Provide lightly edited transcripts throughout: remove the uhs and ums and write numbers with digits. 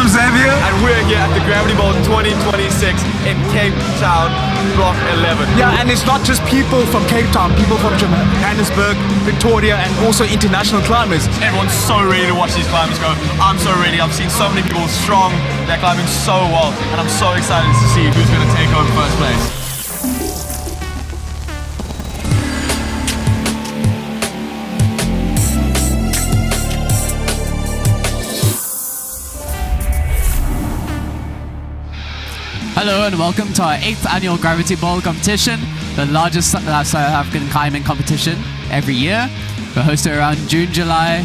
I'm Xavier. And we're here at the Gravity Bowl 2026 in Cape Town, Block 11. Yeah, and it's not just people from Cape Town, people from Johannesburg, Victoria, and also international climbers. Everyone's so ready to watch these climbers go. I'm so ready. I've seen so many people strong. They're climbing so well, and I'm so excited to see who's going to take home first place. Hello and welcome to our 8th annual Gravity Bowl competition, the largest South African climbing competition every year. We host it around June, July,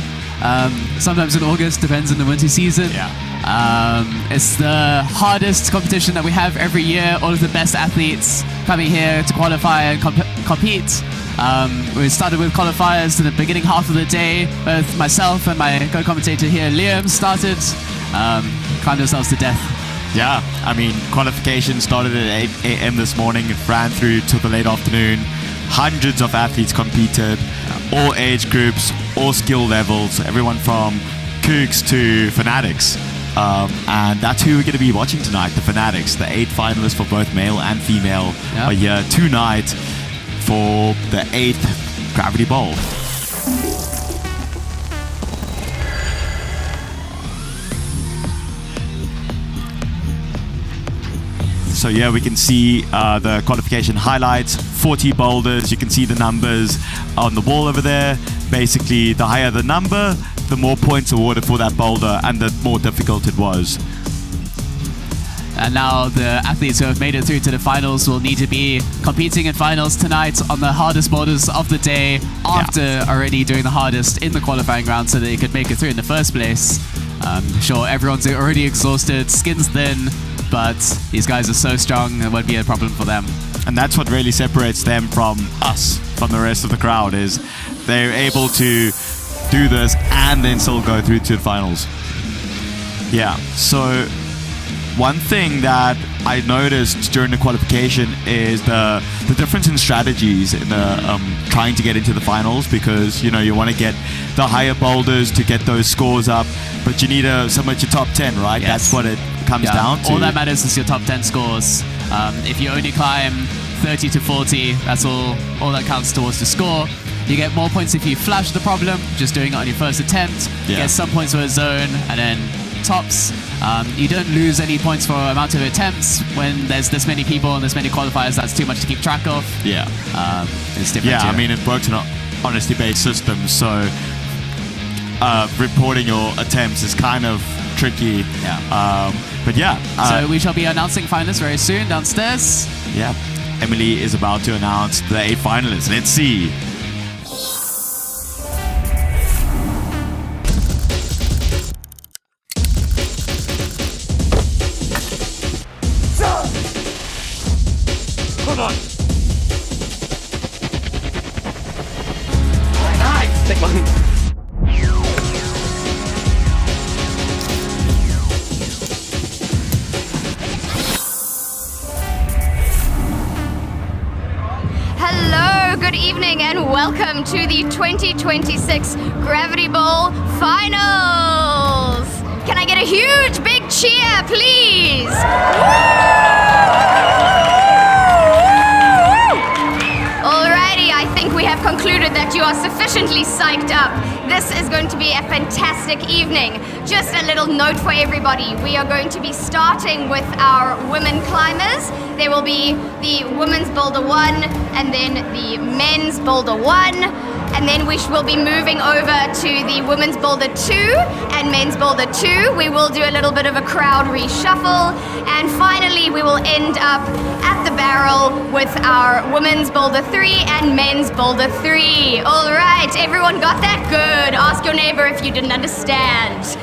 sometimes in August, depends on the winter season. It's the hardest competition that we have every year. All of the best athletes coming here to qualify and compete. We started with qualifiers in the beginning half of the day. Both myself and my co-commentator here, Liam, started, climbed themselves to death. Yeah, I mean, qualification started at 8 a.m. this morning. It ran through till the late afternoon. Hundreds of athletes competed, all age groups, all skill levels, everyone from kooks to fanatics. And that's who we're going to be watching tonight, the fanatics. The 8 finalists for both male and female are here tonight for the 8th Gravity Bowl. So yeah, we can see the qualification highlights, 40 boulders. You can see the numbers on the wall over there. Basically, the higher the number, the more points awarded for that boulder and the more difficult it was. And now the athletes who have made it through to the finals will need to be competing in finals tonight on the hardest boulders of the day after already doing the hardest in the qualifying round so they could make it through in the first place. Sure, everyone's already exhausted, skin's thin, but these guys are so strong, it won't be a problem for them. And that's what really separates them from us, from the rest of the crowd, is they're able to do this and then still go through to the finals. Yeah, so one thing that I noticed during the qualification is the difference in strategies in the trying to get into the finals, because you know you want to get the higher boulders to get those scores up, but you need somewhat your top 10, right? Yes. That's what it comes down to. All that matters is your top 10 scores. If you only climb 30 to 40, that's all that counts towards the score. You get more points if you flash the problem, just doing it on your first attempt. You get some points for a zone, and then tops. You don't lose any points for amount of attempts. When there's this many people and this many qualifiers, that's too much to keep track of. It's different. I mean, it works on an honesty-based system, so reporting your attempts is kind of tricky. But so we shall be announcing finalists very soon downstairs. Emily is about to announce the 8 finalists. Let's see. Hold on. Nice. Take one. Hello, good evening, and welcome to the 2026 Gravity Bowl Finals. Can I get a huge big cheer, please? Alrighty, I think we have concluded that you are sufficiently psyched up. This is going to be a fantastic evening. Just a little note for everybody. We are going to be starting with our women climbers. There will be the women's boulder 1 and then the men's boulder 1. And then we will be moving over to the women's boulder 2 and men's boulder 2. We will do a little bit of a crowd reshuffle. And finally, we will end up at the barrel with our women's boulder 3 and men's boulder 3. All right, everyone got that? Good. Ask your neighbor if you didn't understand.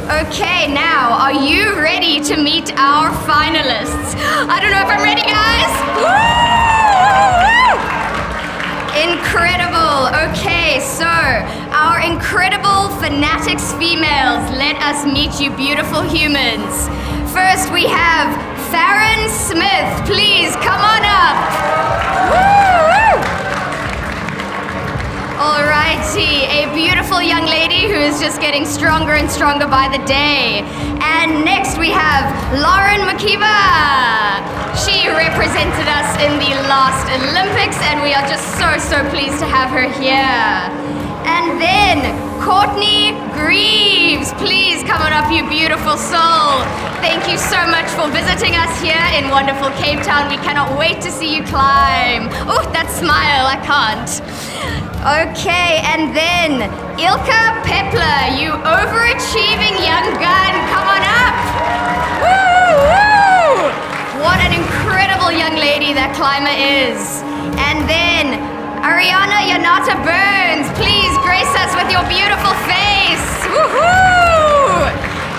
Okay, now, are you ready to meet our finalists? I don't know if I'm ready, guys. Woo! Incredible. Okay, so our incredible fanatics females, let us meet you beautiful humans. First we have Farron Smith. Please come on up. Woo! Alrighty, a beautiful young lady who is just getting stronger and stronger by the day. And next we have Lauren Makiba. She represented us in the last Olympics, and we are just so pleased to have her here. And then Courtney Greaves. Please come on up, you beautiful soul. Thank you so much for visiting us here in wonderful Cape Town. We cannot wait to see you climb. Oh, that smile, I can't. Okay, and then Ilka Pepler, you overachieving young gun. Come on up. Woo, woo. What an incredible young lady that climber is. And then Ariana Yanata Burns, please grace us with your beautiful face. Woohoo!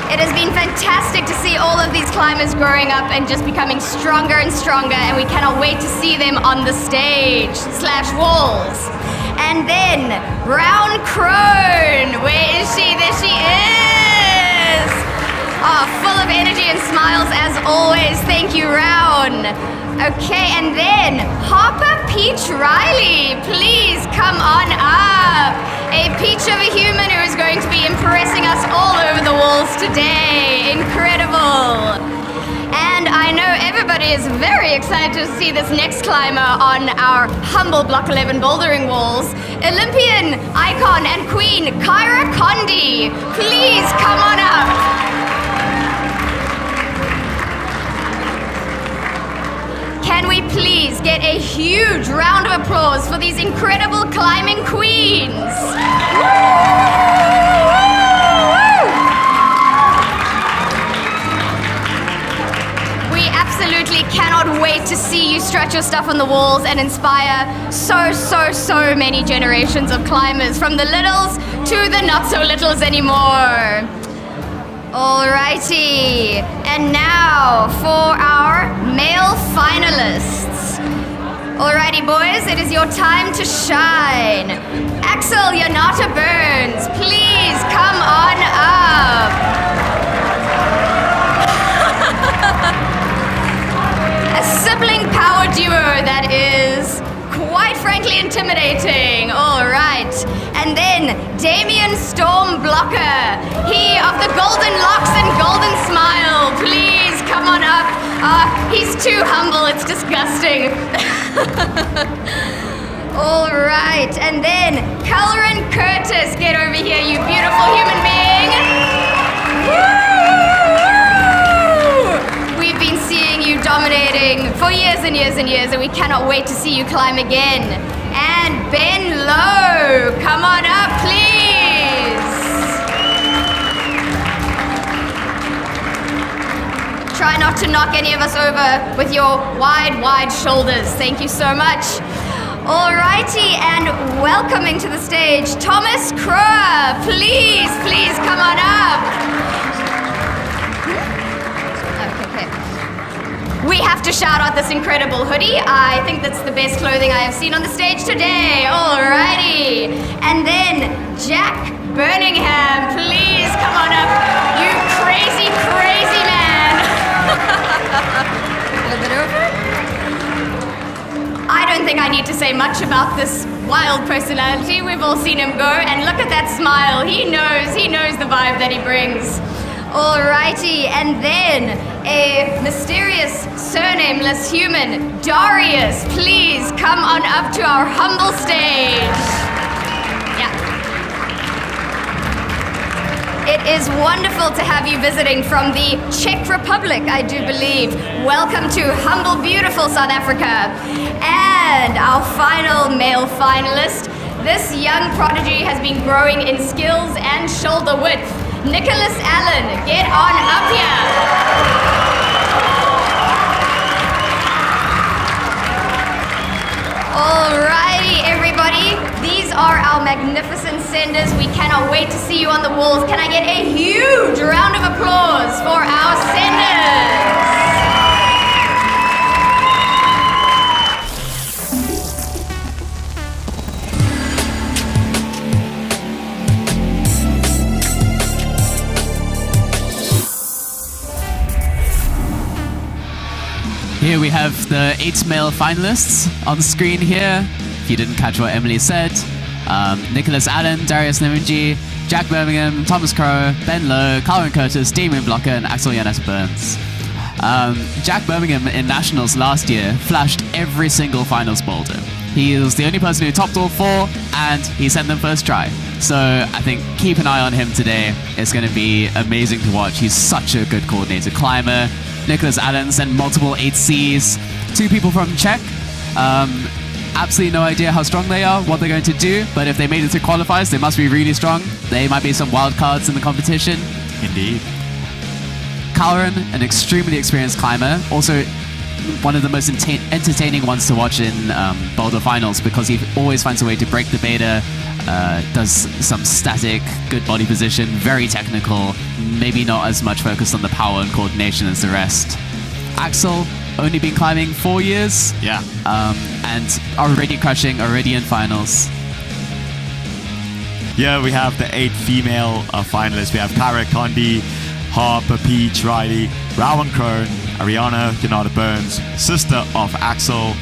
It has been fantastic to see all of these climbers growing up and just becoming stronger and stronger, and we cannot wait to see them on the stage / walls. And then Round Crone, where is she? There she is. Oh, full of energy and smiles as always. Thank you, Round. Okay, and then Harper Peach Riley, please come on up. A peach of a human who is going to be impressing us all over the walls today. Incredible. And I know everybody is very excited to see this next climber on our humble Block 11 bouldering walls. Olympian, icon, and queen, Kyra Condi. Please come on up. Can we please get a huge round of applause for these incredible climbing queens? We absolutely cannot wait to see you stretch your stuff on the walls and inspire so many generations of climbers, from the littles to the not so littles anymore. Alrighty, and now for our male finalists. Alrighty, boys, it is your time to shine. Axel Yanata Burns, please come on up. A sibling power duo that is quite frankly intimidating. Alright, and then Damien Storm Blocker, he of the golden locks and golden smile, please come on up. He's too humble, it's disgusting. Alright, and then Cullerin Curtis, get over here, you beautiful human being. Woo! We've been seeing you dominating for years and years and years, and we cannot wait to see you climb again. And Ben Lowe, come on up, please. Try not to knock any of us over with your wide shoulders. Thank you so much. Alrighty, and welcoming to the stage, Thomas Kroer. Please come on up. We have to shout out this incredible hoodie. I think that's the best clothing I have seen on the stage today. Alrighty. And then Jack Birmingham, please come on up. You crazy man. A little bit over. I don't think I need to say much about this wild personality. We've all seen him go, and look at that smile. He knows the vibe that he brings. Alrighty, and then a mysterious surnameless human, Darius, please come on up to our humble stage. Yeah. It is wonderful to have you visiting from the Czech Republic, I do believe. Welcome to humble, beautiful South Africa. And our final male finalist, this young prodigy has been growing in skills and shoulder width. Nicholas Allen, get on up here. Alrighty, everybody. These are our magnificent senders. We cannot wait to see you on the walls. Can I get a huge round of applause for our senders? Here we have the 8 male finalists on screen here. If you didn't catch what Emily said, Nicholas Allen, Darius Nirinji, Jack Birmingham, Thomas Crow, Ben Lowe, Colin Curtis, Damien Blocker, and Axel Jonas Burns. Jack Birmingham in Nationals last year flashed every single finals boulder. He was the only person who topped all 4, and he sent them first try. So I think keep an eye on him today. It's going to be amazing to watch. He's such a good coordinated climber. Nicholas Allen sent multiple 8Cs. 2 people from Czech. Absolutely no idea how strong they are, what they're going to do, but if they made it to qualifiers, they must be really strong. They might be some wild cards in the competition. Indeed. Calren, an extremely experienced climber, also one of the most entertaining ones to watch in Boulder finals because he always finds a way to break the beta, does some static, good body position, very technical, maybe not as much focused on the power and coordination as the rest. Axel, only been climbing 4 years. Yeah. And already crushing, already in finals. Yeah, we have the 8 female finalists. We have Kara Condi, Harper, Peach, Riley, Rowan Crone, Ariana Gennada Burns, sister of Axel,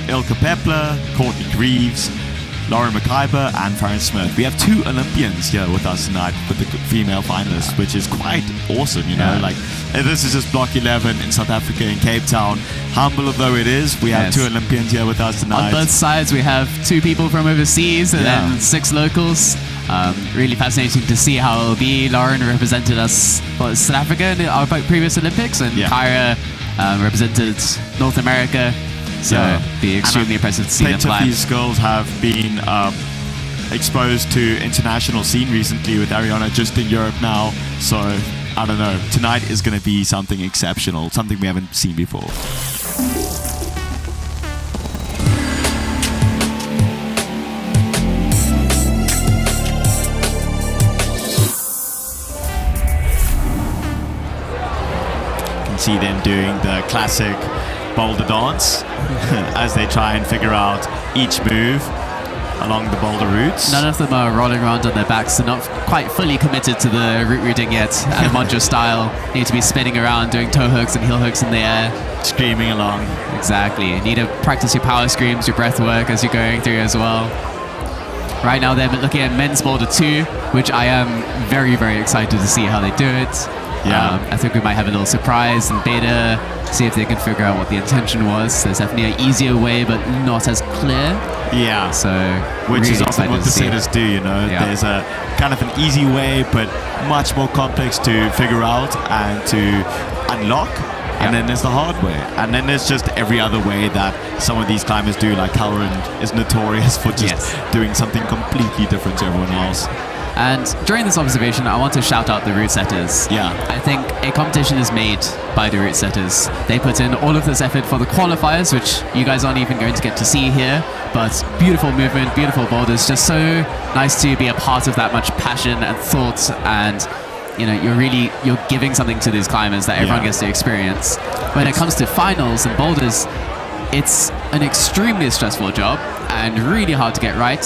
Ilka Pepler, Courtney Greaves, Lauren McIver, and Farron Smith. We have 2 Olympians here with us tonight with the female finalists, which is quite awesome, you know. Yeah. Like, this is just Block 11 in South Africa, in Cape Town. Humble though it is, we have 2 Olympians here with us tonight. On both sides, we have 2 people from overseas and then 6 locals. Really fascinating to see how it'll be. Lauren represented us, South Africa in our previous Olympics, and Kyra represented North America. So it'll be extremely impressive to see them climb. These girls have been exposed to international scene recently with Ariana just in Europe now. So I don't know. Tonight is going to be something exceptional, something we haven't seen before. See them doing the classic boulder dance as they try and figure out each move along the boulder routes. None of them are rolling around on their backs. They're not quite fully committed to the route routing yet. Monjo style, need to be spinning around, doing toe hooks and heel hooks in the air. Screaming along. Exactly. You need to practice your power screams, your breath work as you're going through as well. Right now they're looking at men's boulder 2, which I am very, very excited to see how they do it. Yeah. I think we might have a little surprise in beta, see if they can figure out what the intention was. There's definitely an easier way, but not as clear. Yeah. So, which really is often what the setters do, you know. Yeah. There's a kind of an easy way, but much more complex to figure out and to unlock. And then there's the hard way. And then there's just every other way that some of these climbers do, like Calren is notorious for just doing something completely different to everyone else. And during this observation, I want to shout out the route setters. Yeah. I think a competition is made by the route setters. They put in all of this effort for the qualifiers, which you guys aren't even going to get to see here, but beautiful movement, beautiful boulders, just so nice to be a part of that much passion and thought, and you know, you're giving something to these climbers that everyone gets to experience. When it comes to finals and boulders, it's an extremely stressful job and really hard to get right.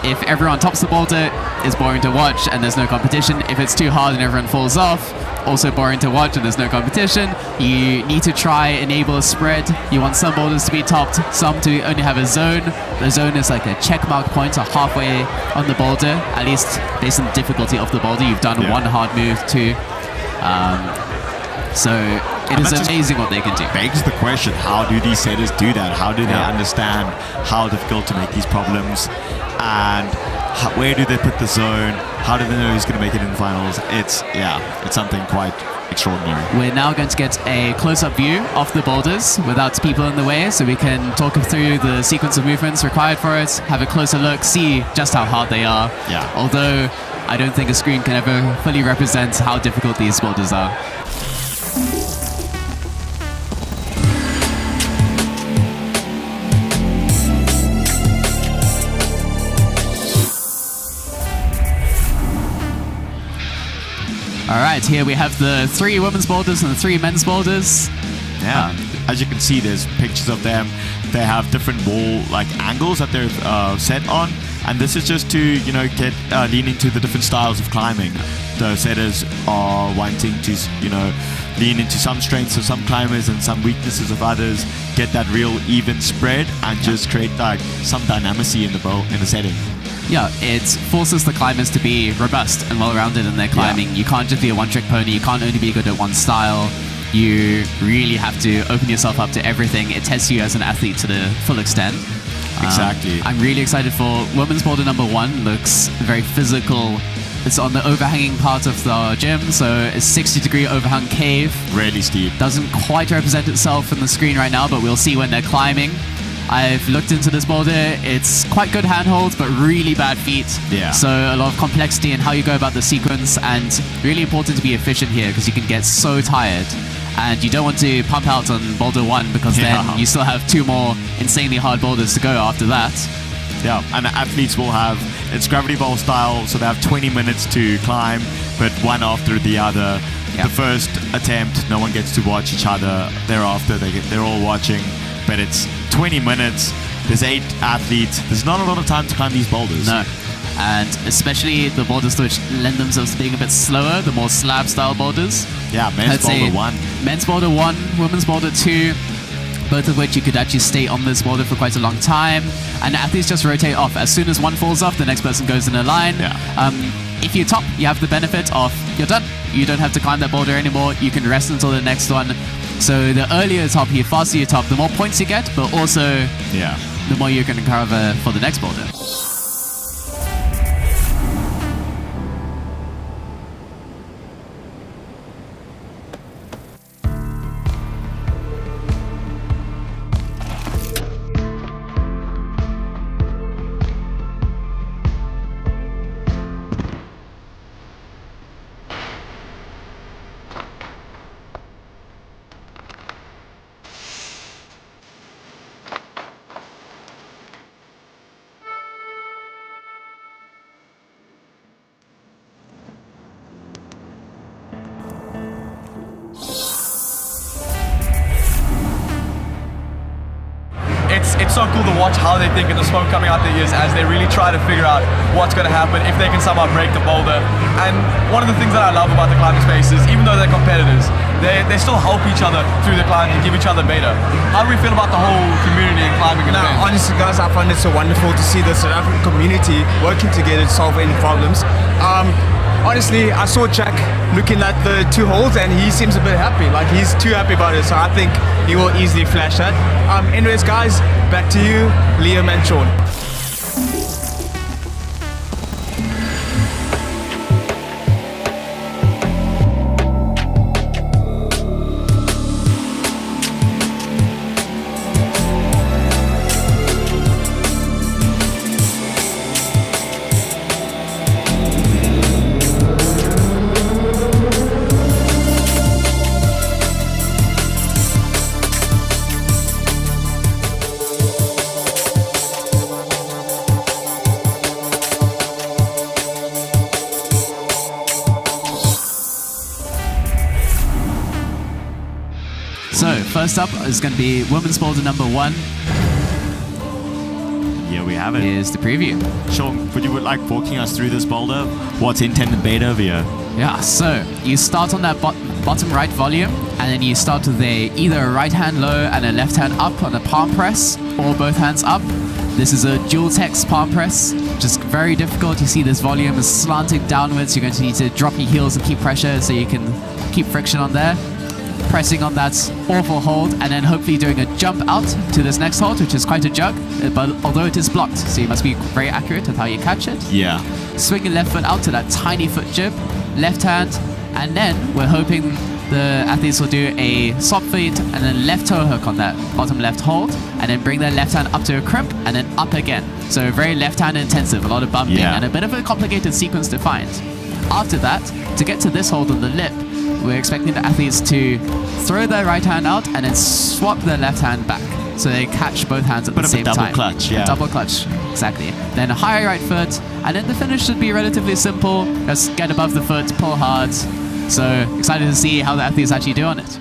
If everyone tops the boulder, it's boring to watch and there's no competition. If it's too hard and everyone falls off, also boring to watch and there's no competition. You need to try enable a spread. You want some boulders to be topped, some to only have a zone. The zone is like a check mark point or halfway on the boulder, at least based on the difficulty of the boulder. You've done one hard move too. So it is amazing what they can do. Begs the question, how do these setters do that? How do they understand how difficult to make these problems? And where do they put the zone? How do they know who's going to make it in the finals? It's something quite extraordinary. We're now going to get a close-up view of the boulders without people in the way, so we can talk through the sequence of movements required for it, have a closer look, see just how hard they are. Yeah. Although I don't think a screen can ever fully represent how difficult these boulders are. All right, here we have the 3 women's boulders and the 3 men's boulders. Yeah, as you can see, there's pictures of them. They have different wall angles that they're set on, and this is just to get lean into the different styles of climbing. The setters are wanting to lean into some strengths of some climbers and some weaknesses of others, get that real even spread, and just create some dynamicy in the setting. yeah, it forces the climbers to be robust and well-rounded in their climbing. You can't just be a one-trick pony. You can't only be good at one style. You really have to open yourself up to everything. It tests you as an athlete to the full extent. Exactly. I'm really excited for women's boulder number 1. Looks very physical. It's on the overhanging part of the gym, so it's 60-degree overhung cave. Really steep. Doesn't quite represent itself in the screen right now, but we'll see when they're climbing. I've looked into this boulder. It's quite good handholds, but really bad feet. Yeah. So a lot of complexity in how you go about the sequence, and really important to be efficient here because you can get so tired. And you don't want to pump out on boulder 1 because then you still have 2 more insanely hard boulders to go after that. Yeah, and the athletes will have, it's gravity ball style, so they have 20 minutes to climb, but one after the other. Yeah. The first attempt, no one gets to watch each other. Thereafter, they're all watching, but it's 20 minutes. There's 8 athletes. There's not a lot of time to climb these boulders. No. And especially the boulders which lend themselves to being a bit slower, the more slab style boulders. Yeah, men's boulder 1. Men's boulder 1, women's boulder 2. Both of which you could actually stay on this boulder for quite a long time. And athletes just rotate off. As soon as one falls off, the next person goes in a line. Yeah. If you top, you have the benefit of you're done. You don't have to climb that boulder anymore. You can rest until the next one. So the earlier you top, the faster you top, the more points you get, but also the more you can recover for the next boulder. It's so cool to watch how they think and the smoke coming out their ears as they really try to figure out what's going to happen, if they can somehow break the boulder. And one of the things that I love about the climbing space is, even though they're competitors, they still help each other through the climb and give each other beta. How do we feel about the whole community and climbing and event? Honestly, guys, I find it so wonderful to see the South African community working together to solve any problems. Honestly, I saw Jack looking at the 2 holes and he seems a bit happy. Like, he's too happy about it, so I think he will easily flash that. Anyways, guys, back to you, Liam and Sean. So first up is going to be women's boulder number 1. Here we have it. Here's the preview. Sean, would you like walking us through this boulder? What's intended beta over here? Yeah, so you start on that bottom right volume, and then you start with either a right hand low and a left hand up on a palm press, or both hands up. This is a dual text palm press, just very difficult. You see this volume is slanting downwards. You're going to need to drop your heels and keep pressure so you can keep friction on there. Pressing on that awful hold, and then hopefully doing a jump out to this next hold, which is quite a jug, but although it is blocked, so you must be very accurate with how you catch it. Yeah. Swing your left foot out to that tiny foot jib, left hand, and then we're hoping the athletes will do a swap feet and then left toe hook on that bottom left hold, and then bring their left hand up to a crimp and then up again. So very left hand intensive, a lot of bumping, and a bit of a complicated sequence to find. After that, to get to this hold on the lip, we're expecting the athletes to throw their right hand out and then swap their left hand back, so they catch both hands at the same time. Double clutch, yeah. Double clutch, exactly. Then a high right foot, and then the finish should be relatively simple. Just get above the foot, pull hard. So excited to see how the athletes actually do on it.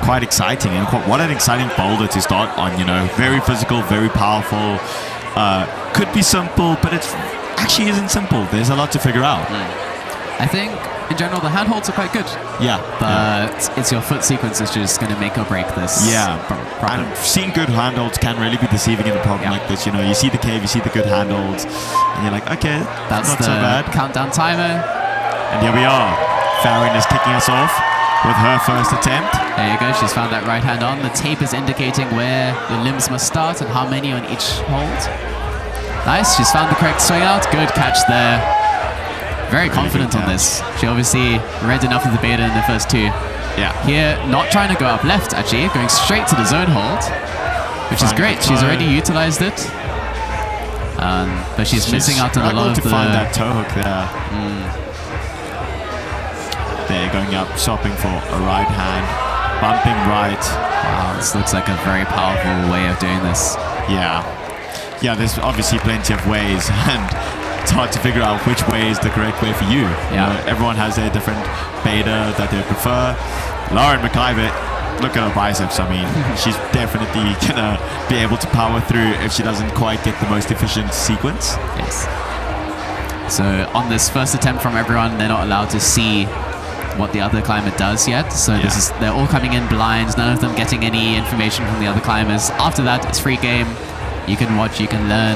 Quite exciting, and what an exciting boulder to start on, you know. Very physical, very powerful. Could be simple, but it actually isn't simple. There's a lot to figure out. I think in general the handholds are quite good, Yeah. but it's your foot sequence is just going to make or break this. Yeah, problem. and seeing good handholds can really be deceiving in a problem like this. You know, you see the cave, you see the good handholds, and you're like, okay, That's not the so bad. countdown timer. And here we are. Farron is kicking us off with her first attempt. There you go. She's found that right hand on. The tape is indicating where your limbs must start and how many on each hold. Nice. She's found the correct swing out. Good catch there. Very confident on this. She obviously read enough of the beta in the first two. Yeah. Here, not trying to go up left, actually, going straight to the zone hold, which is Find great. the She's toe. already utilized it, but she's missing out on a lot of to the. find that toe hook there. They're going up, swapping for a right hand, bumping right. Wow, this looks like a very powerful way of doing this. Yeah. Yeah, there's obviously plenty of ways, and it's hard to figure out which way is the correct way for you. You know, everyone has their different beta that they prefer. Lauren McIver, look at her biceps. I mean, she's definitely gonna be able to power through if she doesn't quite get the most efficient sequence. Yes. So on this first attempt from everyone, they're not allowed to see what the other climber does yet. So they're all coming in blind, none of them getting any information from the other climbers. After that, it's free game. You can watch, you can learn.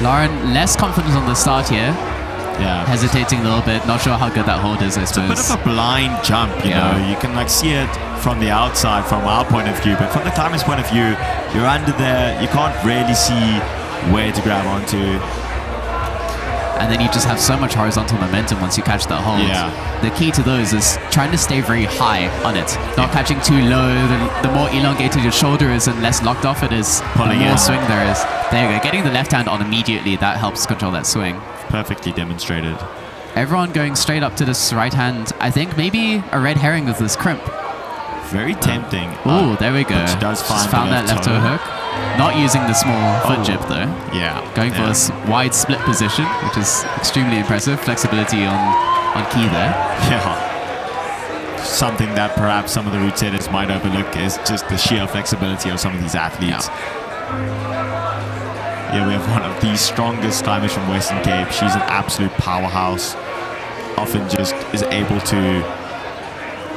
Lauren, less confident on the start here. Yeah. Hesitating a little bit, not sure how good that hold is, I suppose. It's a bit of a blind jump, you know. You can like see it from the outside, from our point of view, but from the climber's point of view, you're under there, you can't really see where to grab onto. And then you just have so much horizontal momentum once you catch that hold. Yeah. The key to those is trying to stay very high on it, not catching too low. The more elongated your shoulder is and less locked off it is, Pulling the more in. swing there is. There you go. Getting the left hand on immediately, that helps control that swing. Perfectly demonstrated. Everyone going straight up to this right hand. I think maybe a red herring with this crimp. Very tempting. Oh, there we go. But she does She's find found the that left left toe toe. hook. Not using the small foot jib though. Yeah. Going for a wide split position, which is extremely impressive. Flexibility on key there. Yeah. Something that perhaps some of the route setters might overlook is just the sheer flexibility of some of these athletes. Yeah, we have one of the strongest climbers from Western Cape. She's an absolute powerhouse. Often just is able to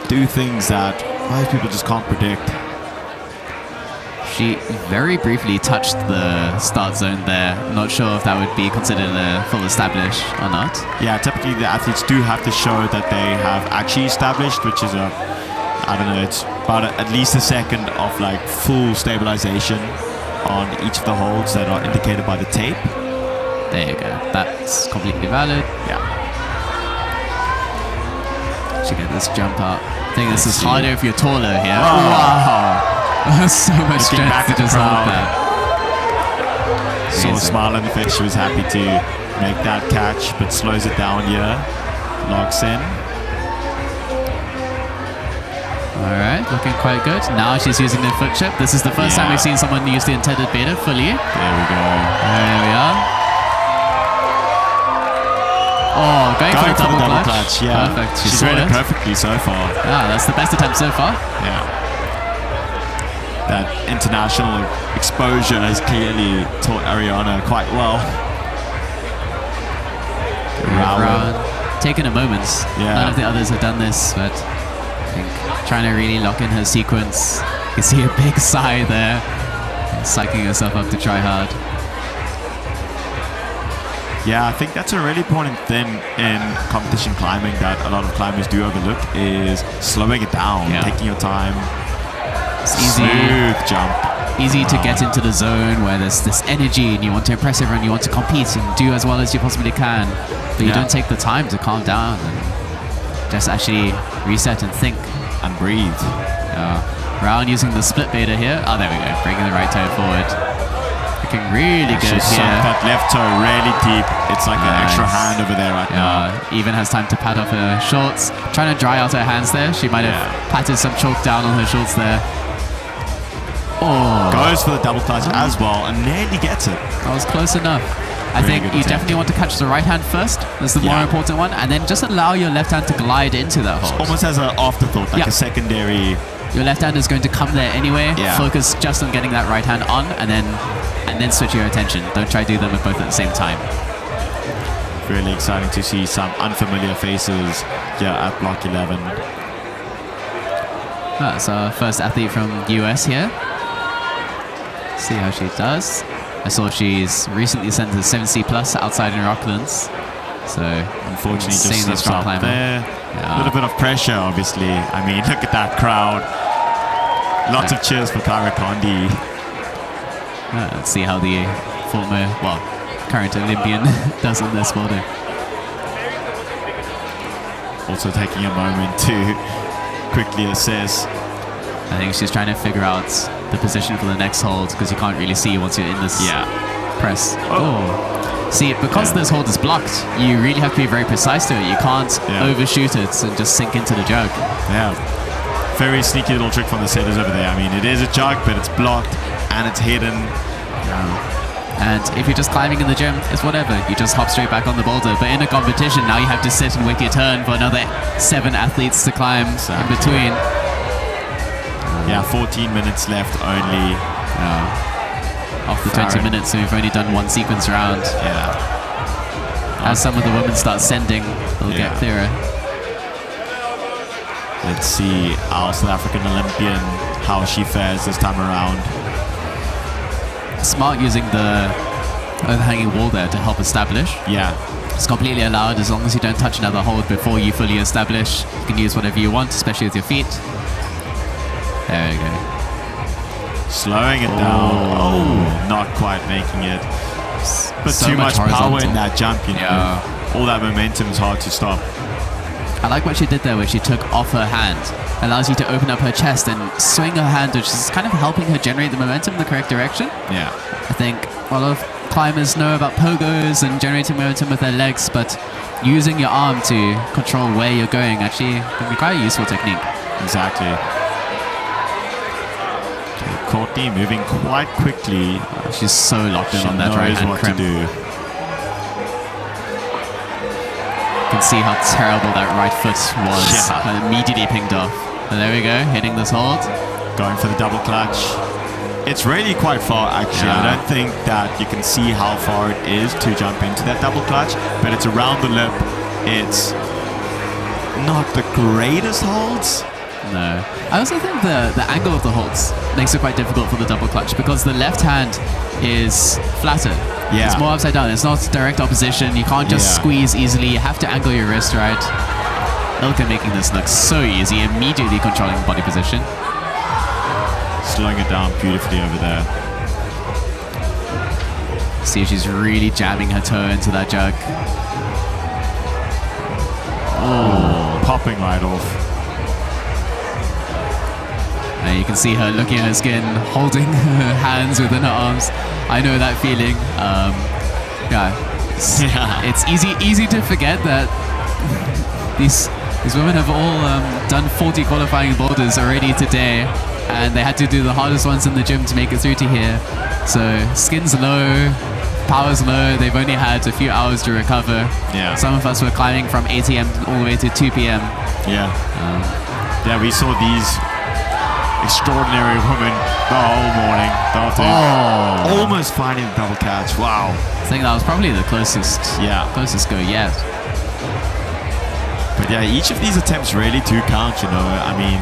do things that most people just can't predict. She very briefly touched the start zone there. Not sure if that would be considered a full establish or not. Yeah, typically the athletes do have to show that they have actually established, which is I don't know, it's about at least a second of like full stabilization on each of the holds that are indicated by the tape. There you go. That's completely valid. Yeah. She get this jump out. I think this is harder if you're taller here. Wow. So much strength back to at the just hold crowd. that. Saw a Amazing. smile on the face. She was happy to make that catch, but slows it down here. Locks in. All right, looking quite good. Now she's using the foot chip. This is the first time we've seen someone use the intended beta fully. There we go. There we are. Oh, going for the double clutch. Yeah. Perfect. She's saw read it it. perfectly so far. Yeah, that's the best attempt so far. Yeah. That international exposure has clearly taught Ariana quite well. Round. Taken a moment. Yeah. None of the others have done this, but I think trying to really lock in her sequence. You can see a big sigh there. Psyching herself up to try hard. Yeah, I think that's a really important thing in competition climbing that a lot of climbers do overlook is slowing it down, taking your time. It's easy. Smooth jump. Easy to get into the zone where there's this energy and you want to impress everyone, you want to compete and do as well as you possibly can, but you don't take the time to calm down and just actually reset and think. And breathe. Round using the split beta here. Oh, there we go. Bringing the right toe forward. Looking really good She sunk here. that left toe really deep. It's like an extra hand over there right now. Even has time to pat off her shorts. Trying to dry out her hands there. She might have patted some chalk down on her shorts there. Oh, Goes for the double clutch as well and nearly gets it. that was close enough. I Very think good you attempt. definitely want to catch the right hand first. That's the more important one. And then just allow your left hand to glide into that hold. Almost as an afterthought, like a secondary. Your left hand is going to come there anyway. Yeah. Focus just on getting that right hand on and then switch your attention. Don't try to do them both at the same time. Really exciting to see some unfamiliar faces here at Block 11. That's our first athlete from US here. See how she does. I saw she's recently sent to 7C plus outside in Rocklands. So Unfortunately, just insanely slips strong up climber. there. A little bit of pressure, obviously. I mean, look at that crowd. Lots of cheers for Kyra Kondi. Let's see how the former, well, current Olympian does on this boulder. Also taking a moment to quickly assess. I think she's trying to figure out the position for the next hold because you can't really see once you're in this press. Oh. See, because this hold is blocked, you really have to be very precise to it. You can't overshoot it and just sink into the jug. Yeah. Very sneaky little trick from the setters over there. I mean, it is a jug, but it's blocked and it's hidden. And if you're just climbing in the gym, it's whatever. You just hop straight back on the boulder. But in a competition, now you have to sit and wait your turn for another 7 athletes to climb in between. Yeah, 14 minutes left only. After 20 minutes, so we've only done 1 sequence round. Yeah. As some of the women start sending, they'll get clearer. Let's see our South African Olympian, how she fares this time around. Smart using the overhanging wall there to help establish. Yeah. It's completely allowed as long as you don't touch another hold before you fully establish. You can use whatever you want, especially with your feet. There we go. Slowing it down. Oh, not quite making it. But So too much power horizontal. in that jump, you know. All that momentum is hard to stop. I like what she did there where she took off her hand. Allows you to open up her chest and swing her hand, which is kind of helping her generate the momentum in the correct direction. Yeah. I think a lot of climbers know about pogos and generating momentum with their legs, but using your arm to control where you're going actually can be quite a useful technique. Exactly. Okay, Courtney moving quite quickly. She's so locked in She on that knows right hand what crimp. to do. You can see how terrible that right foot was. Yeah. Immediately pinged off. And there we go, hitting this hold. Going for the double clutch. It's really quite far, actually. Yeah. I don't think that you can see how far it is to jump into that double clutch, but it's around the lip. It's not the greatest holds. No. I also think the angle of the holds makes it quite difficult for the double clutch because the left hand is flatter. Yeah. It's more upside down. It's not direct opposition. You can't just squeeze easily. You have to angle your wrist right. Ilka making this look so easy, immediately controlling body position. Slowing it down beautifully over there. See if she's really jamming her toe into that jug. Oh, popping right off. And you can see her looking at her skin, holding her hands within her arms. I know that feeling. It's easy to forget that these women have all done 40 qualifying boulders already today, and they had to do the hardest ones in the gym to make it through to here. So skin's low, power's low. They've only had a few hours to recover. Yeah. Some of us were climbing from 8 a.m. all the way to 2 p.m. Yeah. Yeah, we saw these extraordinary women the whole morning, the afternoon. Almost finding the double catch. Wow. I think that was probably the closest go yet. But yeah, each of these attempts really do count, you know. I mean,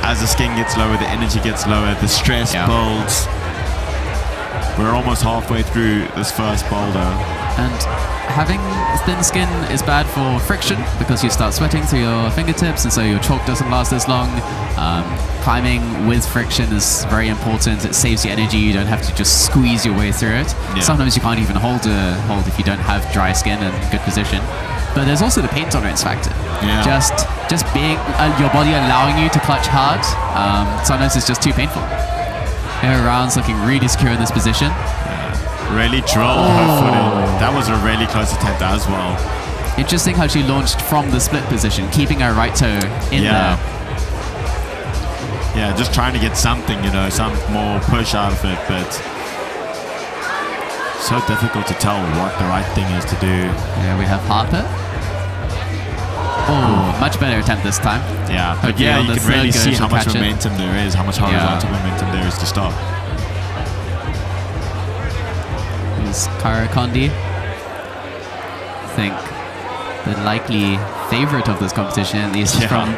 as the skin gets lower, the energy gets lower, the stress builds. We're almost halfway through this first boulder. And having thin skin is bad for friction because you start sweating through your fingertips, and so your chalk doesn't last as long. Climbing with friction is very important. It saves you energy. You don't have to just squeeze your way through it. Yeah. Sometimes you can't even hold a hold if you don't have dry skin and good position. But there's also the pain tolerance factor. Yeah. Just being your body allowing you to clutch hard. Sometimes it's just too painful. Her rounds looking really secure in this position. Really drilled her foot in. That was a really close attempt as well. Interesting how she launched from the split position, keeping her right toe in there. Yeah, just trying to get something, you know, some more push out of it, but so difficult to tell what the right thing is to do. Here we have Harper. Oh, much better attempt this time. Yeah, but Hopefully on you the can really third go see she'll how much catch it. momentum there is, how much horizontal momentum there is to stop. Here's Kara Kondi. think, the likely favorite of this competition, at least from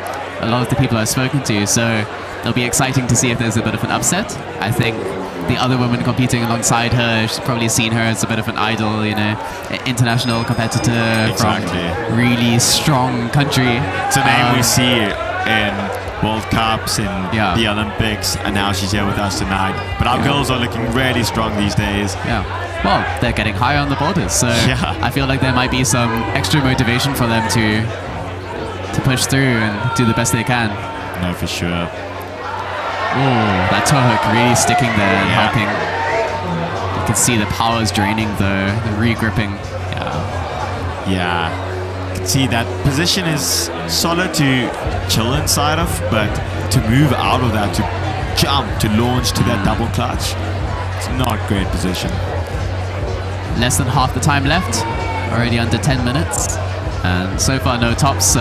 a lot of the people I've spoken to. So it'll be exciting to see if there's a bit of an upset. I think the other woman competing alongside her, she's probably seen her as a bit of an idol, you know, international competitor from really strong country. It's a name we see in World Cups, in the Olympics, and now she's here with us tonight. But our girls are looking really strong these days. Yeah. Well, they're getting higher on the borders, so I feel like there might be some extra motivation for them to push through and do the best they can. No, for sure. Oh, that toe hook really sticking there and helping. You can see the power's draining the re-gripping. Yeah. You can see that position is solid to chill inside of, but to move out of that, to jump, to launch to that double clutch, it's not a great position. Less than half the time left, already under 10 minutes. And so far no tops, so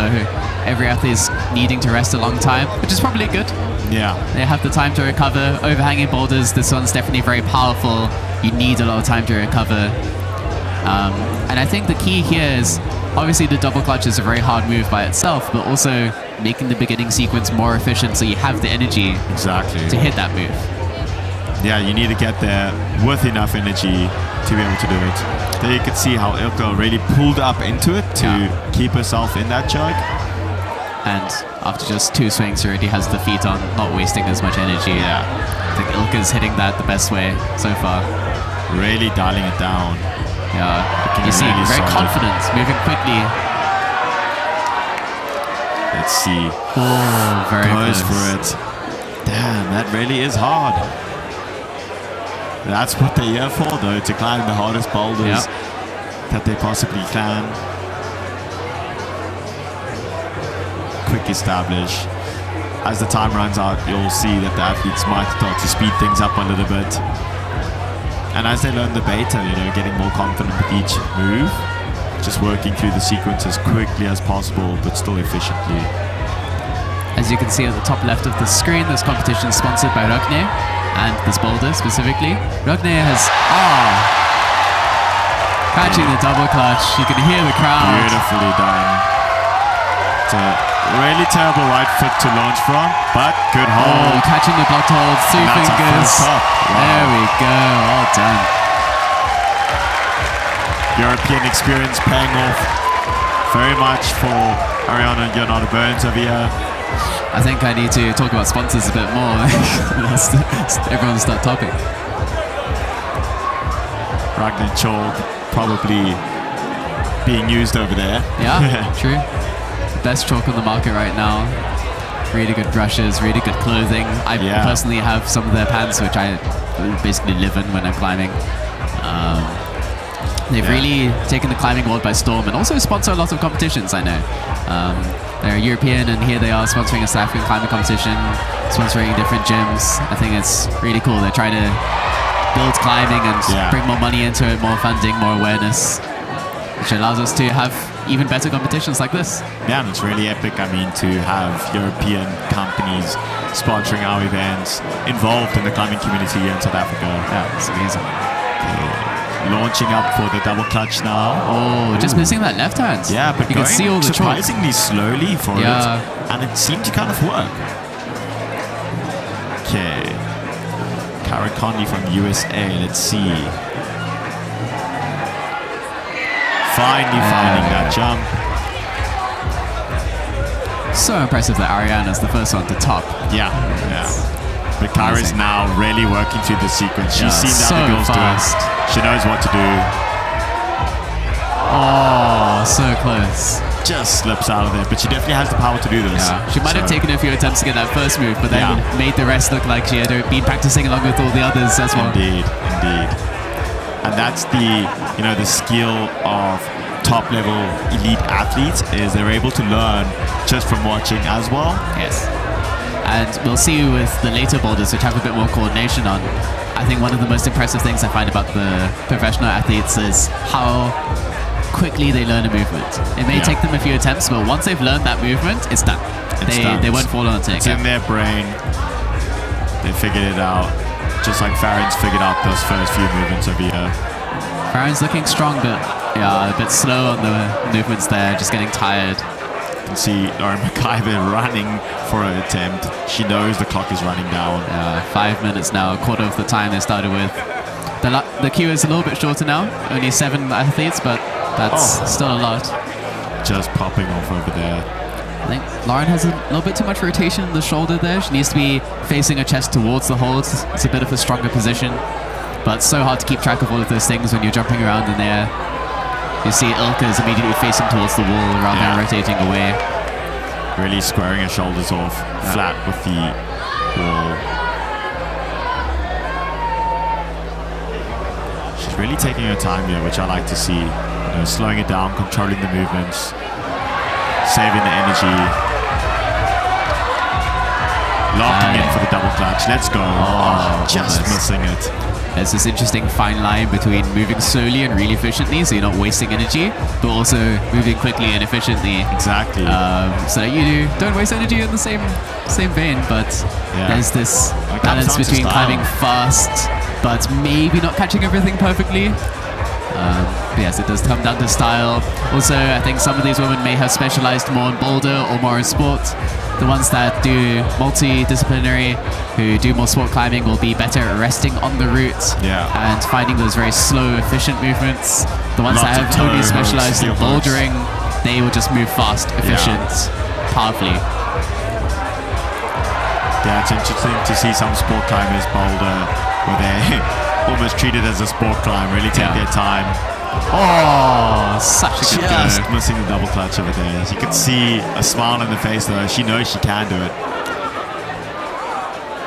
every athlete's needing to rest a long time, which is probably good. Yeah. They have the time to recover. Overhanging boulders, this one's definitely very powerful. You need a lot of time to recover. And I think the key here is, obviously the double clutch is a very hard move by itself, but also making the beginning sequence more efficient so you have the energy to hit that move. Yeah, you need to get there with enough energy to be able to do it. There you can see how Ilka really pulled up into it to keep herself in that choke. And after just 2 swings, she already has the feet on, not wasting as much energy. Yeah. I think Ilka's hitting that the best way so far. Really dialing it down. Yeah. Looking You see, really very solid. confident, moving quickly. Let's see. Oh, very Goes close. for it. Damn, that really is hard. That's what they're here for, though, to climb the hardest boulders that they possibly can. Quick establish. As the time runs out, you'll see that the athletes might start to speed things up a little bit. And as they learn the beta, you know, getting more confident with each move, just working through the sequence as quickly as possible, but still efficiently. As you can see at the top left of the screen, this competition is sponsored by Rogne, and this boulder specifically. Rogne has catching the double clutch. You can hear the crowd. Beautifully done. It's a really terrible right foot to launch from, but good hold. Catching the blocked hold, 2 And that's a fingers. full stop. Wow. There we go, well done. European experience paying off very much for Ariana and Jonathan Burns over here. I think I need to talk about sponsors a bit more. Everyone start talking. Ragnar Chalk probably being used over there. Yeah, true. Best chalk on the market right now. Really good brushes, really good clothing. I personally have some of their pants, which I basically live in when I'm climbing. They've really taken the climbing world by storm and also sponsor a lot of competitions, I know. They're European and here they are sponsoring a South African climbing competition, sponsoring different gyms. I think it's really cool. They're trying to build climbing and bring more money into it, more funding, more awareness, which allows us to have even better competitions like this. Yeah, and it's really epic, I mean, to have European companies sponsoring our events, involved in the climbing community here in South Africa. Yeah, it's amazing. Launching up for the double clutch now. Oh, just missing that left hand. Yeah, but you can see all the chalk. surprisingly slowly for it, and it seemed to kind of work. Okay, Cara Conley from USA. Let's see. Finally finding that jump. So impressive that Ariana's the first one to top. Yeah. But Kara's now really working through the sequence. She's seen the other girls do it. She knows what to do. Oh, so close. Just slips out of there, but she definitely has the power to do this. Yeah. She might have taken a few attempts to get that first move, but then made the rest look like she had been practicing along with all the others as well. Indeed. And that's the skill of top-level elite athletes, is they're able to learn just from watching as well. Yes. And we'll see with the later boulders, which have a bit more coordination on. I think one of the most impressive things I find about the professional athletes is how quickly they learn a movement. It may take them a few attempts, but once they've learned that movement, it's done. They won't fall on it again. It's in their brain. They figured it out, just like Farron's figured out those first few movements over here. Farron's looking strong, but Yeah, a bit slow on the movements there, just getting tired. You can see Lauren McIver running for her attempt. She knows the clock is running down. Yeah, 5 minutes now, a quarter of the time they started with. The queue is a little bit shorter now, only 7 athletes, but that's still a lot. Just popping off over there. I think Lauren has a little bit too much rotation in the shoulder there. She needs to be facing her chest towards the holds. It's a bit of a stronger position, but it's so hard to keep track of all of those things when you're jumping around in the air. You see Ilka is immediately facing towards the wall rather than rotating away. Really squaring her shoulders off flat with the wall. She's really taking her time here, which I like to see. You know, slowing it down, controlling the movements, saving the energy. Locking in for the double clutch. Let's go. Just missing it. There's this interesting fine line between moving slowly and really efficiently, so you're not wasting energy, but also moving quickly and efficiently. Exactly. So that you don't waste energy in the same vein, but there's this balance between climbing fast, but maybe not catching everything perfectly. Yes, it does come down to style. Also, I think some of these women may have specialized more in boulder or more in sport. The ones that do multidisciplinary, who do more sport climbing, will be better at resting on the route and finding those very slow, efficient movements. The ones that have only specialized in bouldering, they will just move fast, efficient, powerfully. Yeah, it's interesting to see some sport climbers boulder where they almost treat it as a sport climb, really take their time. Oh, such a good Just go. missing the double clutch over there. You can see a smile on the face though. She knows she can do it.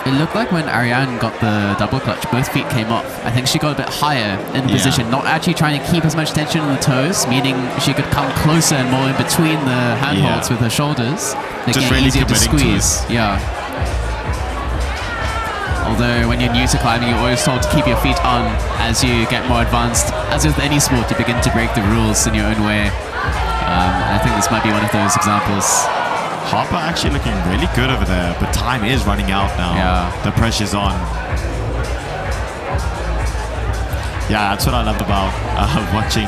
It looked like when Ariane got the double clutch, both feet came off. I think she got a bit higher in position, not actually trying to keep as much tension on the toes, meaning she could come closer and more in between the handholds with her shoulders, making it really easier to committing squeeze. Although when you're new to climbing, you're always told to keep your feet on as you get more advanced. As with any sport, you begin to break the rules in your own way. I think this might be one of those examples. Harper actually looking really good over there, but time is running out now. The pressure's on. Yeah, that's what I love about watching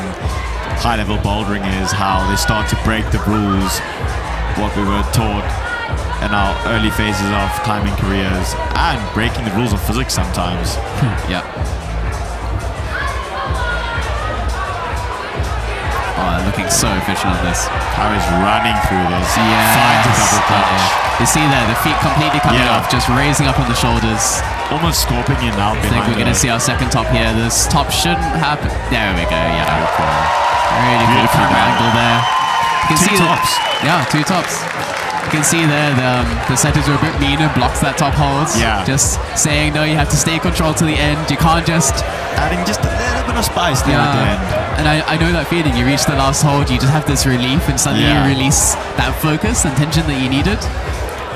high-level bouldering is how they start to break the rules, what we were taught in our early phases of climbing careers, and breaking the rules of physics sometimes. Looking so efficient on this. Kara's running through this. Finds a double clutch. You see there, the feet completely coming off, just raising up on the shoulders. Almost scorpioning now behind I think we're going to see our second top here. This top shouldn't happen. There we go, Really cool camera angle there. You can see tops. Two tops. You can see there the setters are a bit meaner, blocks that top hold. Just saying, no, you have to stay controlled to the end. You can't just... Adding just a little bit of spice there at the end. And I know that feeling. You reach the last hold, you just have this relief, and suddenly you release that focus and tension that you needed.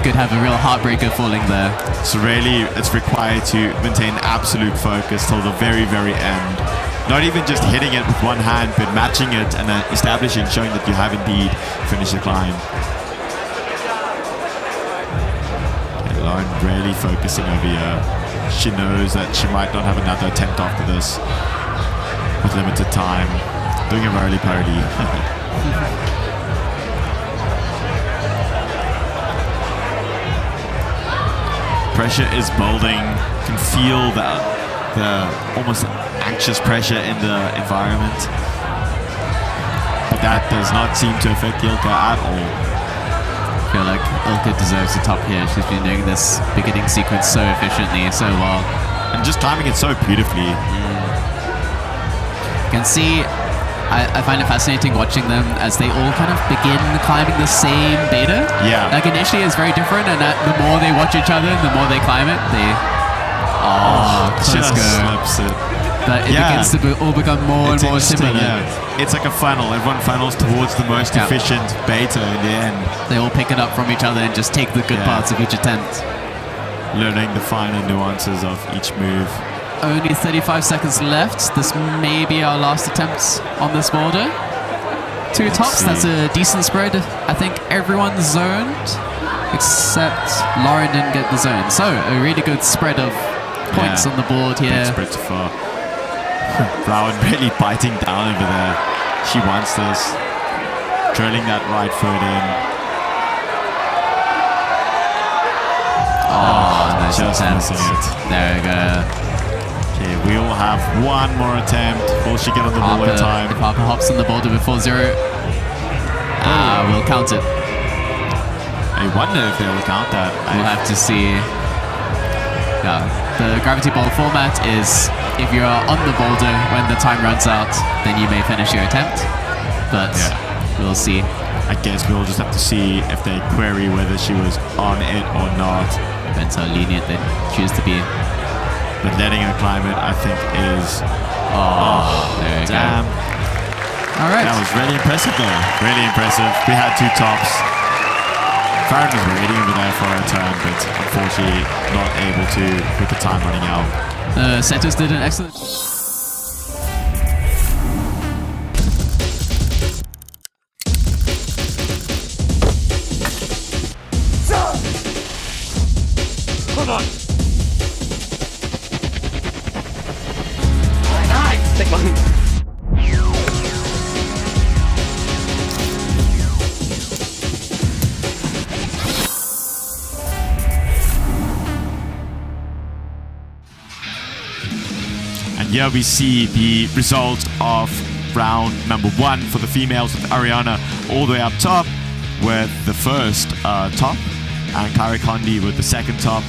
Could have a real heartbreaker falling there. So really, it's required to maintain absolute focus till the very, very end. Not even just hitting it with one hand, but matching it and then establishing, showing that you have indeed finished the climb. Lauren really focusing over here. She knows that she might not have another attempt after this with limited time. Doing a roly-poly. Pressure is building. You can feel the almost anxious pressure in the environment. But that does not seem to affect Ilka at all. I feel like Ilka deserves the top here. She's been doing this beginning sequence so efficiently and so well. And just timing it so beautifully. You can see, I find it fascinating watching them as they all kind of begin climbing the same beta. Like initially it's very different, and the more they watch each other, the more they climb it, just slips it. But it begins to all become more and more similar. It's like a funnel. Everyone funnels towards the most efficient beta in the end. They all pick it up from each other and just take the good parts of each attempt. Learning the finer nuances of each move. Only 35 seconds left. This may be our last attempt on this boulder. Two tops, that's a decent spread. I think everyone's zoned, except Lauren didn't get the zone. So, a really good spread of points on the board here. Big spread so far. Rowan really biting down over there. She wants this. Drilling that right foot in. Oh, nice Just attempt. missing it. There we go. Okay, we will have one more attempt. Will she get on the ball in time? If Harper hops on the boulder before 0, we'll count it. I wonder if they will count that. We'll have to see. Yeah, the gravity ball format is if you're on the boulder when the time runs out, then you may finish your attempt. But we'll see. I guess we'll just have to see if they query whether she was on it or not. Depends how lenient they choose to be. But letting her climb it, I think, is... There you damn. go. All right. That was really impressive, though. Really impressive. We had 2 tops. Farron was waiting over there for her turn, but unfortunately not able to with the time running out. Setters did an excellent... And here we see the result of round number 1 for the females with Ariana all the way up top with the first top, and Kyra Condi with the second top.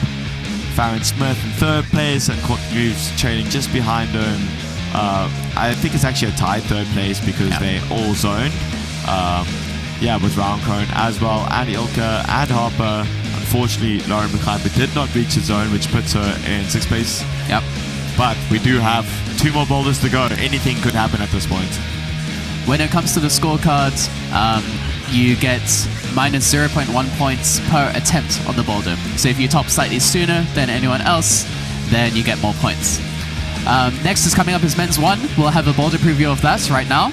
Farron Smith in 3rd place, and Courtney Reeves trailing just behind her. I think it's actually a tied 3rd place because they all zoned. With Round Cone as well, and Ilka and Harper. Unfortunately, Lauren McClimber did not reach the zone, which puts her in 6th place. Yep. But we do have 2 more boulders to go. Anything could happen at this point. When it comes to the scorecard, you get minus 0.1 points per attempt on the boulder. So if you top slightly sooner than anyone else, then you get more points. Next is coming up is men's 1. We'll have a boulder preview of that right now.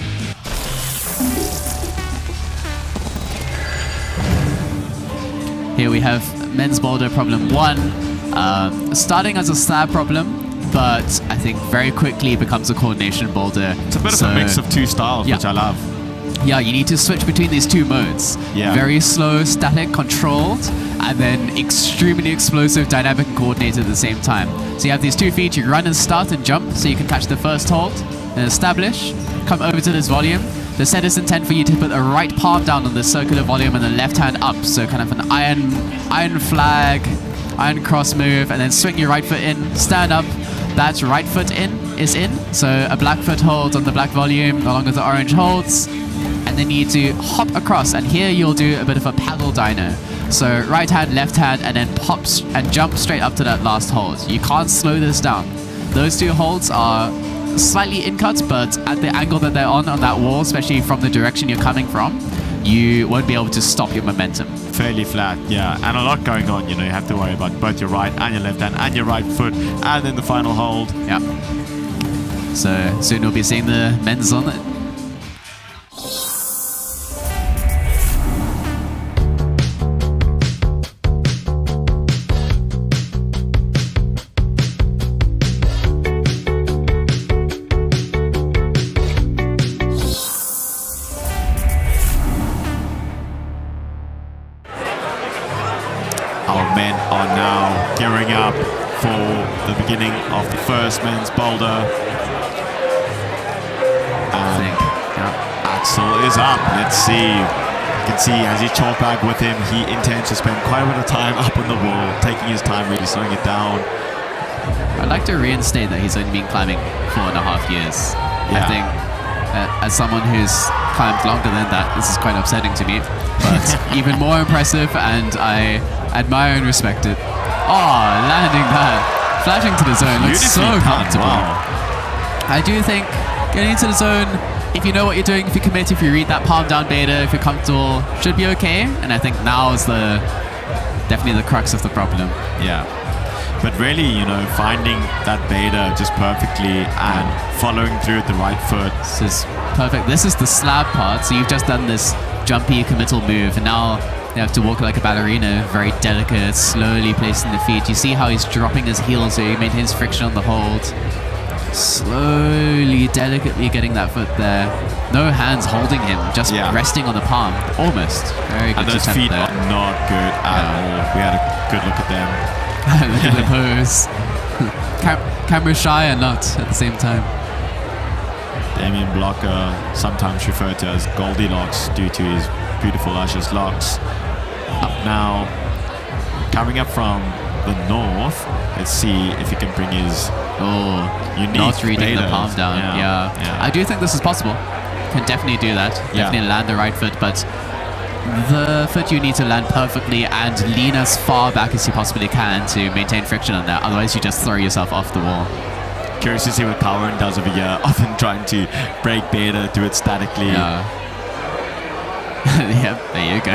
Here we have men's boulder problem 1, starting as a slab problem, but I think very quickly becomes a coordination boulder. It's a bit of a mix of 2 styles, which I love. Yeah, you need to switch between these 2 modes. Yeah. Very slow, static, controlled, and then extremely explosive, dynamic, and coordinated at the same time. So you have these 2 feet, you run and start and jump, so you can catch the first hold, and establish, come over to this volume. The set is intent for you to put the right palm down on the circular volume and the left hand up, so kind of an iron flag, iron cross move, and then swing your right foot in, stand up. That right foot is in, so a black foot hold on the black volume along with the orange holds, and then you need to hop across, and here you'll do a bit of a paddle dyno. So right hand, left hand, and then pops and jump straight up to that last hold. You can't slow this down. Those 2 holds are slightly in cut, but at the angle that they're on that wall, especially from the direction you're coming from, you won't be able to stop your momentum. Fairly flat, yeah, and a lot going on. You know, you have to worry about both your right and your left hand and your right foot, and then the final hold. Yeah. So soon we'll be seeing the men's on it. Our men are now gearing up for the beginning of the first men's boulder. And Axel is up. Let's see. You can see as he chalk back with him, he intends to spend quite a bit of time up on the wall, taking his time, really slowing it down. I'd like to reinstate that he's only been climbing 4.5 years. I think as someone who's climbed longer than that, this is quite upsetting to me. But even more impressive, and I admire and respect it. Oh, landing that. Flashing to the zone looks so comfortable. Wow. I do think getting into the zone, if you know what you're doing, if you commit, if you read that palm down beta, if you're comfortable, should be okay. And I think now is definitely the crux of the problem. Yeah. But really, you know, finding that beta just perfectly and following through with the right foot. This is perfect. This is the slab part. So you've just done this jumpy committal move, and now you have to walk like a ballerina, very delicate, slowly placing the feet. You see how he's dropping his heels so he maintains friction on the hold. Slowly, delicately getting that foot there. No hands holding him, just resting on the palm. Almost. Very good And those attempt feet there. are not good at all. We had a good look at them. Look at the pose. Camera shy and not at the same time. Damien Blocker, sometimes referred to as Goldilocks due to his beautiful luscious locks. Up now, coming up from the north. Let's see if he can bring his unique not reading the betas. palm down. Yeah. I do think this is possible. Can definitely do that. Definitely land the right foot, but the foot you need to land perfectly and lean as far back as you possibly can to maintain friction on that. Otherwise, you just throw yourself off the wall. Curious to see what Kawaran does over here. Often trying to break beta, do it statically. Yeah. Yep, there you go.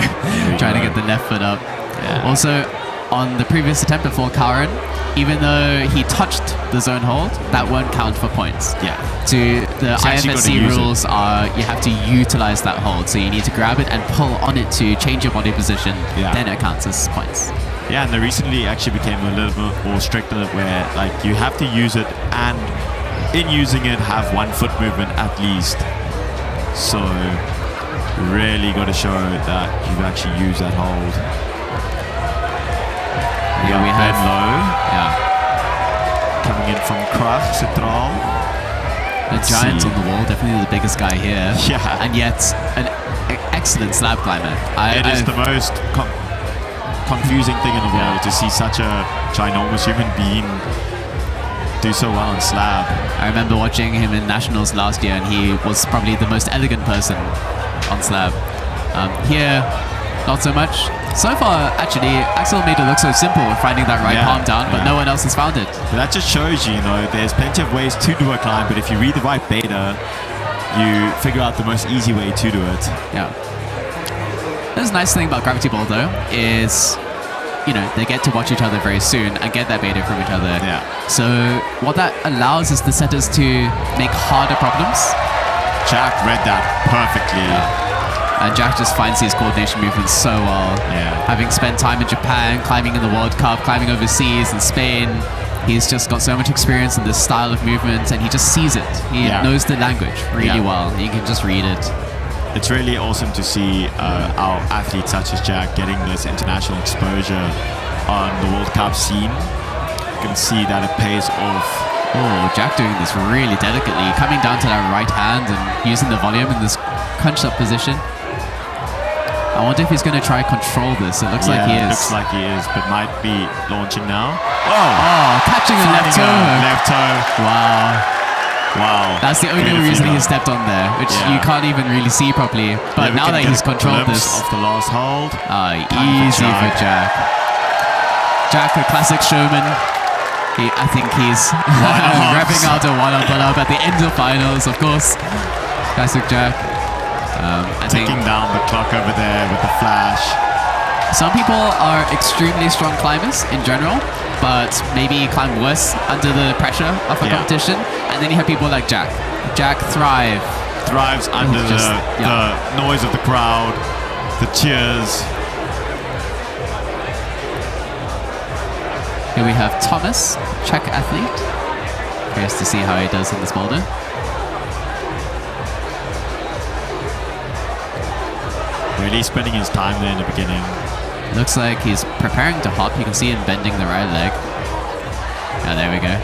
Trying to get the left foot up. Yeah. Also, on the previous attempt before Kawaran, even though he touched the zone hold, that won't count for points. Yeah. The actually gotta IFSC use rules are you have to utilize that hold. So you need to grab it and pull on it to change your body position. Yeah. Then it counts as points. Yeah, and they recently actually became a little bit more strict on it where like you have to use it and in using it have one foot movement at least. So really got to show that you've actually used that hold. Yeah, we have low. Yeah. Coming in from Krach Central. The giant on the wall, definitely the biggest guy here. Yeah. And yet an excellent slab climber. It is the most confusing thing in the world to see such a ginormous human being do so well on slab. I remember watching him in Nationals last year, and he was probably the most elegant person on slab. Here, not so much. So far, actually, Axel made it look so simple finding that right palm down, but no one else has found it. But that just shows you, there's plenty of ways to do a climb, but if you read the right beta, you figure out the most easy way to do it. Yeah. This nice thing about Gravity Ball, though, is, they get to watch each other very soon and get that beta from each other. Yeah. So what that allows is the setters to make harder problems. Jack read that perfectly. Yeah. And Jack just finds these coordination movements so well. Yeah. Having spent time in Japan, climbing in the World Cup, climbing overseas in Spain, he's just got so much experience in this style of movement, and he just sees it. He knows the language really well. You can just read it. It's really awesome to see our athletes such as Jack getting this international exposure on the World Cup scene. You can see that it pays off. Oh, Jack doing this really delicately, coming down to that right hand and using the volume in this crunched up position. I wonder if he's going to try control this. It looks like he is. Looks like he is, but might be launching now. Oh, catching a left toe. Left toe. Wow. That's the only reason he stepped on there, which you can't even really see properly. But now that he's controlled this. Off the last hold. Easy for Jack. Jack, a classic showman. I think he's wrapping out a one-up at the end of finals, of course. Classic Jack. Ticking down the clock over there with the flash. Some people are extremely strong climbers in general, but maybe climb worse under the pressure of a competition. And then you have people like Jack. Jack thrives under the noise of the crowd, the cheers. Here we have Thomas, Czech athlete. Curious to see how he does in this boulder. Really spending his time there in the beginning. Looks like he's preparing to hop. You can see him bending the right leg. Yeah, there we go.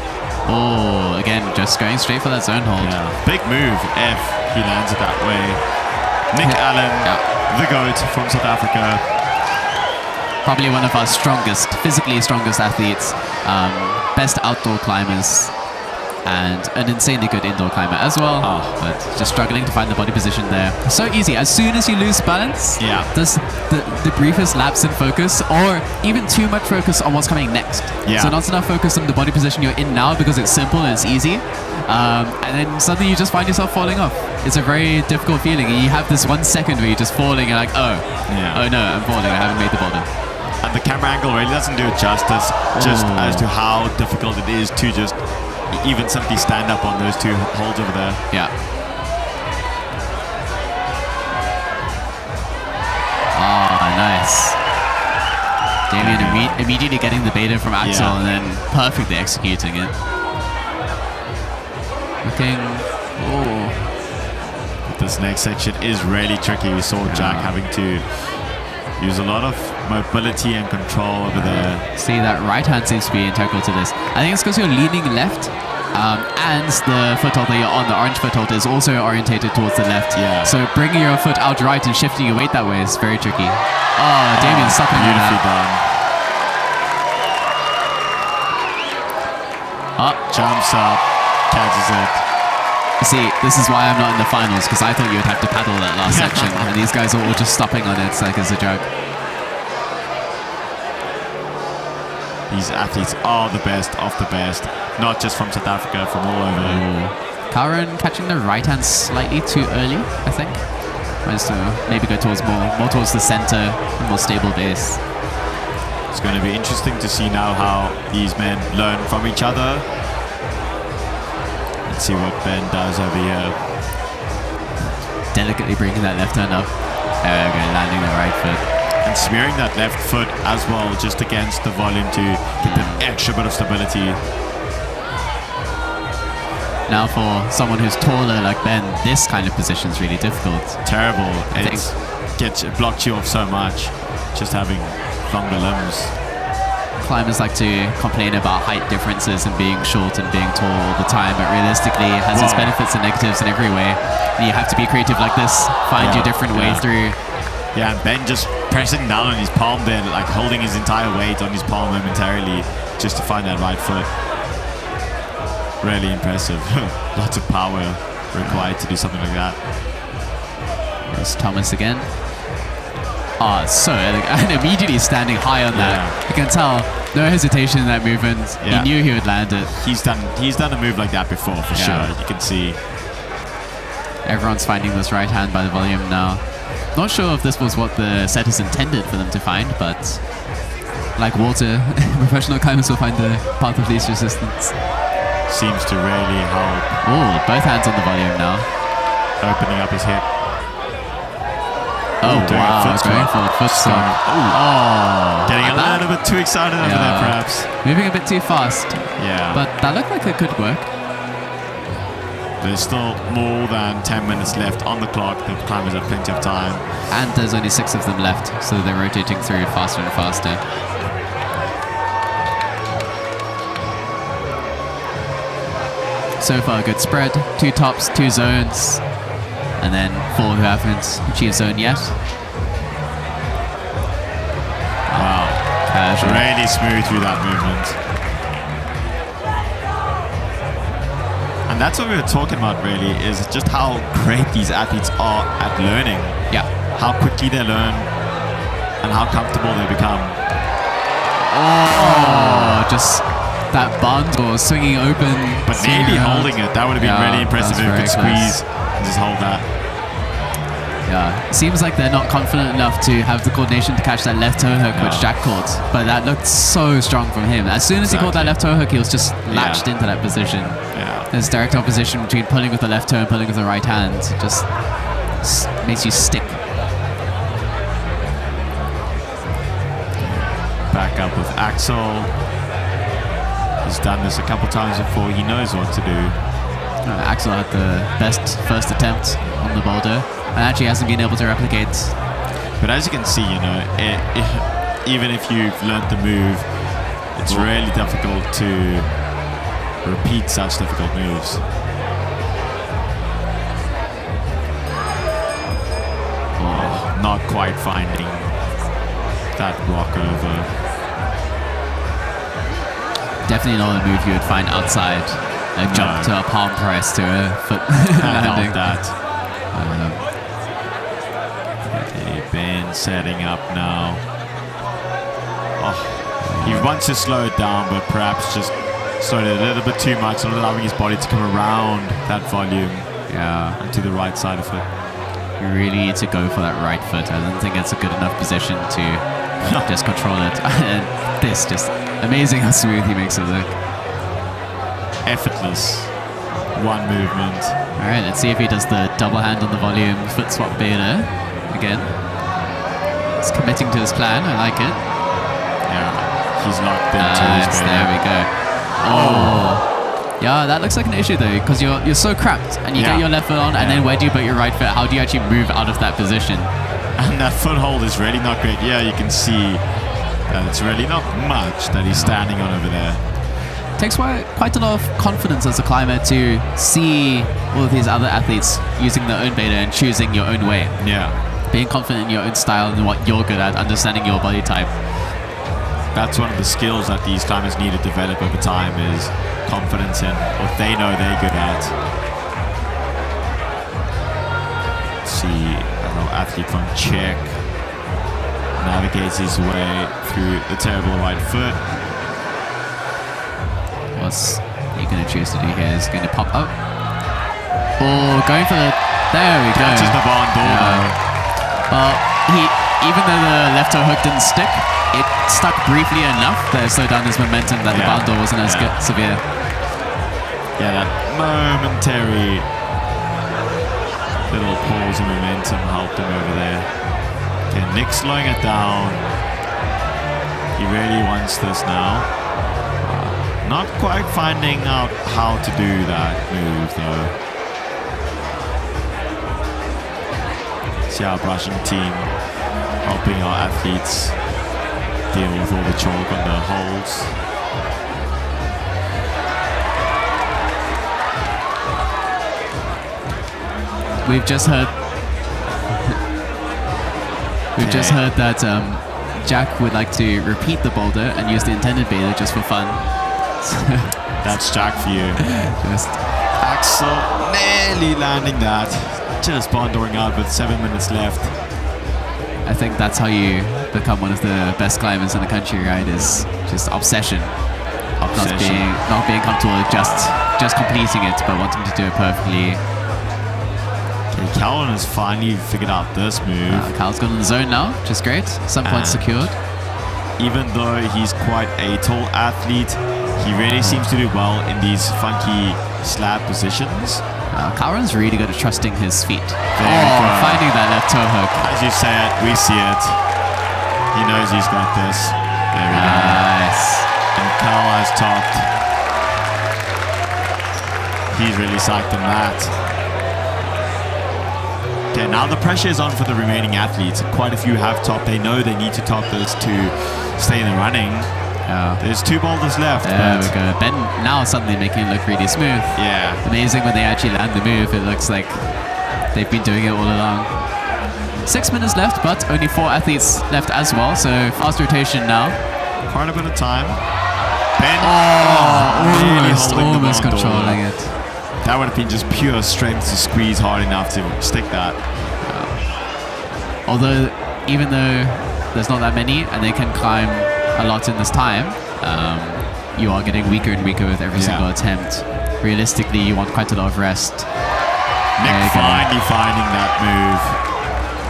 Oh, again, just going straight for that zone hold. Yeah. Big move if he lands it that way. Nick Allen, the GOAT from South Africa. Probably one of our physically strongest athletes. Best outdoor climbers. And an insanely good indoor climber as well. But just struggling to find the body position there. So easy. As soon as you lose balance, does the briefest lapse in focus, or even too much focus on what's coming next. So not enough focus on the body position you're in now because it's simple and it's easy. And then suddenly you just find yourself falling off. It's a very difficult feeling. And you have this 1 second where you're just falling and like, oh no, I'm falling. I haven't made the boulder. And the camera angle really doesn't do it justice just as to how difficult it is to just even simply stand up on those two holds over there. Yeah. Nice. Damien immediately getting the beta from Axel and then perfectly executing it. Looking. Oh. This next section is really tricky. We saw Jack having to use a lot of mobility and control over there. See, that right hand seems to be integral to this. I think it's because you're leaning left, and the foothold that you're on, the orange foothold, is also orientated towards the left. Yeah. So bringing your foot out right and shifting your weight that way is very tricky. Oh, Damien's stopping on Beautifully that. done. Jumps up, catches it. See, this is why I'm not in the finals, because I thought you would have to paddle that last section, and these guys are all just stopping on it like it's a joke. These athletes are the best of the best, not just from South Africa, from all over. Karen catching the right hand slightly too early, I think. Wants to maybe go towards more towards the center, more stable base. It's going to be interesting to see now how these men learn from each other. Let's see what Ben does over here. Delicately bringing that left hand up. There we go, landing the right foot. And smearing that left foot as well, just against the volume to get an extra bit of stability. Now for someone who's taller like Ben, this kind of position is really difficult. Terrible. It blocks you off so much, just having longer limbs. Climbers like to complain about height differences and being short and being tall all the time, but realistically it has its benefits and negatives in every way. And you have to be creative like this, find your different way through. Yeah, and Ben just pressing down on his palm there, like holding his entire weight on his palm momentarily just to find that right foot. Really impressive. Lots of power required to do something like that. There's Thomas again. Oh, so elegant. And immediately standing high on that. You can tell, no hesitation in that movement. He knew he would land it. He's done a move like that before, for sure. You can see. Everyone's finding this right hand by the volume now. Not sure if this was what the setters intended for them to find, but like water, professional climbers will find the path of least resistance. Seems to really help. Oh, both hands on the volume now. Opening up his hip. Oh, wow, going for the foot swing. Oh, getting a little bit too excited over there, perhaps. Moving a bit too fast. Yeah. But that looked like it could work. There's still more than 10 minutes left on the clock. The climbers have plenty of time. And there's only 6 of them left, so they're rotating through faster and faster. So far, a good spread. 2 tops, 2 zones. And then 4 who haven't achieved zone yet. Wow. Casual. Really smooth through that movement. And that's what we were talking about, really, is just how great these athletes are at learning. Yeah. How quickly they learn and how comfortable they become. Oh, just that bund or swinging open. But maybe holding it, that would have been really impressive if you could squeeze and just hold that. Yeah, it seems like they're not confident enough to have the coordination to catch that left toe hook, which Jack caught. But that looked so strong from him. As soon as he caught that left toe hook, he was just latched into that position. Yeah. There's direct opposition between pulling with the left toe and pulling with the right hand. It just makes you stick. Back up with Axel. He's done this a couple times before. He knows what to do. Axel had the best first attempt on the boulder and actually hasn't been able to replicate. But as you can see, you know, even if you've learned the move, it's really difficult to repeat such difficult moves. Oh, not quite finding that rock over. Definitely not a move you would find outside. A jump to a palm press to a foot landing. That. Okay, Ben setting up now. Oh, he wants to slow it down, but perhaps just slowed it a little bit too much, not allowing his body to come around that volume and to the right side of it. You really need to go for that right foot. I don't think it's a good enough position to just control it. And this, just amazing how smooth he makes it look. Effortless. One movement. All right, let's see if he does the double hand on the volume foot swap beta again. He's committing to his plan. I like it. Yeah, he's locked into his beta. There we go. Oh, Yeah, that looks like an issue though, because you're so cramped, and you Yeah. get your left foot on, and then where do you put your right foot? How do you actually move out of that position? And that foothold is really not great. Yeah, you can see that it's really not much that he's standing on over there. Takes quite a lot of confidence as a climber to see all of these other athletes using their own beta and choosing your own way. Yeah. Being confident in your own style and what you're good at, understanding your body type. That's one of the skills that these climbers need to develop over time is confidence in what they know they're good at. Let's see, a little athlete from Czech navigates his way through the terrible right foot. What's he going to choose to do here? Is going to pop up. Oh, going for the... There we go. Catches the barn door though. Well, even though the left toe hook didn't stick, it stuck briefly enough that it slowed down his momentum that the barn door wasn't as severe. Yeah, that momentary little pause in momentum helped him over there. Okay, Nick slowing it down. He really wants this now. Not quite finding out how to do that move though. See our Russian team helping our athletes deal with all the chalk on the holes. We've just heard that Jack would like to repeat the boulder and use the intended beta just for fun. That's Jack for you. Just Axel nearly landing that. Just bondoring out with 7 minutes left. I think that's how you become one of the best climbers in the country, right? Is just obsession. Not being comfortable with just completing it, but wanting to do it perfectly. Okay, Calvin has finally figured out this move. Cal's got in the zone now, which is great. Some points secured. Even though he's quite a tall athlete, he really seems to do well in these funky slab positions. Calron's really good at trusting his feet. There we go. Finding that left toe hook. As you say it, we see it. He knows he's got this. There we go. Nice. And Cal has topped. He's really psyched on that. Okay, now the pressure is on for the remaining athletes. Quite a few have topped. They know they need to top this to stay in the running. There's 2 boulders left. There we go. Ben now suddenly making it look really smooth. Yeah. Amazing when they actually land the move. It looks like they've been doing it all along. 6 minutes left, but only 4 athletes left as well. So fast rotation now. Quite a bit of time. Ben. Really holding the almost barn door. controlling it. That would have been just pure strength to squeeze hard enough to stick that. Although, even though there's not that many and they can climb a lot in this time, you are getting weaker and weaker with every single attempt. Realistically, you want quite a lot of rest. Nick finally finding that move.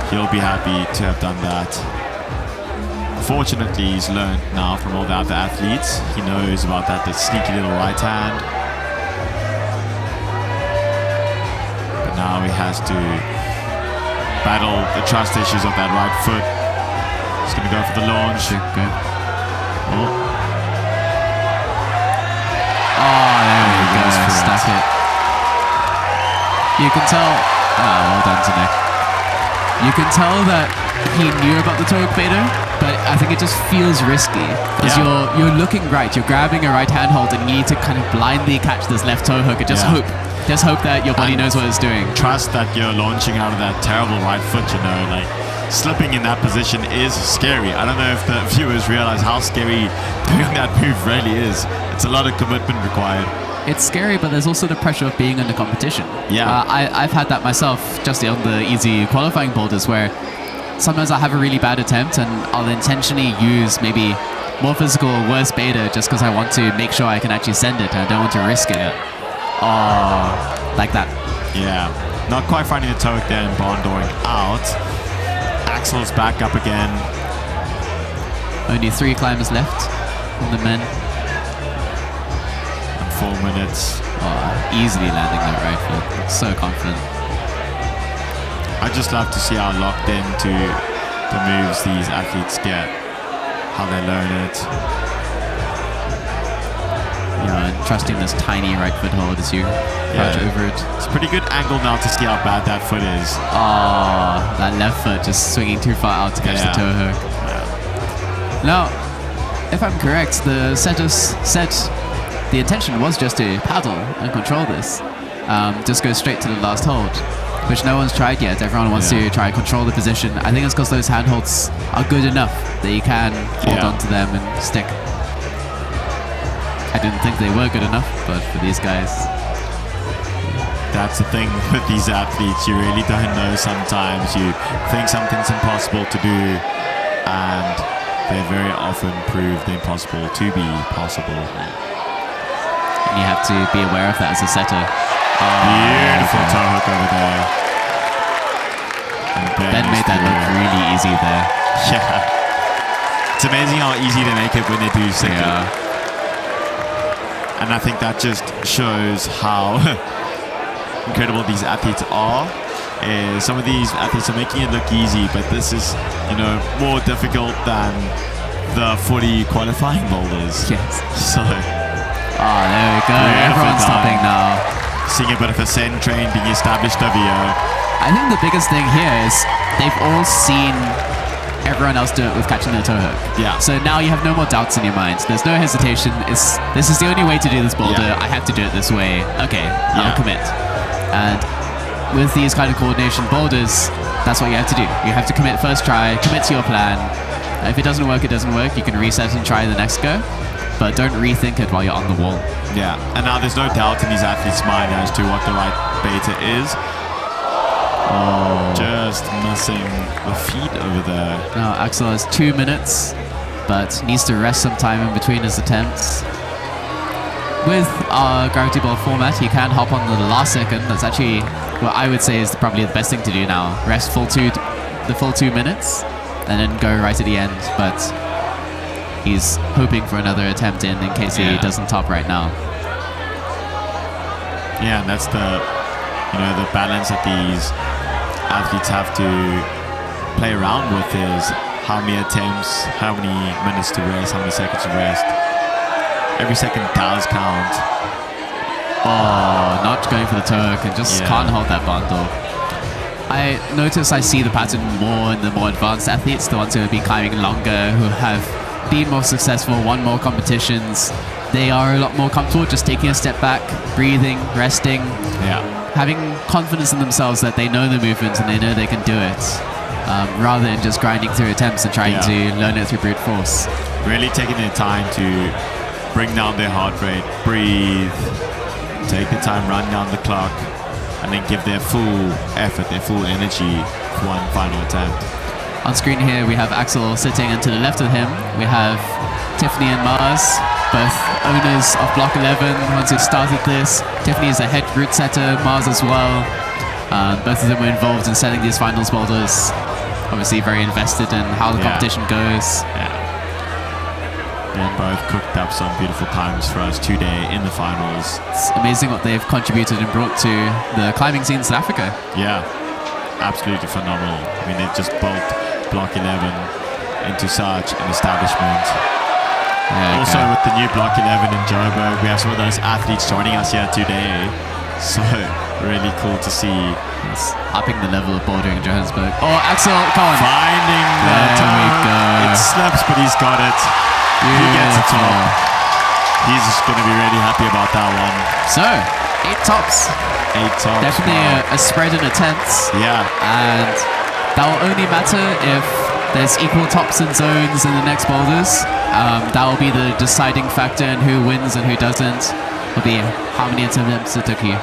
He'll be happy to have done that. Fortunately, he's learned now from all the other athletes. He knows about that sneaky little right hand. But now he has to battle the trust issues of that right foot. He's going to go for the launch. Oh, there we go. Stuck it. You can tell. Well done to Nick. You can tell that he knew about the toe hook beta, but I think it just feels risky because you're looking right. You're grabbing a right hand hold, and you need to kind of blindly catch this left toe hook and just hope that your body knows what it's doing. Trust that you're launching out of that terrible right foot. Like slipping in that position is scary. I don't know if the viewers realize how scary doing that move really is. It's a lot of commitment required. It's scary, but there's also the pressure of being in the competition. Yeah. I've had that myself just on the easy qualifying boulders where sometimes I have a really bad attempt and I'll intentionally use maybe more physical or worse beta just because I want to make sure I can actually send it and I don't want to risk it. Like that. Yeah. Not quite finding the toe hook there and bondoring out. Axel's back up again. Only 3 climbers left on the men. 4 minutes. Easily landing that right foot. Looks so confident. I just love to see how locked into the moves these athletes get, how they learn it. and trusting this tiny right foothold as you crouch over it. It's a pretty good angle now to see how bad that foot is. Oh, that left foot just swinging too far out to catch the toe hook. Now, if I'm correct, the setters said the intention was just to paddle and control this. Just go straight to the last hold, which no one's tried yet. Everyone wants to try and control the position. I think it's because those handholds are good enough that you can hold on to them and stick. I didn't think they were good enough, but for these guys... That's the thing with these athletes. You really don't know sometimes. You think something's impossible to do, and they very often prove the impossible to be possible. And you have to be aware of that as a setter. Beautiful toe hook over there. Ben made that look really easy there. Yeah. It's amazing how easy they make it when they do stick it. And I think that just shows how incredible these athletes are. Some of these athletes are making it look easy, but this is, more difficult than the 40 qualifying boulders. Yes. So... Oh, there we go. Everyone's stopping now. Seeing a bit of a send train being established over here. I think the biggest thing here is they've all seen everyone else do it with catching their toe hook. Yeah. So now you have no more doubts in your mind. There's no hesitation. This is the only way to do this boulder. I have to do it this way. Okay, I'll commit. And with these kind of coordination boulders, that's what you have to do. You have to commit first try, commit to your plan. If it doesn't work, it doesn't work. You can reset and try the next go. But don't rethink it while you're on the wall. Yeah, and now there's no doubt in these athletes' mind as to what the right beta is. Oh, just missing the feet over there. Now Axel has 2 minutes, but needs to rest some time in between his attempts. With our gravity ball format, he can hop on the last second. That's actually what I would say is probably the best thing to do now. Rest the full 2 minutes, and then go right at the end. But he's hoping for another attempt in case he doesn't top right now. Yeah, and that's the balance that these athletes have to play around with is how many attempts, how many minutes to rest, how many seconds to rest. Every second does count. Oh, not going for the toe hook and just can't hold that bundle. I notice I see the pattern more in the more advanced athletes, the ones who have been climbing longer, who have been more successful, won more competitions. They are a lot more comfortable just taking a step back, breathing, resting, having confidence in themselves that they know the movements and they know they can do it, rather than just grinding through attempts and trying to learn it through brute force. Really taking their time to bring down their heart rate, breathe, take the time, run down the clock, and then give their full effort, their full energy for one final attempt. On screen here we have Axel sitting, and to the left of him we have Tiffany and Mars, both owners of Block 11, ones who started this. Tiffany is a head route setter, Mars as well. Both of them were involved in setting these finals boulders. Obviously very invested in how the competition goes. And both cooked up some beautiful times for us today in the finals. It's amazing what they've contributed and brought to the climbing scene in South Africa. Yeah, absolutely phenomenal. I mean, they've just built Block 11 into such an establishment. Also with the new Block 11 in Joburg, we have some of those athletes joining us here today. So really cool to see. It's upping the level of bouldering in Johannesburg. Oh, Axel, come on. Finding the toe. It slips, but he's got it. He gets the top. He's just going to be really happy about that one. So, 8 tops. 8 tops. Definitely a spread in attempts. Yeah. And that will only matter if there's equal tops and zones in the next boulders. That will be the deciding factor in who wins and who doesn't. Will be how many attempts it took you.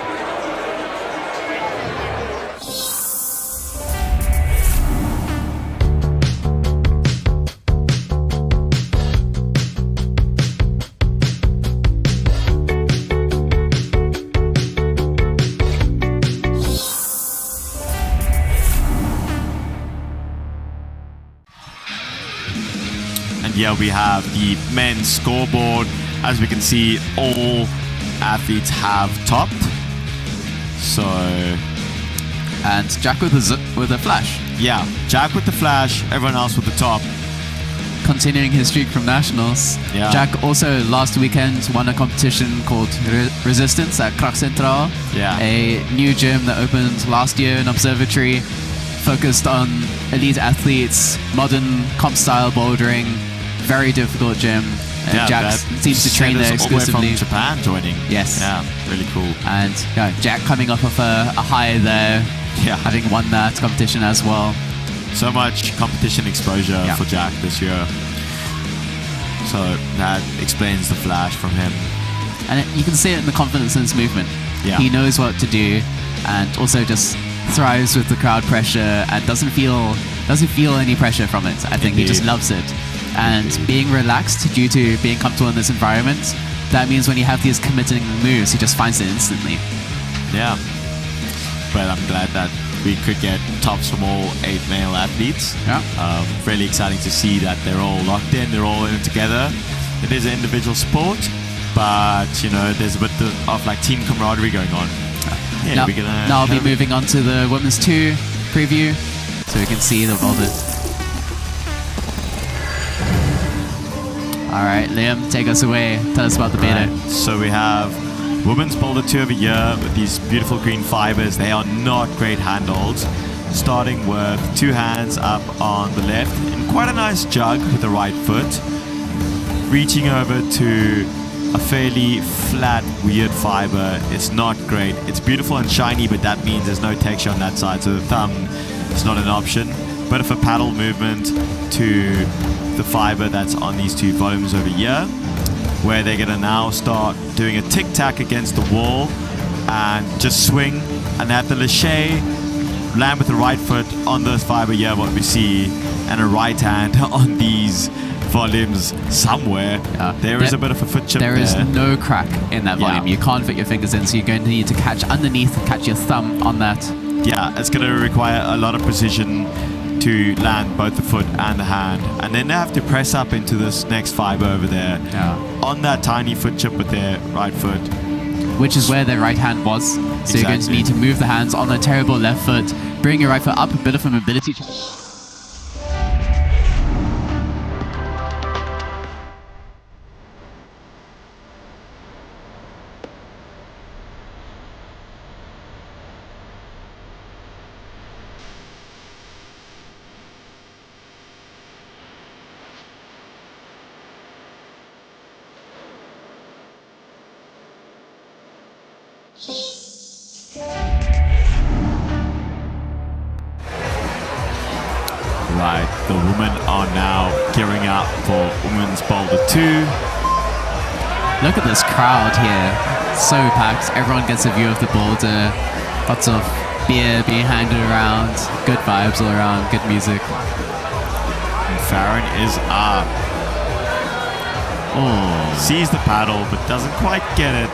Here we have the men's scoreboard. As we can see, all athletes have topped. So, and Jack with a flash. Yeah, Jack with the flash. Everyone else with the top. continuing his streak from nationals. Yeah. Jack also last weekend won a competition called Resistance at Krach Central, Yeah. a new gym that opened last year in Observatory, focused on elite athletes, modern comp style bouldering, very difficult gym. And Jack that seems to train there sent us all the way exclusively. from Japan joining. Yes. Yeah, really cool. And yeah, Jack coming off of a high there, Yeah. having won that competition as well. So much competition exposure Yeah. for Jack this year. So that explains the flash from him. And you can see it in the confidence in his movement. Yeah. He knows what to do, and also just thrives with the crowd pressure and doesn't feel any pressure from it. I think he just Indeed. loves it. And being relaxed due to being comfortable in this environment, that means when you have these committing moves, he just finds it instantly. Yeah. But I'm glad that we could get tops from all 8 male athletes. Yeah. Really exciting to see that they're all locked in, they're all in it together. It is an individual sport, but you know, there's a bit of like team camaraderie going on. Yeah, Now, we're gonna now I'll be have- moving on to the women's 2 preview, so we can see the Boulder. All right, Liam, take us away. Tell us about the beta. Right. So we have Women's Boulder 2 of the year with these beautiful green fibers. They are not great handholds. Starting with 2 hands up on the left in quite a nice jug with the right foot. Reaching over to a fairly flat, weird fiber. It's not great. It's beautiful and shiny, but that means there's no texture on that side. So the thumb is not an option. Bit of a paddle movement to the fiber that's on these 2 volumes over here, where they're gonna now start doing a tic-tac against the wall and just swing, and at the lâcher, land with the right foot on the fiber here, what we see, and a right hand on these volumes somewhere. Yeah. There is a bit of a foot chip There there. is no crack in that volume. Yeah. You can't fit your fingers in, so you're going to need to catch underneath and catch your thumb on that. Yeah, it's going to require a lot of precision to land both the foot and the hand, and then they have to press up into this next fiber over there on that tiny foot chip with their right foot. Which is where their right hand was. So you're going to Exactly. need to move the hands on the terrible left foot, bring your right foot up, a bit of a mobility. Right, the women are now gearing up for Women's Boulder 2. Look at this crowd here. So packed. Everyone gets a view of the boulder. Lots of beer being handed around. Good vibes all around. Good music. And Farron is up. Oh, Sees the paddle, but doesn't quite get it.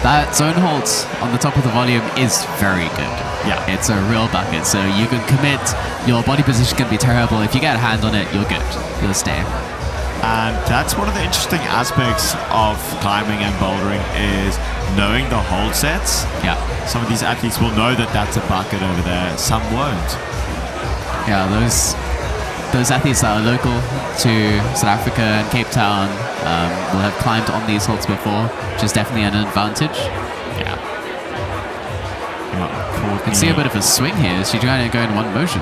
that zone hold on the top of the volume is very good. Yeah. It's a real bucket. So you can commit. Your body position can be terrible. If you get a hand on it, you're good. You'll stay. And that's one of the interesting aspects of climbing and bouldering is knowing the hold sets. Yeah. Some of these athletes will know that that's a bucket over there. Some won't. Yeah, those athletes that are local to South Africa and Cape Town will have climbed on these holds before, which is definitely an advantage. Yeah. You can see a bit of a swing here. She's trying to go in one motion.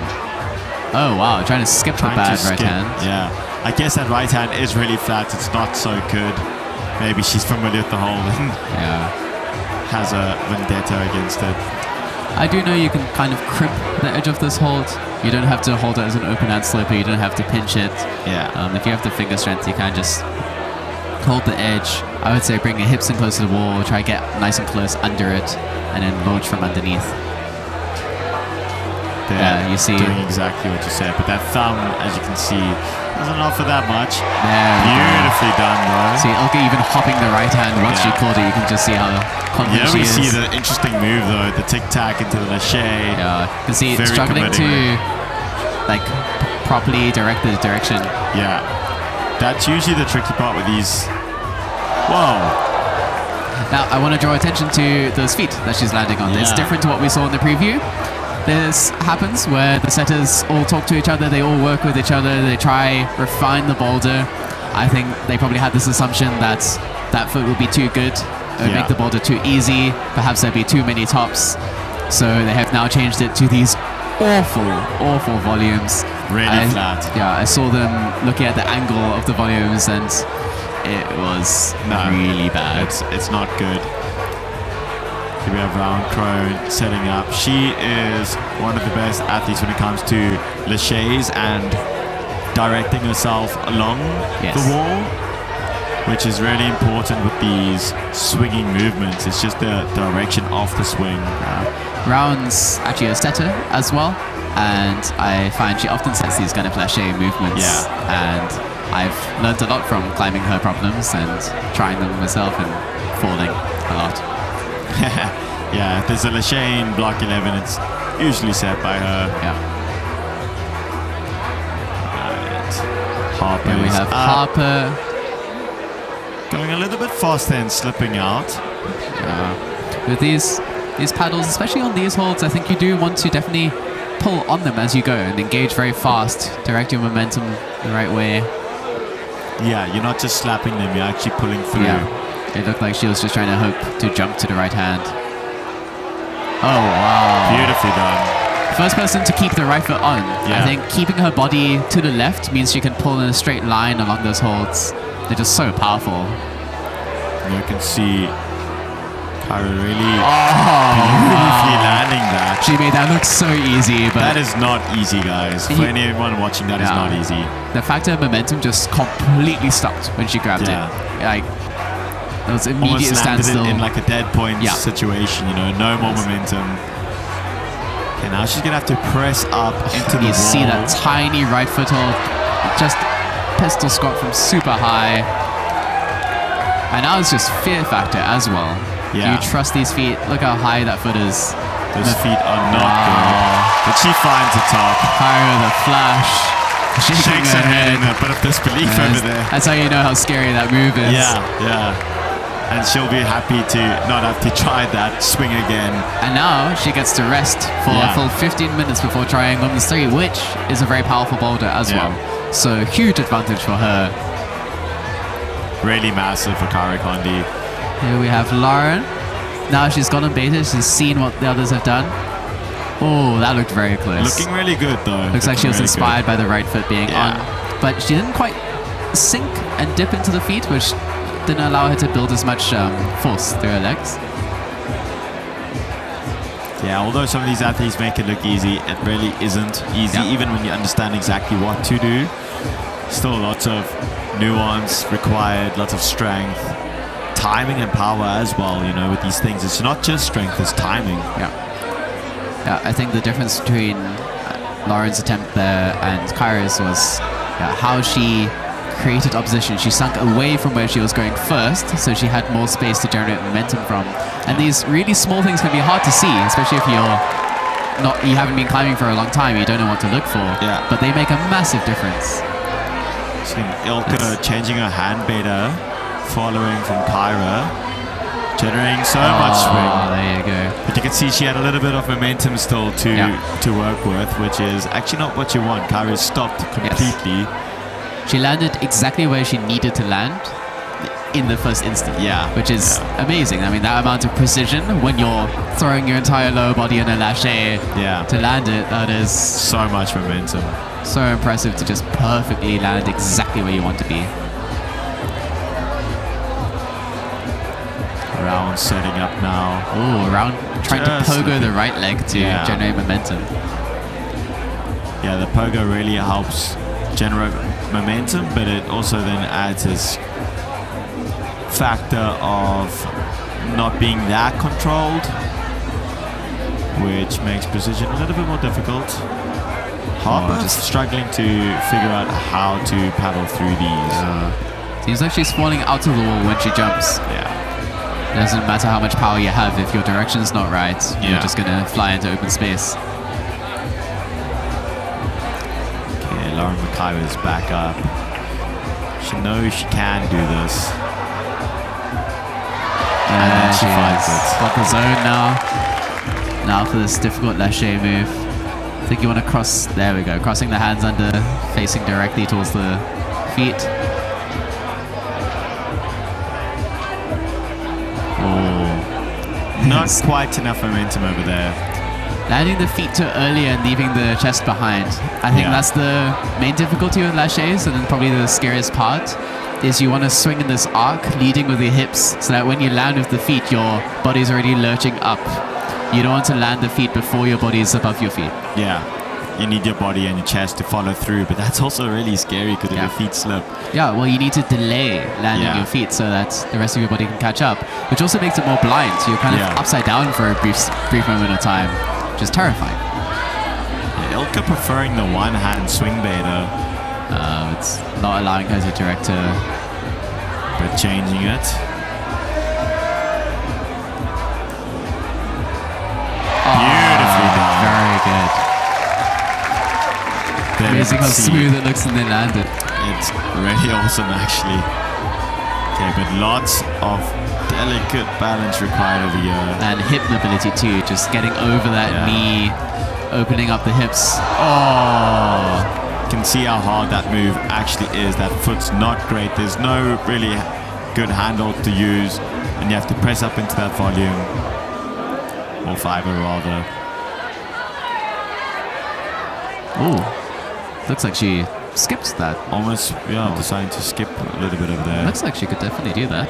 Oh wow, trying to skip the bad right hand. Yeah. I guess that right hand is really flat. It's not so good. Maybe she's familiar with the hold and Yeah. has a vendetta against it. I do know you can kind of crimp the edge of this hold. You don't have to hold it as an open hand sloper. You don't have to pinch it. Yeah. If you have the finger strength, you can just hold the edge. I would say bring your hips in close to the wall. Try to get nice and close under it, and then launch from underneath. They're Yeah, you see- doing exactly what you said, but that thumb, as you can see, doesn't offer that much. There we go. Beautifully done, though. See, Ilka even hopping the right hand once she Yeah. caught it. You can just see how confident Yeah, she we is. see the interesting move though, the tic-tac into the lâcher. Yeah, you can see it Very struggling committing to like properly direct the direction. Yeah. That's usually the tricky part with these. Whoa. Now, I want to draw attention to those feet that she's landing on. It's Yeah. different to what we saw in the preview. this happens where the setters all talk to each other, they all work with each other, they try refine the boulder. I think they probably had this assumption that that foot would be too good, it would make the boulder too easy, perhaps there'd be too many tops. So they have now changed it to these awful volumes. Really flat. Yeah, I saw them looking at the angle of the volumes and it was really bad. It's not good. Here we have Round Crone setting up. She is one of the best athletes when it comes to laches and directing herself along the wall, which is really important with these swinging movements. It's just the direction of the swing. Round's actually a setter as well, and I find she often sets these kind of lache movements. And I've learned a lot from climbing her problems and trying them myself and falling a lot. Yeah, if there's a lache in block 11, it's usually set by her. Harper. Here we have Harper going a little bit faster and slipping out. With these paddles, especially on these holds, I think you do want to definitely pull on them as you go and engage very fast, direct your momentum the right way. Yeah, you're not just slapping them, you're actually pulling through. It looked like she was just trying to hope to jump to the right hand. Oh, wow. Beautifully done. First person to keep the right foot on. I think keeping her body to the left means she can pull in a straight line along those holds. They're just so powerful. You can see Kyra really beautifully landing that. She made that look so easy, but that is not easy, guys. For anyone watching, that is not easy. The fact her momentum just completely stopped when she grabbed it. Like, it was immediate standstill. In like a dead point situation, you know, no more momentum. Okay, now she's gonna have to press up into the wall. You see that tiny right foothold, just pistol squat from super high. And now it's just fear factor as well. Do you trust these feet? Look how high that foot is. Those feet are not good. But she finds the top. Kyra the flash. Shakes her head in a bit of disbelief over there. That's how you know how scary that move is. And she'll be happy to not have to try that swing again. And now she gets to rest for a full 15 minutes before trying Women's 3, which is a very powerful boulder as well. So huge advantage for her. Really massive for Kyra Condi. Here we have Lauren. Now she's gone on beta. She's seen what the others have done. Oh, that looked very close. Looking really good though. Looks like she was inspired by the right foot being on. But she didn't quite sink and dip into the feet, which didn't allow her to build as much force through her legs. Yeah, although some of these athletes make it look easy, it really isn't easy, even when you understand exactly what to do. Still lots of nuance required, lots of strength, timing and power as well, you know, with these things. It's not just strength, it's timing. Yeah, I think the difference between Lauren's attempt there and Kyra's was how she created opposition. She sunk away from where she was going first, so she had more space to generate momentum from. And these really small things can be hard to see, especially if you haven't been climbing for a long time, you don't know what to look for. But they make a massive difference. Ilka changing her hand beta, following from Kyra, generating so much swing. There you go. But you can see she had a little bit of momentum still to work with, which is actually not what you want. Kyra stopped completely. She landed exactly where she needed to land in the first instant. Which is amazing. I mean, that amount of precision when you're throwing your entire lower body in a lache to land it, that is so much momentum. So impressive to just perfectly land exactly where you want to be. Round setting up now. Oh, Round trying to pogo the right leg to generate momentum. Yeah, the pogo really helps generate momentum, but it also then adds this factor of not being that controlled, which makes precision a little bit more difficult. Harper just struggling to figure out how to paddle through these. Seems like she's falling out of the wall when she jumps. It doesn't matter how much power you have, if your direction's not right, you're just gonna fly into open space. Okay, Lauren McIver is back up. She knows she can do this. And she finds it. Got the zone now. Now for this difficult lâché move. I think you want to cross, there we go, crossing the hands under, facing directly towards the feet. Oh. Not quite enough momentum over there. Landing the feet too early and leaving the chest behind. I think that's the main difficulty with lâchés, and then probably the scariest part is you want to swing in this arc leading with your hips so that when you land with the feet, your body's already lurching up. You don't want to land the feet before your body is above your feet. Yeah, you need your body and your chest to follow through, but that's also really scary because if your feet slip. Yeah, well, you need to delay landing your feet so that the rest of your body can catch up, which also makes it more blind. So you're kind of upside down for a brief moment of time, which is terrifying. Yeah, Ilka preferring the one-hand swing baiter. It's not allowing her to direct her. But changing it. Beautifully done. Very good. There Amazing how smooth it looks when they land it. It's really awesome, actually. Okay, but lots of delicate balance required over here. And hip mobility too, just getting over that knee, opening up the hips. Oh! You can see how hard that move actually is. That foot's not great. There's no really good handle to use, and you have to press up into that volume, or fiber rather. Oh, looks like she skipped that. Almost, deciding to skip a little bit over there. Looks like she could definitely do that.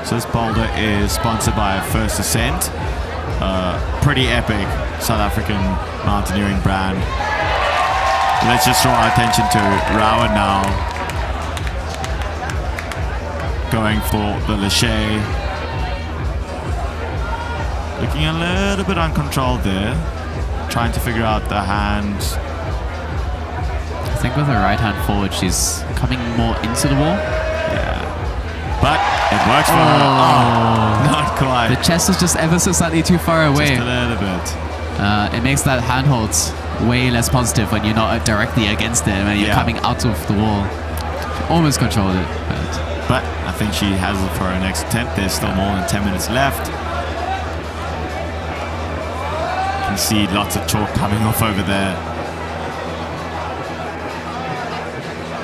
So this boulder is sponsored by First Ascent, pretty epic South African mountaineering brand. Let's just draw our attention to Rowan now, going for the lâché. Looking a little bit uncontrolled there, trying to figure out the hand. I think with her right hand forward, she's coming more into the wall. Yeah, but it works for her. Oh, not quite. The chest is just ever so slightly too far away. Just a little bit. It makes that handhold way less positive when you're not directly against it, when you're coming out of the wall. Almost controlled it. But I think she has it for her next attempt. There's still more than 10 minutes left. You can see lots of chalk coming off over there.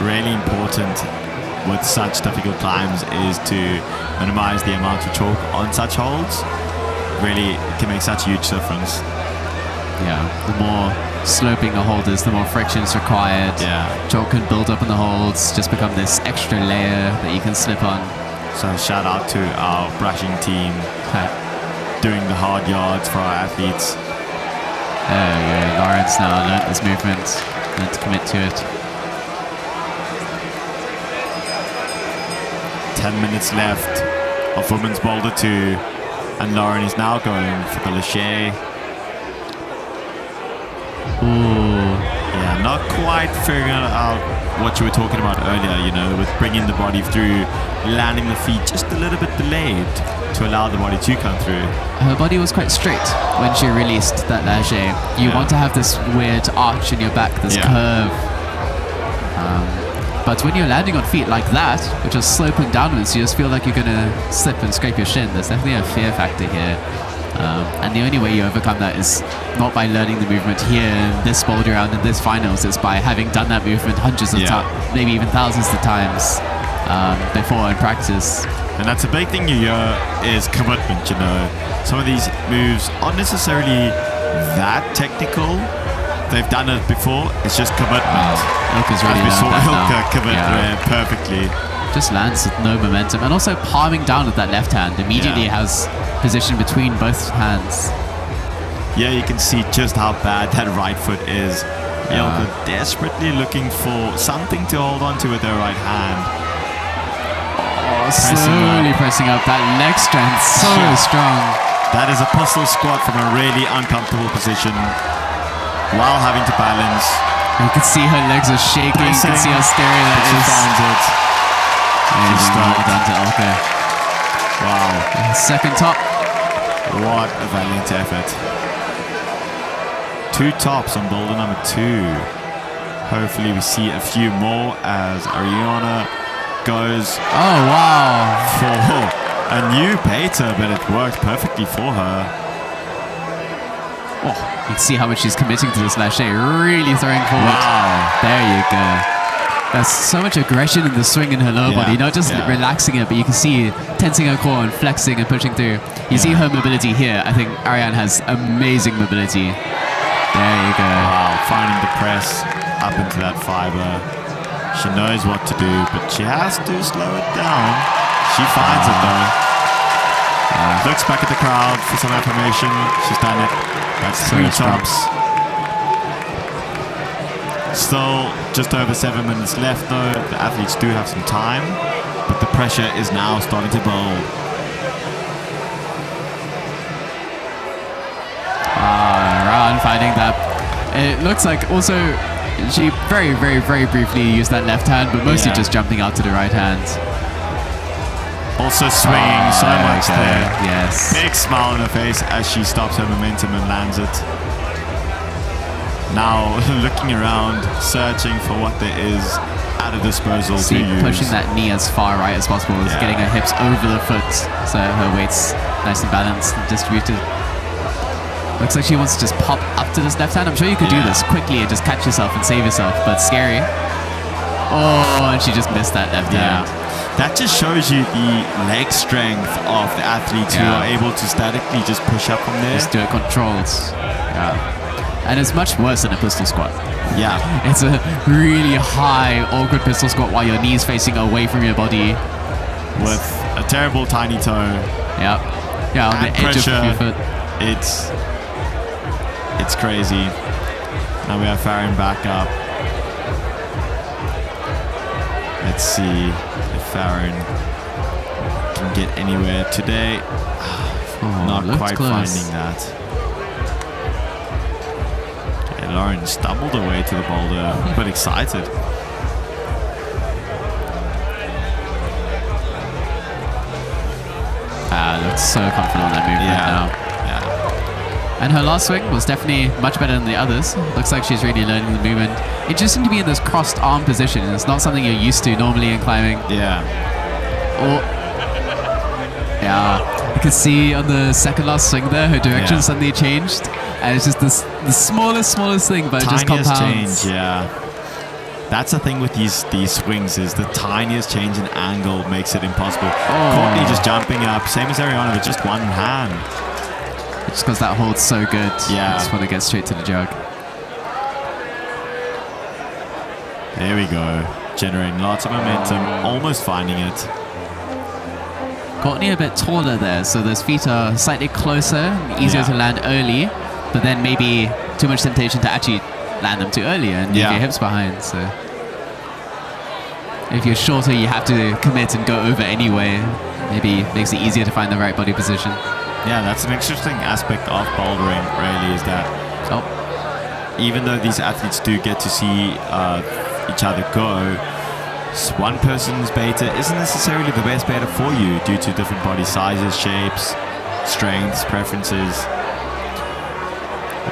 Really important with such difficult climbs is to minimize the amount of chalk on such holds. Really can make such a huge difference. Yeah, the more sloping the hold is, the more friction is required. Yeah. Chalk can build up in the holds, just become this extra layer that you can slip on. So shout out to our brushing team doing the hard yards for our athletes. There we go. Lawrence now learnt this movement, learnt to commit to it. 10 minutes left of Women's Boulder 2, and Lauren is now going for the lâché. Ooh. Yeah, not quite figuring out what you were talking about earlier, you know, with bringing the body through, landing the feet just a little bit delayed to allow the body to come through. Her body was quite straight when she released that lâché. You want to have this weird arch in your back, this curve. But when you're landing on feet like that, which are sloping downwards, you just feel like you're going to slip and scrape your shin. There's definitely a fear factor here. And the only way you overcome that is not by learning the movement here in this boulder round, in this finals. It's by having done that movement hundreds of times, maybe even thousands of times before in practice. And that's a big thing you hear is commitment, you know. Some of these moves aren't necessarily that technical. They've done it before, it's just commitment. Ilka's really we saw learned that Ilka now. commit perfectly. Just lands with no momentum, and also palming down with that left hand. Immediately has position between both hands. Yeah, you can see just how bad that right foot is. Ilka desperately looking for something to hold on to with her right hand. Slowly pressing up. That leg strength, so strong. That is a pistol squat from a really uncomfortable position while having to balance. You can see her legs are shaking. You can see how scary that she is. finds it. Well done to Ilka. Wow. Second top. What a valiant effort. 2 tops on boulder number 2. Hopefully we see a few more as Ariana goes for A new beta, but it worked perfectly for her. Oh, you can see how much she's committing to this last really throwing forward. Wow. There you go. There's so much aggression in the swing in her lower body, not just relaxing it, but you can see tensing her core and flexing and pushing through. You see her mobility here. I think Ariane has amazing mobility. There you go. Wow, finding the press up into that fiber. She knows what to do, but she has to slow it down. She finds it though. Looks back at the crowd for some affirmation. She's done it. That's 3 tops. Still just over 7 minutes left though. The athletes do have some time, but the pressure is now starting to build. Around finding that. It looks like also she very briefly used that left hand, but mostly just jumping out to the right hand. Also swinging so much there. Yes. Big smile on her face as she stops her momentum and lands it. Now looking around, searching for what there is at a disposal to use. Pushing that knee as far right as possible, getting her hips over the foot so her weight's nice and balanced and distributed. Looks like she wants to just pop up to this left hand. I'm sure you could do this quickly and just catch yourself and save yourself, but scary. Oh, and she just missed that left hand. That just shows you the leg strength of the athletes who are able to statically just push up from there. Just do it controlled. Yeah. And it's much worse than a pistol squat. Yeah. It's a really high, awkward pistol squat while your knee's facing away from your body. With a terrible tiny toe. Yeah. Yeah, on the edge of your foot. It's crazy. Now we have Farron back up. Let's see if Farron can get anywhere today. Not quite finding that. Okay, Lauren stumbled away to the boulder, but excited. Looks so confident on that movement now. And her last swing was definitely much better than the others. Looks like she's really learning the movement. Interesting to be in this crossed arm position. It's not something you're used to normally in climbing. Yeah. You can see on the second last swing there, her direction suddenly changed. And it's just the smallest thing, but it just compounds. Change, That's the thing with these swings is the tiniest change in angle makes it impossible. Courtney just jumping up, same as Ariana, with just one hand. Just because that hold's so good. Yeah. I just want to get straight to the jug. There we go. Generating lots of momentum, almost finding it. Courtney a bit taller there, so those feet are slightly closer, easier to land early, but then maybe too much temptation to actually land them too early and leave your hips behind. So if you're shorter, you have to commit and go over anyway. Maybe makes it easier to find the right body position. Yeah, that's an interesting aspect of bouldering, really, is that even though these athletes do get to see each other go, one person's beta isn't necessarily the best beta for you due to different body sizes, shapes, strengths, preferences.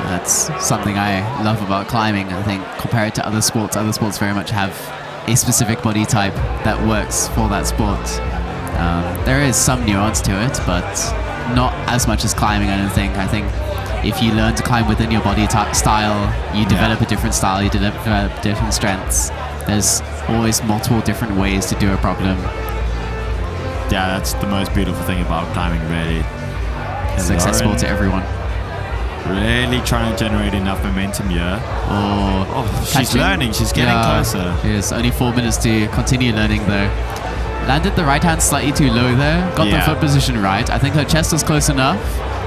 That's something I love about climbing. I think compared to other sports very much have a specific body type that works for that sport. There is some nuance to it, but not as much as climbing, I don't think. I think if you learn to climb within your body style, you develop a different style, you develop different strengths. There's always multiple different ways to do a problem. Yeah, that's the most beautiful thing about climbing, really. It's accessible to everyone. Really trying to generate enough momentum here. She's learning, she's getting closer. Yes, only 4 minutes to continue learning though. Landed the right hand slightly too low there. Got the foot position right. I think her chest was close enough.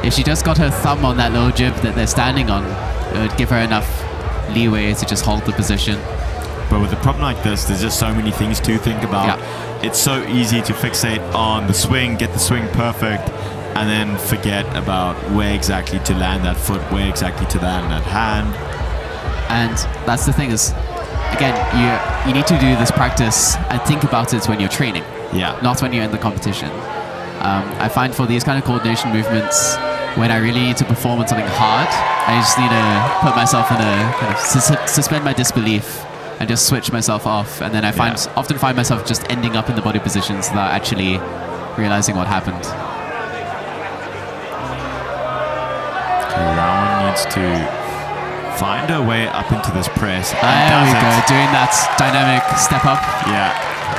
If she just got her thumb on that little jib that they're standing on, it would give her enough leeway to just hold the position. But with a problem like this, there's just so many things to think about. It's so easy to fixate on the swing, get the swing perfect, and then forget about where exactly to land that foot, where exactly to land that hand. And that's the thing is, again, you need to do this practice and think about it when you're training, not when you're in the competition. I find for these kind of coordination movements, when I really need to perform on something hard, I just need to put myself in a kind of suspend my disbelief and just switch myself off. And then I often find myself just ending up in the body positions without actually realizing what happened. Rowan needs to find her way up into this press. There we go, doing that dynamic step up. Yeah.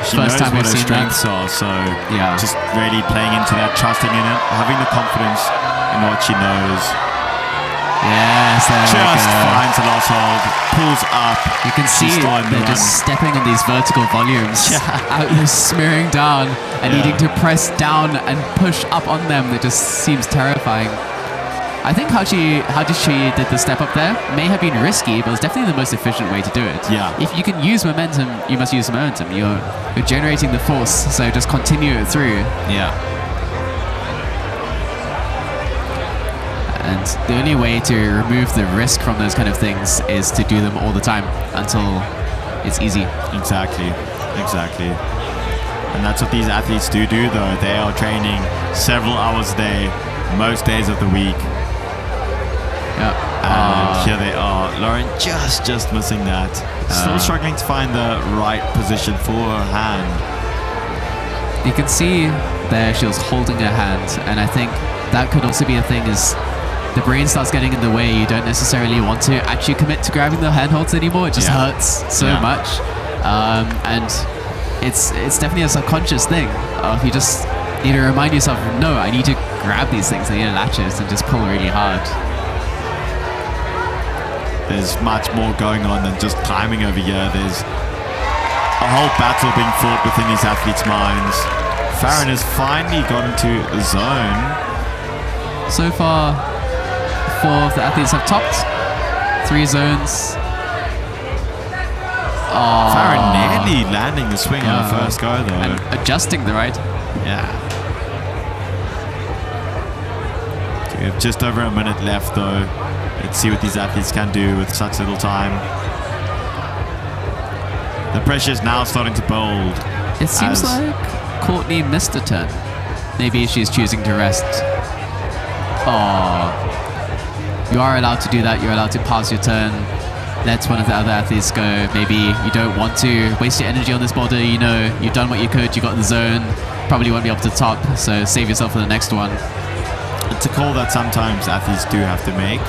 She First knows time what we've her seen that. strengths are, so Yeah. just really playing into that, trusting in it, having the confidence in what she knows. Yes, there we Just go. finds the last hold, pulls up. You can see She's starting to they're run. just stepping on these vertical volumes, out there smearing down and Yeah. needing to press down and push up on them. It just seems terrifying. I think how she did the step up there may have been risky, but it's definitely the most efficient way to do it. Yeah. If you can use momentum, you must use momentum. You're generating the force, so just continue it through. Yeah. And the only way to remove the risk from those kind of things is to do them all the time until it's easy. Exactly. And that's what these athletes do though. They are training several hours a day, most days of the week. Yeah. And here they are. Lauren just missing that. Still struggling to find the right position for her hand. You can see there she was holding her hand, and I think that could also be a thing is the brain starts getting in the way. You don't necessarily want to actually commit to grabbing the handholds anymore. It just hurts so much. And it's definitely a subconscious thing. You just need to remind yourself, no, I need to grab these things, I need to latch it and just pull really hard. There's much more going on than just climbing over here. There's a whole battle being fought within these athletes' minds. Farron has finally got into the zone. So far, 4 of the athletes have topped. 3 zones. Farron nearly landing the swing on the first go though. And adjusting the right. Yeah. So we have just over a minute left though. Let's see what these athletes can do with such little time. The pressure is now starting to build. It seems like Courtney missed a turn. Maybe she's choosing to rest. You are allowed to do that. You're allowed to pass your turn. Let one of the other athletes go. Maybe you don't want to waste your energy on this boulder. You know, you've done what you could. You got the zone. Probably won't be up to the top. So save yourself for the next one. It's a call that sometimes athletes do have to make.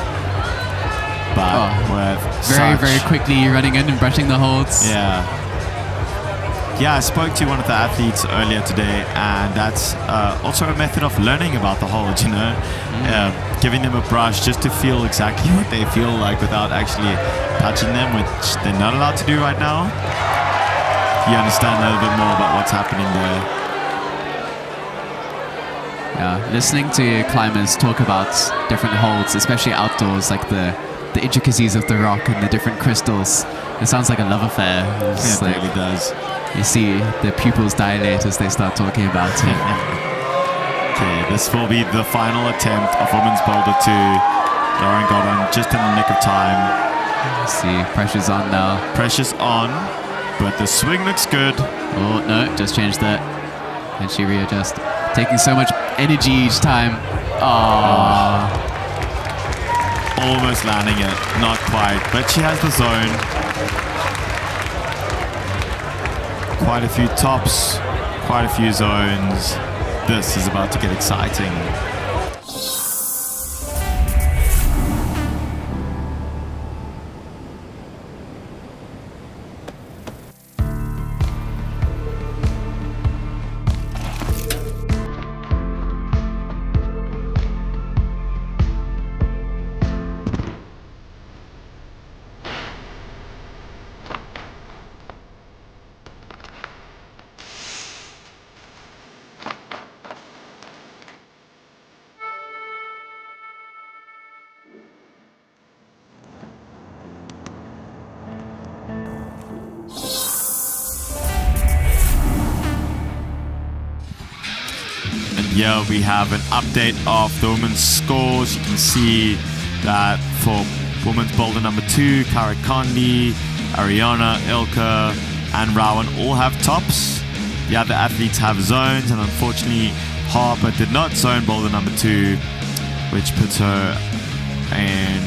But with Very quickly running in and brushing the holds. Yeah, I spoke to one of the athletes earlier today, and that's also a method of learning about the hold, you know, giving them a brush just to feel exactly what they feel like without actually touching them, which they're not allowed to do right now. You understand a little bit more about what's happening there. Yeah, listening to climbers talk about different holds, especially outdoors, like the intricacies of the rock and the different crystals. It sounds like a love affair. It really does. You see the pupils dilate as they start talking about it. Okay, this will be the final attempt of Women's Boulder 2. Lauren got on just in the nick of time. See, pressure's on now. Pressure's on, but the swing looks good. Oh, no, just changed that. And she readjusts. Taking so much energy each time. Almost landing it, not quite, but she has the zone. Quite a few tops, quite a few zones. This is about to get exciting. Here we have an update of the women's scores. You can see that for women's boulder number 2, Kara Condi, Ariana, Ilka, and Rowan all have tops. The other athletes have zones, and unfortunately Harper did not zone boulder number 2, which puts her in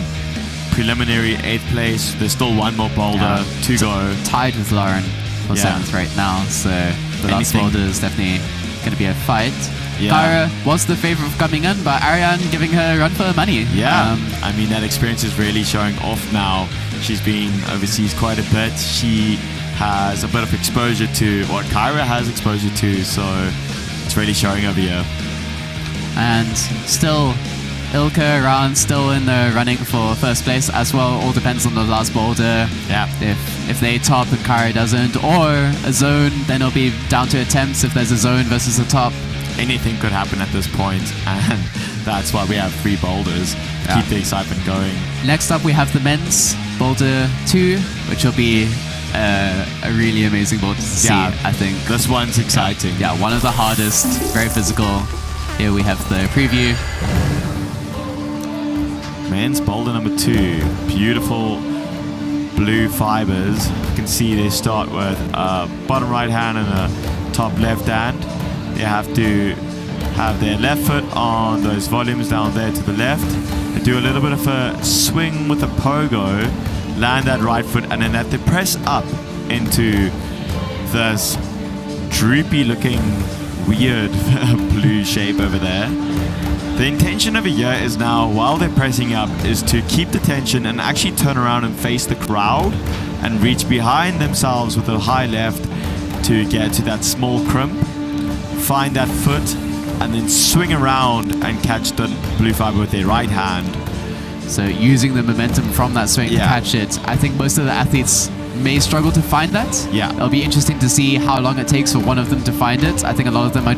preliminary 8th place. There's still one more boulder to go. Tied with Lauren for 7th right now, so the last boulder is definitely going to be a fight. Yeah. Kyra was the favorite of coming in, but Ariane giving her a run for her money. Yeah, I mean, that experience is really showing off now. She's been overseas quite a bit. She has a bit of exposure to what Kyra has exposure to, so it's really showing over here. And still, Ilka around, still in the running for first place as well. All depends on the last boulder. Yeah. If they top and Kyra doesn't, or a zone, then it'll be down to attempts if there's a zone versus a top. Anything could happen at this point, and that's why we have 3 boulders to keep the excitement going. Next up, we have the men's Boulder 2, which will be a really amazing boulder to see, I think. This one's exciting. Yeah, one of the hardest, very physical. Here we have the preview. Men's boulder number 2. Beautiful blue fibers. You can see they start with a bottom right hand and a top left hand. They have to have their left foot on those volumes down there to the left. They do a little bit of a swing with a pogo, land that right foot, and then they press up into this droopy looking weird blue shape over there. The intention over here is now, while they're pressing up, is to keep the tension and actually turn around and face the crowd and reach behind themselves with a high left to get to that small crimp, find that foot, and then swing around and catch the blue fiber with their right hand. So using the momentum from that swing to catch it. I think most of the athletes may struggle to find that. Yeah. It'll be interesting to see how long it takes for one of them to find it. I think a lot of them are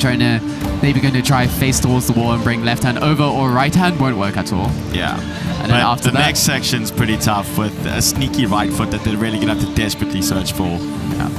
maybe going to try face towards the wall and bring left hand over, or right hand won't work at all. Yeah. And then after the that, next section's pretty tough with a sneaky right foot that they're really going to have to desperately search for. Yeah.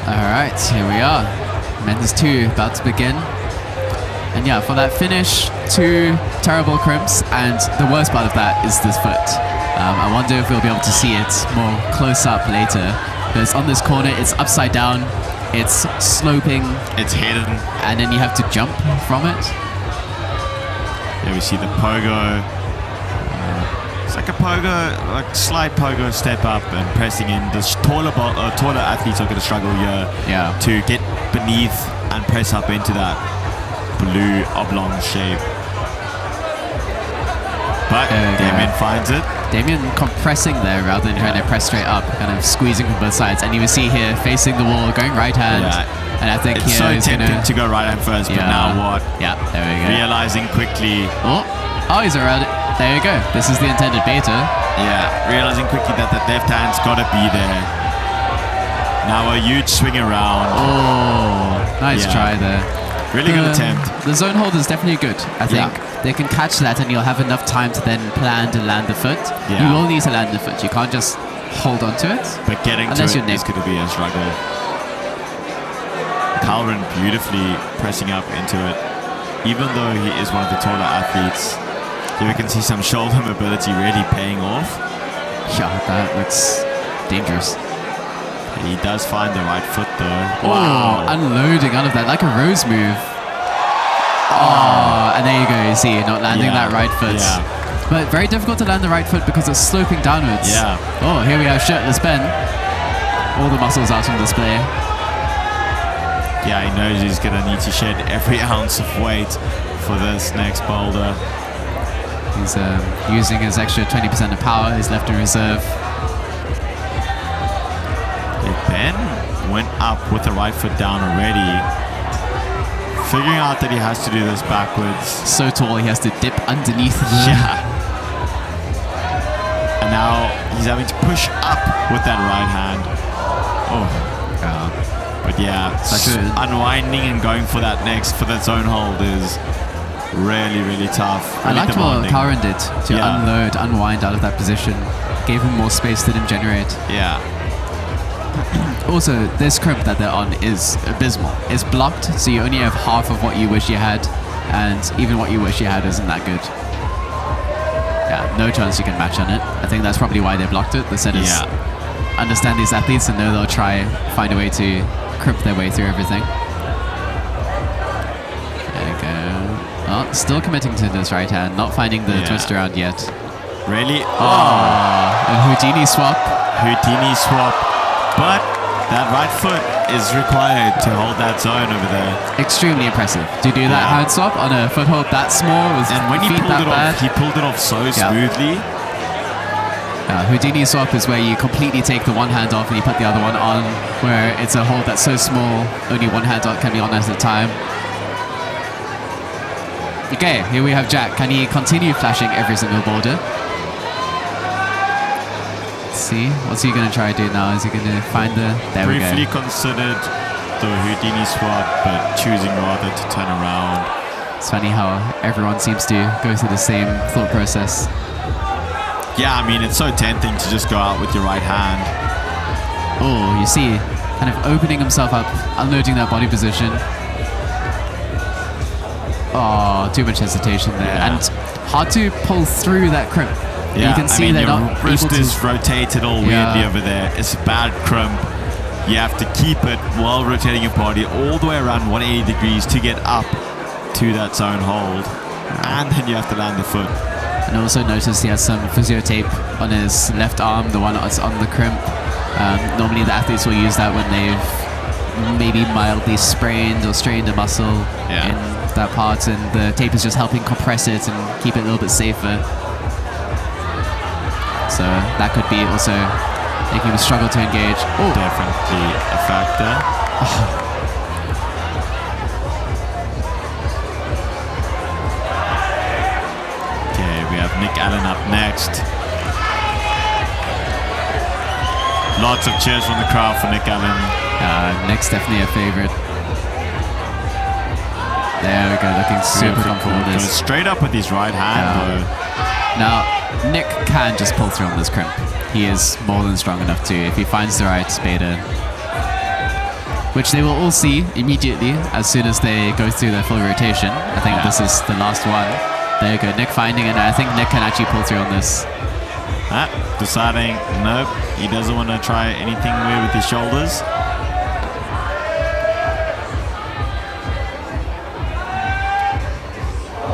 Alright, here we are. Men's 2 about to begin. And yeah, for that finish, 2 terrible crimps, and the worst part of that is this foot. I wonder if we'll be able to see it more close up later. Because on this corner, it's upside down, it's sloping, it's hidden, and then you have to jump from it. Here we see the pogo. It's like a pogo, like slight pogo step up and pressing in. The taller athletes are going to struggle here to get beneath and press up into that blue oblong shape. But Damien finds it. Damien compressing there rather than trying to press straight up, kind of squeezing from both sides. And you will see here, facing the wall, going right hand. Yeah. And I think it's so tempting to go right hand first, but now what? Yeah, there we go. Realizing quickly. Oh, he's around it. There you go. This is the intended beta. Yeah, realizing quickly that the left hand's got to be there. Now a huge swing around. Oh, nice try there. Really good attempt. The zone hold is definitely good, I think. They can catch that and you'll have enough time to then plan to land the foot. Yeah. You will need to land the foot. You can't just hold on to it. But getting to it is going to be a struggle. Calvin beautifully pressing up into it. Even though he is one of the taller athletes, here we can see some shoulder mobility really paying off. Yeah, that looks dangerous. He does find the right foot though. Wow. Unloading out of that like a rose move. Oh, and there you go. You see, not landing that right foot. Yeah. But very difficult to land the right foot because it's sloping downwards. Yeah. Oh, here we have shirtless Ben. All the muscles out on display. Yeah, he knows he's going to need to shed every ounce of weight for this next boulder. He's using his extra 20% of power, his left in reserve. Ben went up with the right foot down already, figuring out that he has to do this backwards. So tall, he has to dip underneath the... Yeah. And now he's having to push up with that right hand. Oh. But yeah, unwinding and going for that zone hold is really, really tough. I Really liked what Karen did to unwind out of that position. gave him more space, didn't generate. Yeah. Also, this crimp that they're on is abysmal. It's blocked, so you only have half of what you wish you had, and even what you wish you had isn't that good. Yeah, no chance you can match on it. I think that's probably why they blocked it. The setters understand these athletes and know they'll try find a way to crimp their way through everything. There we go. Oh, still committing to this right hand, not finding the twist around yet. Really? A Houdini swap. Houdini swap. But that right foot is required to hold that zone over there. Extremely impressive. To do that hand swap on a foothold that small with And when he feet pulled that it bad. off, he pulled it off so smoothly. Houdini swap is where you completely take the one hand off and you put the other one on, where it's a hold that's so small, only one hand can be on at a time. Okay, here we have Jack. Can he continue flashing every single boulder? Let's see. What's he going to try to do now? Is he going to find the... There we go. Briefly considered the Houdini swap, but choosing rather to turn around. It's funny how everyone seems to go through the same thought process. Yeah, I mean, it's so tempting to just go out with your right hand. Oh, you see, kind of opening himself up, unloading that body position. Oh, too much hesitation there. And hard to pull through that crimp. Yeah, you can see they're your not wrist able to... is rotated all weirdly over there. It's a bad crimp. You have to keep it while rotating your body all the way around 180 degrees to get up to that zone hold. And then you have to land the foot. And also notice he has some physio tape on his left arm, the one that's on the crimp. Normally the athletes will use that when they've maybe mildly sprained or strained a muscle in that part, and the tape is just helping compress it and keep it a little bit safer. So that could be also making him struggle to engage. Oh, definitely a factor. Okay, we have Nick Allen up next. Lots of cheers from the crowd for Nick Allen. Nick's definitely a favorite. There we go, looking super comfortable with this. Straight up with his right hand though. Now, Nick can just pull through on this crimp. He is more than strong enough to, if he finds the right beta. Which they will all see immediately as soon as they go through their full rotation. I think this is the last one. There you go, Nick finding it. I think Nick can actually pull through on this. Deciding, nope, he doesn't want to try anything weird with his shoulders.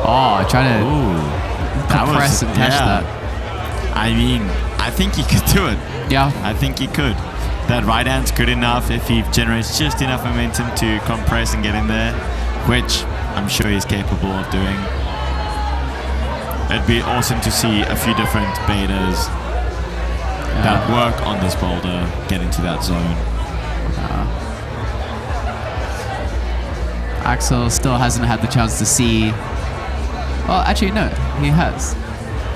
Oh, trying to compress and catch that. I mean, I think he could do it. Yeah. I think he could. That right hand's good enough if he generates just enough momentum to compress and get in there, which I'm sure he's capable of doing. It'd be awesome to see a few different betas that work on this boulder get into that zone. Axel still hasn't had the chance to see... Well, actually, no, he has.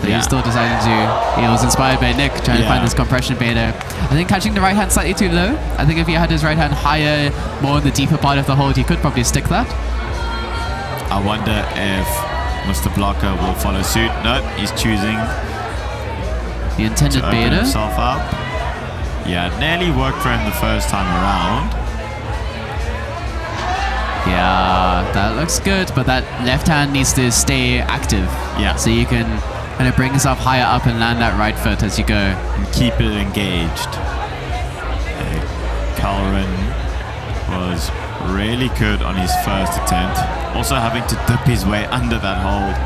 But he still decided to... He was inspired by Nick, trying to find this compression beta. I think catching the right hand slightly too low. I think if he had his right hand higher, more in the deeper part of the hold, he could probably stick that. I wonder if Mr. Blocker will follow suit. No, he's choosing the intended to open beta. himself up. Yeah, it nearly worked for him the first time around. Yeah, that looks good, but that left hand needs to stay active. Yeah. So you can kind of bring yourself higher up and land that right foot as you go. And keep it engaged. Calren was really good on his first attempt. Also having to dip his way under that hold.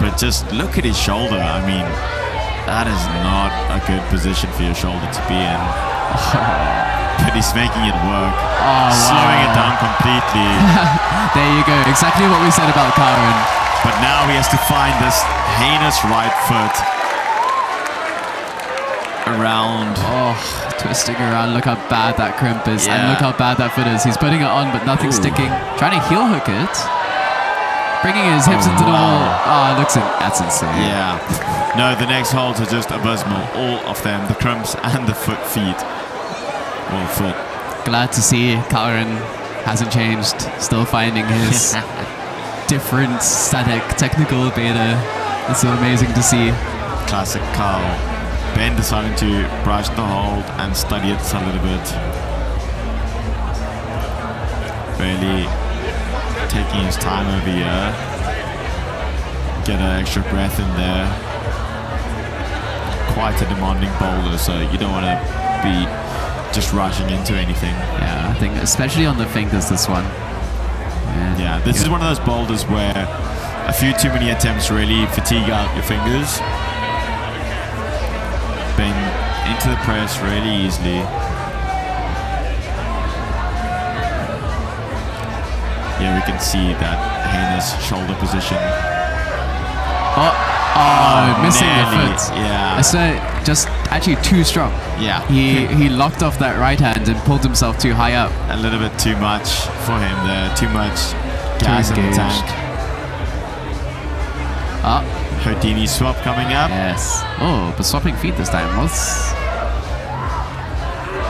But just look at his shoulder. I mean, that is not a good position for your shoulder to be in. But he's making it work. Slowing it down completely. There you go. Exactly what we said about Calren. But now he has to find this heinous right foot around. Oh, twisting around. Look how bad that crimp is. And look how bad that foot is. He's putting it on, but nothing's sticking. Trying to heel hook it. Bringing his hips into the wall. Oh, that's insane. Yeah. No, the next holds are just abysmal. All of them. The crimps and the feet. Or foot. Glad to see Calren hasn't changed. Still finding his different static technical beta. It's so amazing to see. Classic Carl. Ben deciding to brush the hold and study it a little bit. Really taking his time over here. Get an extra breath in there. Quite a demanding boulder, so you don't want to be just rushing into anything. Yeah, I think especially on the fingers, this one. Yeah, this is one of those boulders where a few too many attempts really fatigue out your fingers. Been into the press really easily. Yeah, we can see that heinous shoulder position. Missing nearly, the foot. Yeah. So just actually too strong. Yeah. He locked off that right hand and pulled himself too high up. A little bit too much for him there. Too much gas in the engaged. tank. Houdini swap coming up. Yes. Oh, but swapping feet this time.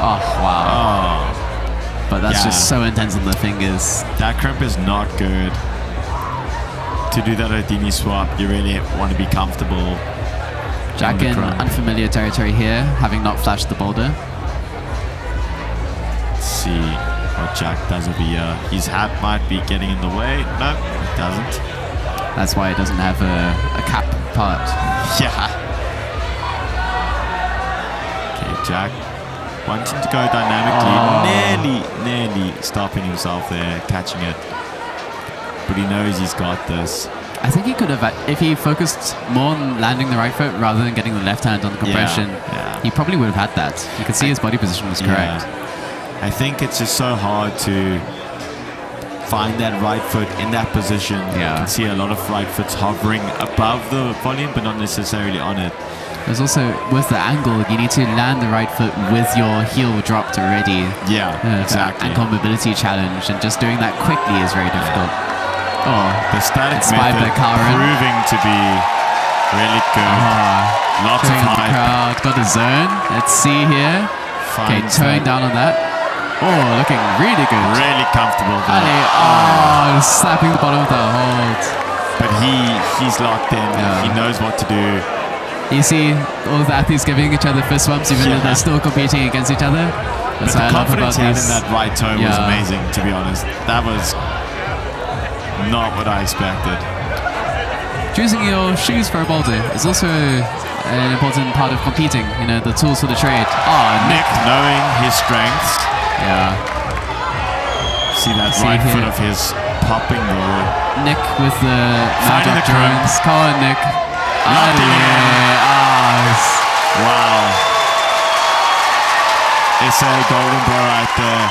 Oh, wow. Oh, But that's yeah. just so intense on the fingers. that crimp is not good. To do that Houdini swap, you really want to be comfortable. Jack the in crimp. unfamiliar territory here, having not flashed the boulder. Let's see what Jack does over here. His hat might be getting in the way. No, it doesn't. That's why it doesn't have a cap part. Yeah. Okay, Jack wanting to go dynamically. Nearly stopping himself there, catching it. But he knows he's got this. I think he could have, if he focused more on landing the right foot rather than getting the left hand on the compression, yeah. he probably would have had that. You could see his body position was correct. I think it's just so hard to find that right foot in that position. Yeah. You can see a lot of right foots hovering above the volume, but not necessarily on it. There's also, with the angle, you need to land the right foot with your heel dropped already. Yeah, exactly. Ankle mobility challenge, and just doing that quickly is very difficult. Oh, The static inspired method by Karen. proving to be really good. Lots of Showing the hype. crowd. Got a zone. Let's see here. Okay, Finds towing that. down on that. Oh, looking really good. Really comfortable there. Ali, slapping the bottom of the hold. But he's locked in. Yeah. He knows what to do. You see all the athletes giving each other fist bumps even though they're still competing against each other. But That's the what I love confidence about he had these. in that right toe was Yeah. amazing, to be honest. That was not what I expected. Choosing your shoes for a boulder is also an important part of competing. You know, the tools for the trade. Oh, Nick, knowing his strengths, Yeah. see that See right here. foot of his popping though. Nick with the Finding magic the crimp. drones. Come on, Nick. Locking in. Wow. It's a golden ball right there.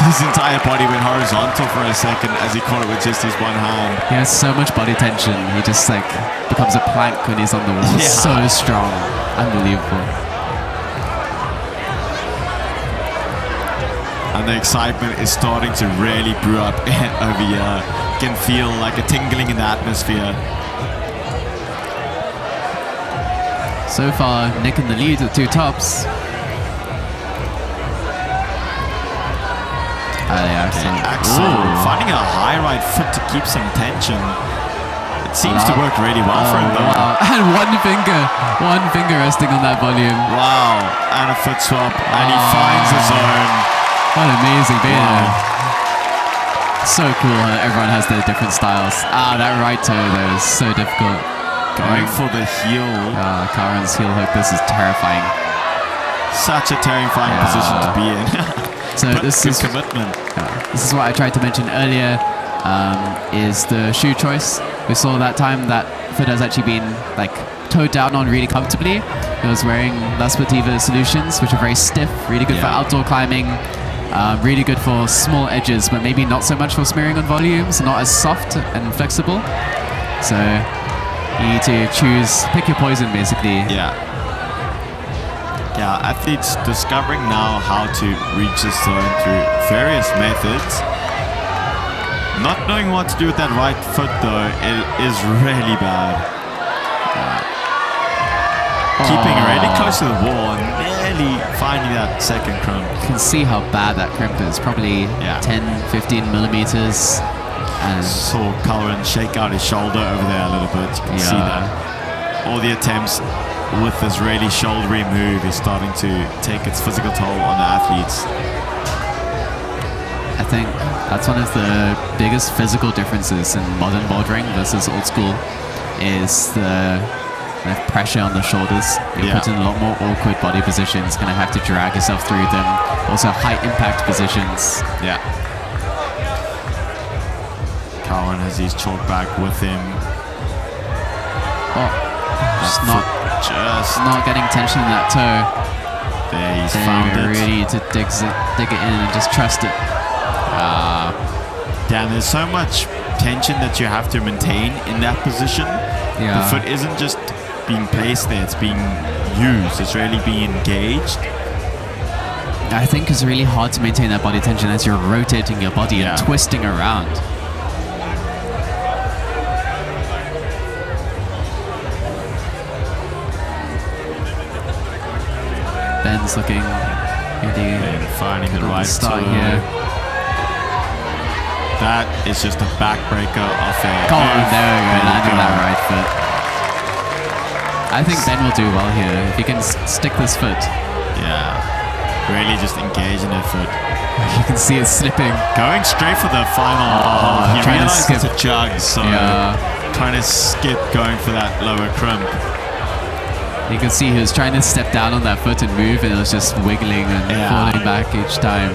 His entire body went horizontal for a second as he caught it with just his one hand. He has so much body tension. He just like becomes a plank when he's on the wall. Yeah. So strong. Unbelievable. And the excitement is starting to really brew up over here. You can feel like a tingling in the atmosphere. So far, Nick in the lead with two tops. Axel finding a high right foot to keep some tension. It seems to work really well for him though. Wow. And one finger resting on that volume. Wow, and a foot swap, and he finds the zone. What amazing beta. Wow. So cool how everyone has their different styles. That right toe though is so difficult. Going for the heel. Karen's heel hook, this is terrifying. Such a terrifying position to be in. So But this good is commitment. This is what I tried to mention earlier, is the shoe choice. We saw that time that foot has actually been like towed down on really comfortably. He was wearing La Sportiva Solutions, which are very stiff, really good for Yeah. outdoor climbing, really good for small edges, but maybe not so much for smearing on volumes, not as soft and flexible. So you need to pick your poison basically. Yeah, athletes discovering now how to reach the zone through various methods. Not knowing what to do with that right foot though, it is really bad. Keeping really close to the wall and nearly finding that second crimp. You can see how bad that crimp is, probably 10, 15 millimeters. And Saw Cullen shake out his shoulder over there a little bit. You can see that. All the attempts with this really shouldery move is starting to take its physical toll on the athletes. I think that's one of the biggest physical differences in modern bouldering versus old school is the pressure on the shoulders. You're put in a lot more awkward body positions, gonna have to drag yourself through them. Also high impact positions. Yeah. Cowan has his chalk back with him. Oh, just not getting tension in that toe. There, he's found it. Ready to dig it in and just trust it. Damn, there's so much tension that you have to maintain in that position. Yeah. The foot isn't just being placed there, it's being used. It's really being engaged. I think it's really hard to maintain that body tension as you're rotating your body and twisting around. Ben's looking really Ben finding the right start toe. here. That is just a backbreaker of a Come on, there we go, landing that go. right foot. I think Ben will do well here if he can stick this foot. Yeah, really just engaging that foot. You can see it slipping. Going straight for the final. He trying to realized skip. it's a jug, so trying to skip, going for that lower crimp. You can see he was trying to step down on that foot and move, and it was just wiggling and falling back each time.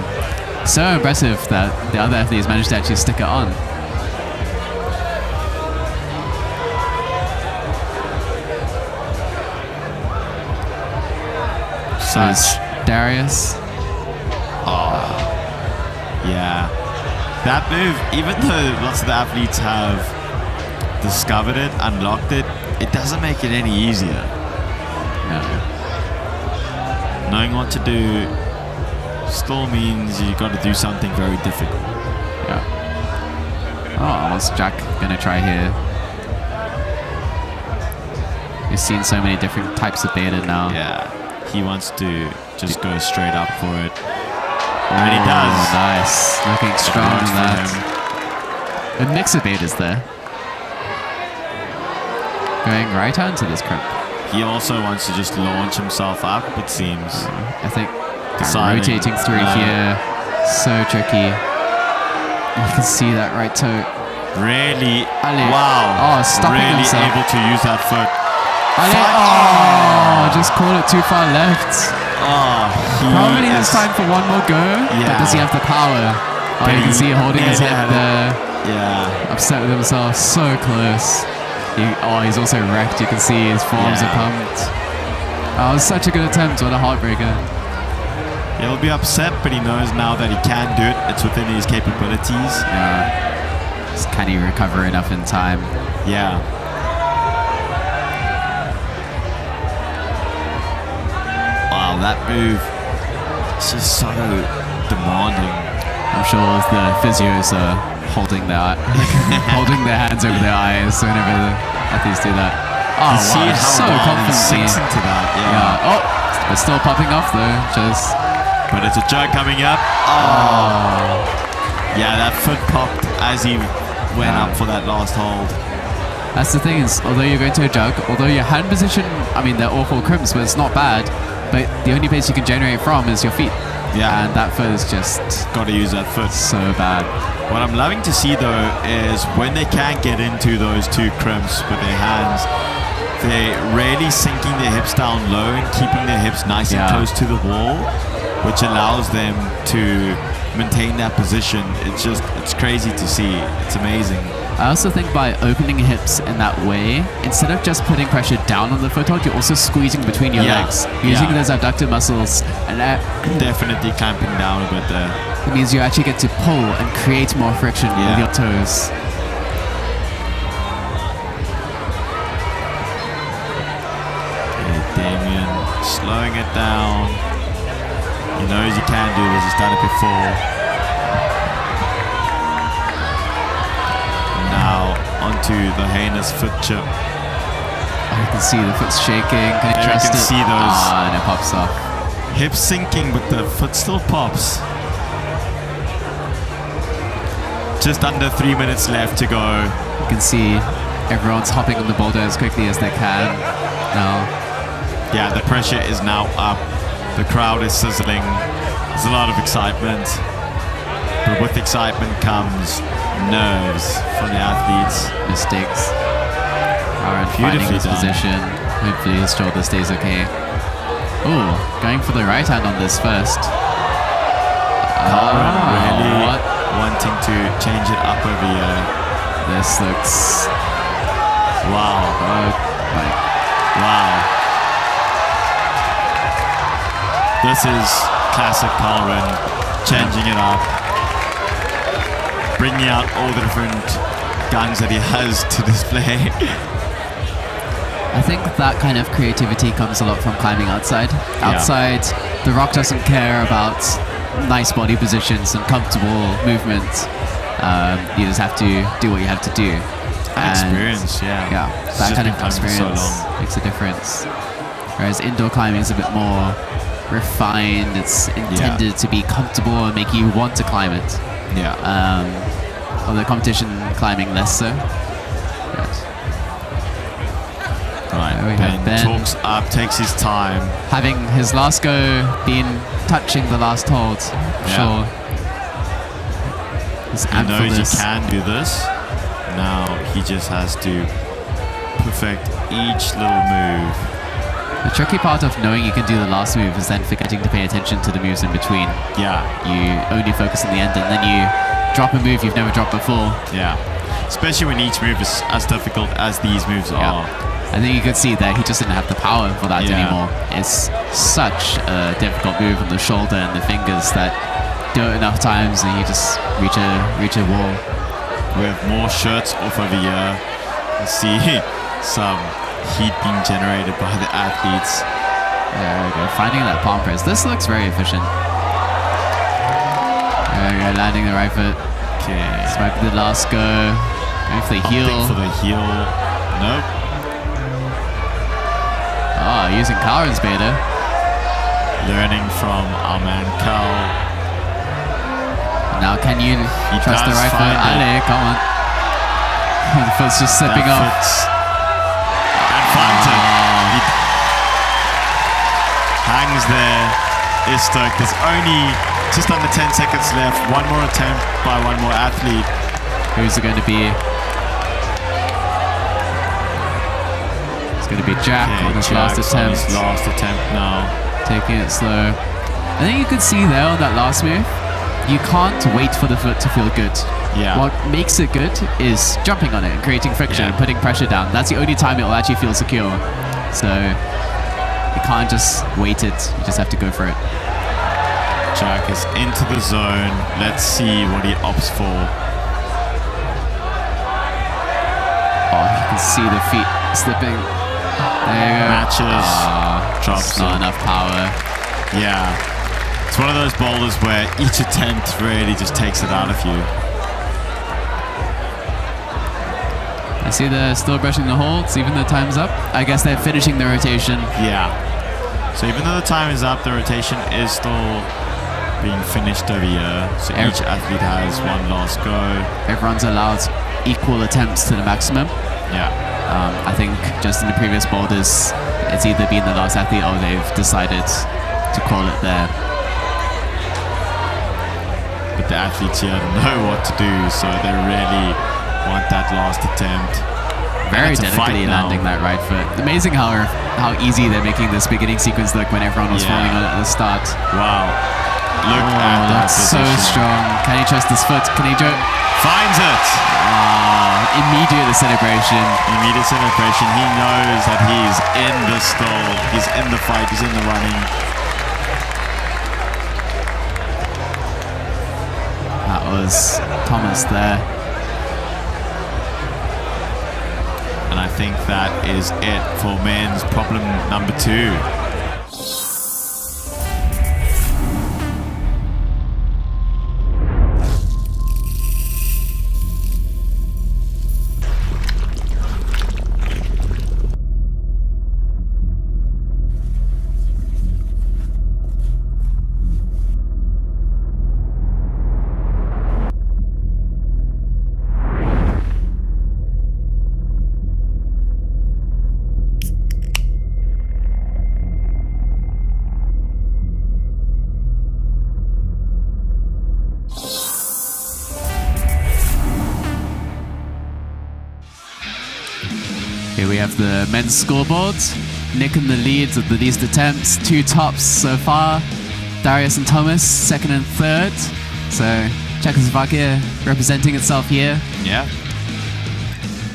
So impressive that the other athletes managed to actually stick it on. So it's Darius. Yeah, that move, even though lots of the athletes have discovered it, unlocked it, it doesn't make it any easier. No. Knowing what to do still means you got to do something very difficult. Yeah. Oh, what's Jack gonna try here? We've seen so many different types of beta now. Yeah, he wants to just go straight up for it. And he does. Nice. Looking strong works in for that. A mix of betas there. Going right onto this crimp. He also wants to just launch himself up, it seems. I think Deciding, rotating through here. So tricky. You can see that right toe. Really, Ali. wow. Oh, stopping really himself. able to use that foot. Ali. Oh, just caught it too far left. Oh, Probably has time for one more go, but does he have the power? Oh, you can see him holding his head there. Yeah. Upset with himself, so close. He's also wrecked. You can see his forearms are pumped. Oh, it was such a good attempt. What a heartbreaker. He'll be upset, but he knows now that he can do it. It's within his capabilities. Yeah. Just can he recover enough in time? Yeah. Wow, that move is just so demanding. I'm sure the physios are holding their hands over their eyes whenever the athletes do that. Oh, You see wow, how so well he confidently. sinks into that. Yeah. Oh, but still popping off though. Just. But it's a jug coming up. Oh. Yeah, that foot popped as he went up for that last hold. That's the thing is, although you're going to a jug, although your hand position, I mean, they're awful crimps, but it's not bad. But the only place you can generate from is your feet. Yeah. And that foot is just Got to use that foot. so bad. What I'm loving to see though is when they can get into those two crimps with their hands, they're really sinking their hips down low and keeping their hips nice and close to the wall, which allows them to maintain that position. It's crazy to see. It's amazing. I also think by opening hips in that way, instead of just putting pressure down on the foothold, you're also squeezing between your legs, using those abductor muscles, and that Definitely clamping down a bit there. it means you actually get to pull and create more friction with your toes. Okay, Damien slowing it down. He knows he can do this. He's done it before. Now onto the heinous foot chip. Oh, you can see the foot's shaking. Can you There you trust can it? see those. And it pops off. Hip sinking, but the foot still pops. Just under 3 minutes left to go. You can see everyone's hopping on the boulder as quickly as they can now. Yeah, the pressure is now up. The crowd is sizzling. There's a lot of excitement. But with excitement comes nerves from the athletes. Mistakes. Aaron finding his done. position. Hopefully his shoulder stays okay. Ooh, going for the right hand on this first. Really what? wanting to change it up over here. This looks... Wow. Oh, my... Wow. This is classic Colin, changing it up, bringing out all the different guns that he has to display. I think that kind of creativity comes a lot from climbing outside. Outside, the rock doesn't care about nice body positions and comfortable movement. You just have to do what you have to do. Experience, yeah. Yeah, It's that just kind been of climbing for so experience long. makes a difference. Whereas indoor climbing is a bit more refined. It's intended to be comfortable and make you want to climb it. Yeah. Although competition climbing less so. But Right. there we have Ben. Talks up, takes his time. having his last go been touching the last hold, sure. He's He amped for knows this. he can do this. Now he just has to perfect each little move. The tricky part of knowing you can do the last move is then forgetting to pay attention to the moves in between. Yeah. You only focus on the end and then you drop a move you've never dropped before. Yeah. Especially when each move is as difficult as these moves are. I think you could see that he just didn't have the power for that anymore. It's such a difficult move on the shoulder and the fingers that do it enough times and you just reach a wall. We have more shirts off over here. You see some heat being generated by the athletes. There we go, finding that palm press. This looks very efficient. There we go, landing the right foot. Okay. This might be the last go. Going for the heel. Opting for the heel. Nope. Oh, using Karen's beta. Learning from our man Cal. Now can you trust the does right foot? find it. Ale, come on. The foot's just slipping That off. fits. And finds it. He hangs there. Is stoked. There's only just under 10 seconds left. One more attempt by one more athlete. Who's it going to be? It's going to be Jack on his last Jack's on attempt. his last attempt now. Taking it slow. I think you could see there on that last move, you can't wait for the foot to feel good. Yeah. What makes it good is jumping on it and creating friction and putting pressure down. That's the only time it will actually feel secure. So you can't just wait it, you just have to go for it. Jack is into the zone. Let's see what he opts for. Oh, you can see the feet slipping. There you go. Matches. Drops Not it. enough power. Yeah. It's one of those boulders where each attempt really just takes it out of you. I see they're still brushing the holds, even though time's up. I guess they're finishing the rotation. Yeah. So even though the time is up, the rotation is still being finished over here. So each athlete has one last go. Everyone's allowed equal attempts to the maximum. Yeah. I think just in the previous boulders, it's either been the last athlete or they've decided to call it there. But the athletes here know what to do, so they really want that last attempt. Very It's a fight delicately now. landing that right foot. Amazing how easy they're making this beginning sequence look when everyone was falling on it at the start. Wow. Look at that That's so position. strong. Can he trust his foot? Can he do it? Finds it. Immediate celebration. Immediate celebration. He knows that he's in the stall. He's in the fight. He's in the running. That was Thomas there. And I think that is it for men's problem number 2. Here we have the men's scoreboard. Nick in the lead with the least attempts, 2 tops so far. Darius and Thomas, 2nd and 3rd. So Czechoslovakia representing itself here. Yeah.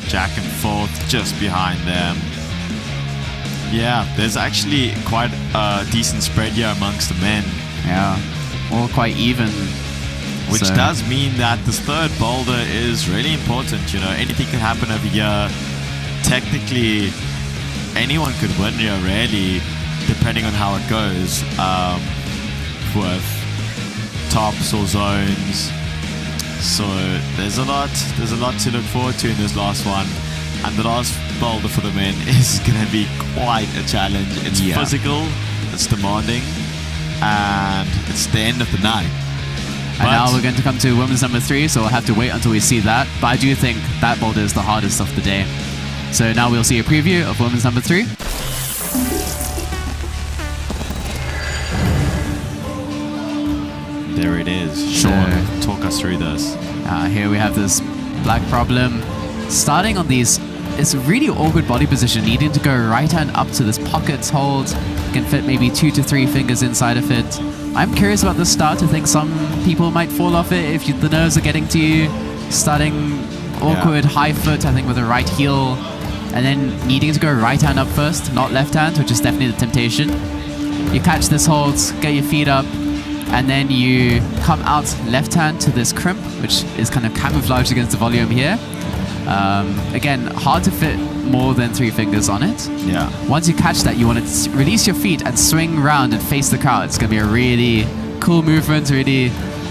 Jack and 4th just behind them. Yeah, there's actually quite a decent spread here amongst the men. Yeah, all quite even. Which does mean that this 3rd boulder is really important. You know, anything can happen over here. Technically, anyone could win here, really, depending on how it goes. With tops or zones. So there's a lot to look forward to in this last one. And the last boulder for the men is going to be quite a challenge. It's physical, it's demanding, and it's the end of the night. And now we're going to come to women's number 3, so we'll have to wait until we see that. But I do think that boulder is the hardest of the day. So now we'll see a preview of women's number 3. There it is. Sean, talk us through this. Here we have this black problem. Starting on these, it's a really awkward body position, needing to go right hand up to this pocket hold. Can fit maybe 2 to 3 fingers inside of it. I'm curious about the start. I think some people might fall off it if the nerves are getting to you. Starting awkward high foot, I think with the right heel. And then needing to go right hand up first, not left hand, which is definitely the temptation. You catch this hold, get your feet up, and then you come out left hand to this crimp, which is kind of camouflaged against the volume here. Again, hard to fit more than 3 fingers on it. Yeah. Once you catch that, you want to release your feet and swing around and face the crowd. It's going to be a really cool movement, really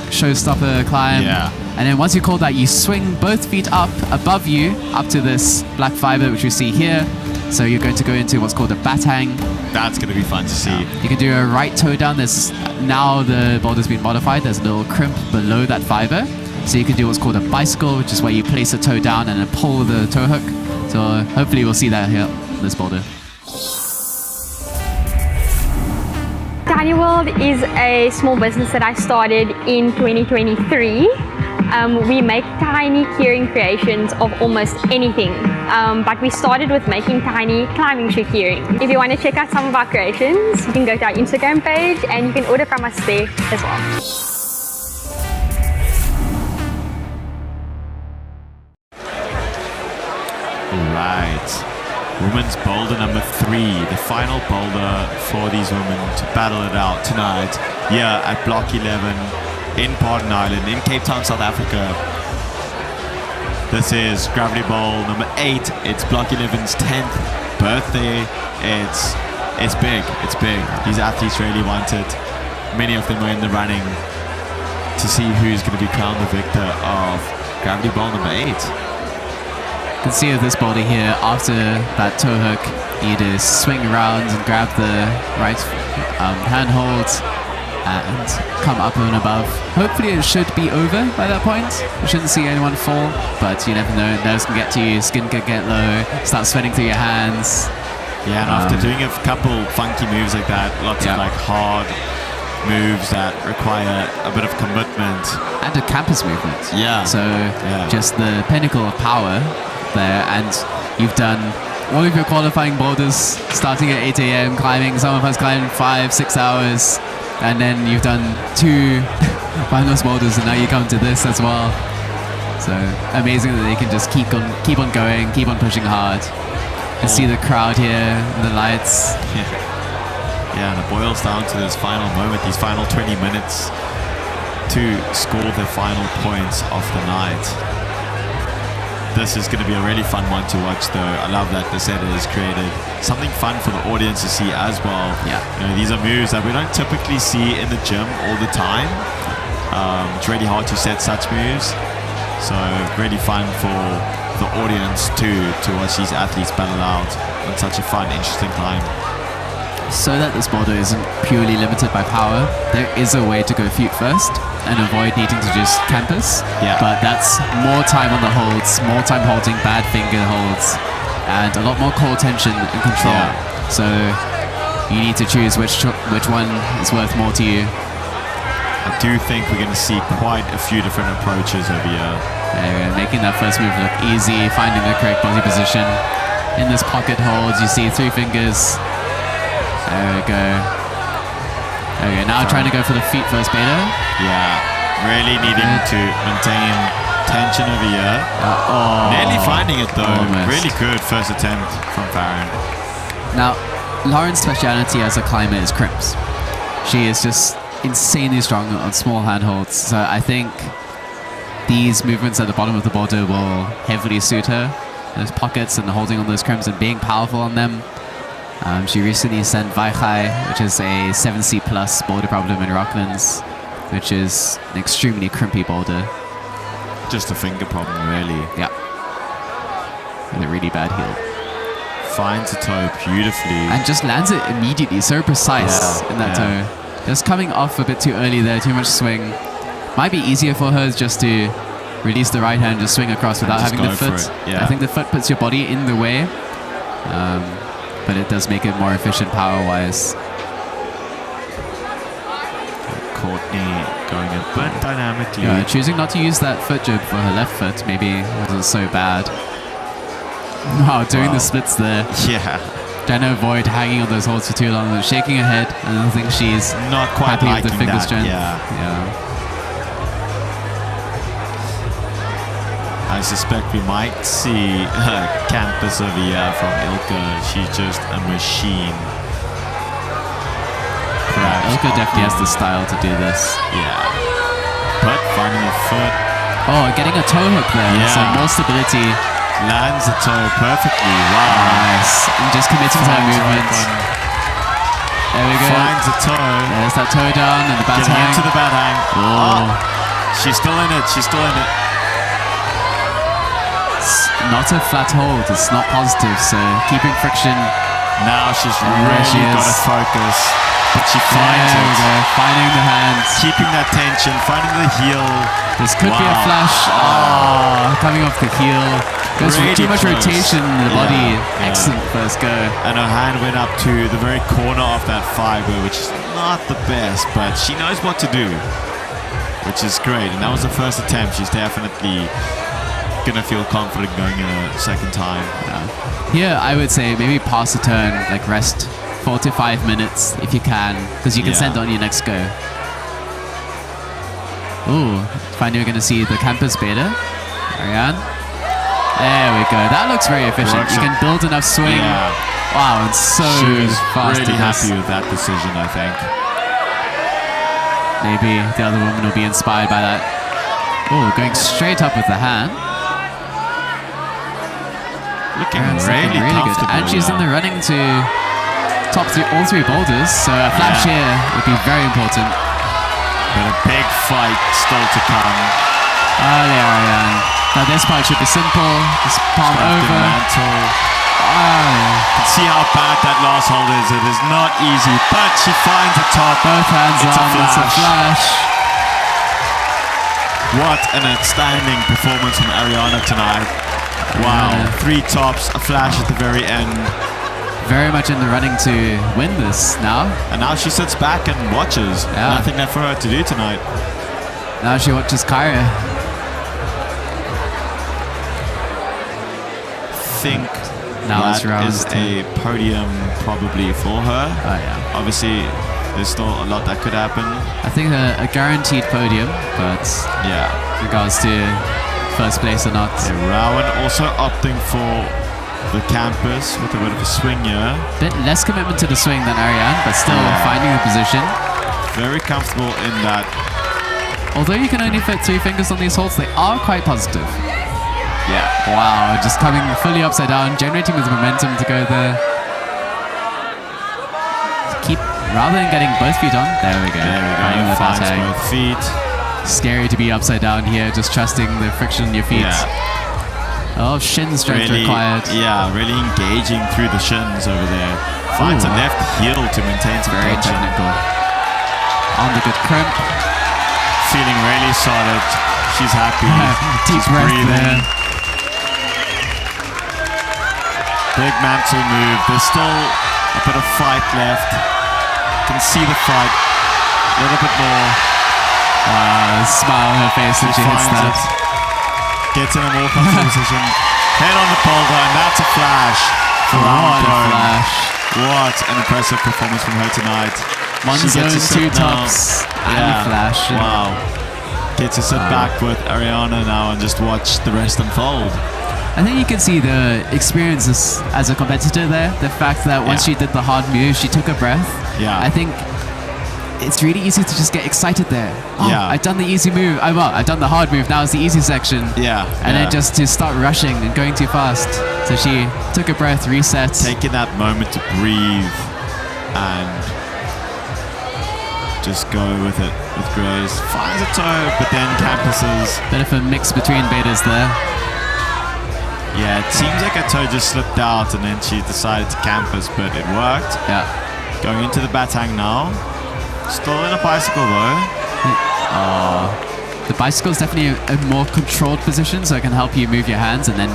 showstopper climb. Yeah. And then once you call that, you swing both feet up above you, up to this black fiber, which you see here. So you're going to go into what's called a bat hang. That's going to be fun to see. You can do a right toe down. Now the boulder's been modified. There's a little crimp below that fiber. So you can do what's called a bicycle, which is where you place a toe down and then pull the toe hook. So hopefully we'll see that here, this boulder. Tiny World is a small business that I started in 2023. We make tiny keyring creations of almost anything, but we started with making tiny climbing shoe keyring. If you want to check out some of our creations, you can go to our Instagram page and you can order from us there as well. Right. Women's boulder number 3, the final boulder for these women to battle it out tonight here at Block 11 in Pardon Island in Cape Town, South Africa. This is Gravity Bowl number 8. It's Block 11's 10th birthday. It's big. It's big. These athletes really want it. Many of them are in the running to see who's going to be crowned the victor of Gravity Bowl number 8. You can see with this boulder here, after that toe hook, you just swing around and grab the right handhold and come up and above. Hopefully it should be over by that point. You shouldn't see anyone fall, but you never know. Nerves can get to you, skin can get low, start sweating through your hands. Yeah, and after doing a couple funky moves like that, lots of like hard moves that require a bit of commitment. And a campus movement. Yeah. So just the pinnacle of power there, and you've done all of your qualifying boulders starting at 8 a.m. climbing. Some of us climbed 5-6 hours, and then you've done 2 finals boulders, and now you come to this as well. So amazing that they can just keep on going, keep on pushing hard. You see the crowd here, the lights. Yeah, and it boils down to this final moment, these final 20 minutes to score the final points of the night. This is going to be a really fun one to watch, though. I love that the set is created something fun for the audience to see as well. Yeah. You know, these are moves that we don't typically see in the gym all the time. It's really hard to set such moves. So really fun for the audience to watch these athletes battle out on such a fun, interesting climb. So that this boulder isn't purely limited by power, there is a way to go feet first and avoid needing to just campus. Yeah. But that's more time on the holds, more time holding bad finger holds, and a lot more core tension and control. Yeah. So you need to choose which one is worth more to you. I do think we're going to see quite a few different approaches over here. Making that first move look easy, finding the correct body position. in this pocket hold. You see 3 fingers. There we go. Okay, now trying to go for the feet first beta. Yeah, really needing to maintain tension over here. Nearly finding it though. Almost. Really good first attempt from Farron. Now, Lauren's speciality as a climber is crimps. She is just insanely strong on small handholds. So I think these movements at the bottom of the boulder will heavily suit her. Those pockets and holding on those crimps and being powerful on them. She recently sent Vaihai, which is a 7C plus boulder problem in Rocklands, which is an extremely crimpy boulder. Just a finger problem, really. Yeah. With a really bad heel. Finds the toe beautifully. And just lands it immediately, so precise in that toe. Just coming off a bit too early there, too much swing. Might be easier for her just to release the right hand, just swing across without having the foot. I think the foot puts your body in the way, but it does make it more efficient power-wise. Courtney going a bit dynamically. Yeah, choosing not to use that foot jib for her left foot, maybe it was so bad. Wow, doing the splits there. Yeah. Trying to avoid hanging on those holds for too long, shaking her head. I don't think she's not quite happy with the liking finger that. strength. Yeah. I suspect we might see campus over here from Ilka. She's just a machine. Yeah, Ilka definitely has the style to do this. Yeah. But finding a foot. Oh, getting a toe hook there. Yeah. So more stability. Lands the toe perfectly. Wow. Nice. And just committing to her movements. There we go. Finds the toe. There's that toe down and the bad Getting hang. into the bad hang. Oh. She's still in it. She's still in it. It's not a flat hold. It's not positive. So keeping friction. Now she's There really she got is. to focus. But she finds There we it. go. Finding the hands. Keeping that tension. Finding the heel. This could be a flash. Coming off the heel. There's Really too much close. rotation in the body. Yeah. Excellent first go. And her hand went up to the very corner of that fiber, which is not the best, but she knows what to do, which is great. And that was the first attempt. She's definitely going to feel confident going in a second time. Here, I would say maybe pass the turn, like rest 4 to 5 minutes if you can, because you can send on your next go. Ooh, finally we're going to see the campus beta. Ariane. There we go. That looks very efficient. You can build enough swing. Yeah. Wow, and so She was fast. really happy with that decision, I think. Maybe the other woman will be inspired by that. Oh, going straight up with the hand. Looking Ariane's really good. comfortable. And she's in the running to top all 3 boulders, so a flash here would be very important. But a big fight still to come. Early Ariane. Now this part should be simple. Just palm over. See how bad that last hold is. It is not easy, but she finds the top. Both hands It's on. It's a flash. What an outstanding performance from Ariana tonight. Wow. 3 tops, a flash at the very end. Very much in the running to win this now. And now she sits back and watches. Yeah. Nothing left for her to do tonight. Now she watches Kyra. Think Now that it's round is 2. a podium probably for her. Oh yeah. Obviously, there's still a lot that could happen. I think a guaranteed podium, but Yeah. in regards to first place or not. Rowan also opting for the campus with a bit of a swing here. Bit less commitment to the swing than Ariane, but still finding the position. Very comfortable in that. Although you can only fit 3 fingers on these holds, they are quite positive. Yeah. Wow, just coming fully upside down, generating with momentum to go there. Keep, rather than getting both feet on, there we go. There we Finding go. the Finds fat hang. both feet. Scary to be upside down here, just trusting the friction in your feet. Yeah. Oh, shin strength Really, required. yeah, really engaging through the shins over there. Finds a left heel to maintain some Very tension. technical. On the good crimp. Feeling really solid. She's happy. Deep She's breath breathing. there. Big mantle move. There's still a bit of fight left. Can see the fight a little bit more. Smile on her face when she hits finds that. it. Gets in a more comfortable position. Head on the boulder, and that's a flash. ground What a going. flash. What an impressive performance from her tonight. One She zone, gets to sit two now. tops, and flash. Wow. Get to sit back with Ariana now and just watch the rest unfold. I think you can see the experiences as a competitor there. The fact that once Yeah. she did the hard move, she took a breath. Yeah. I think it's really easy to just get excited there. Oh, Yeah. I've done the easy move. I've done the hard move. Now it's the easy section. Yeah. And yeah. then just to start rushing and going too fast. So she took a breath, reset. taking that moment to breathe and just go with it with grace. Finds a toe, but then campuses. Bit of a mix between betas there. Yeah, it seems like a toe just slipped out and then she decided to campus, but it worked. Yeah. Going into the batang now. Still in a bicycle though. The bicycle is definitely a more controlled position, so it can help you move your hands, and then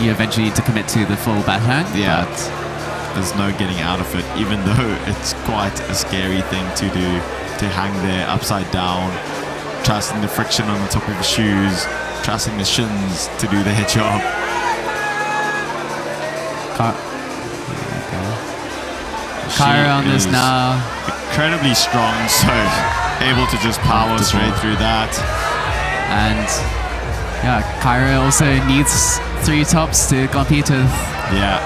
you eventually need to commit to the full bat hang. Yeah. But There's no getting out of it, even though it's quite a scary thing to do, to hang there upside down, trusting the friction on the top of your shoes, trusting the shins to do their job. Kyra on She this is now. incredibly strong, so able to just power straight through that. And yeah, Kyra also needs 3 tops to compete with Yeah,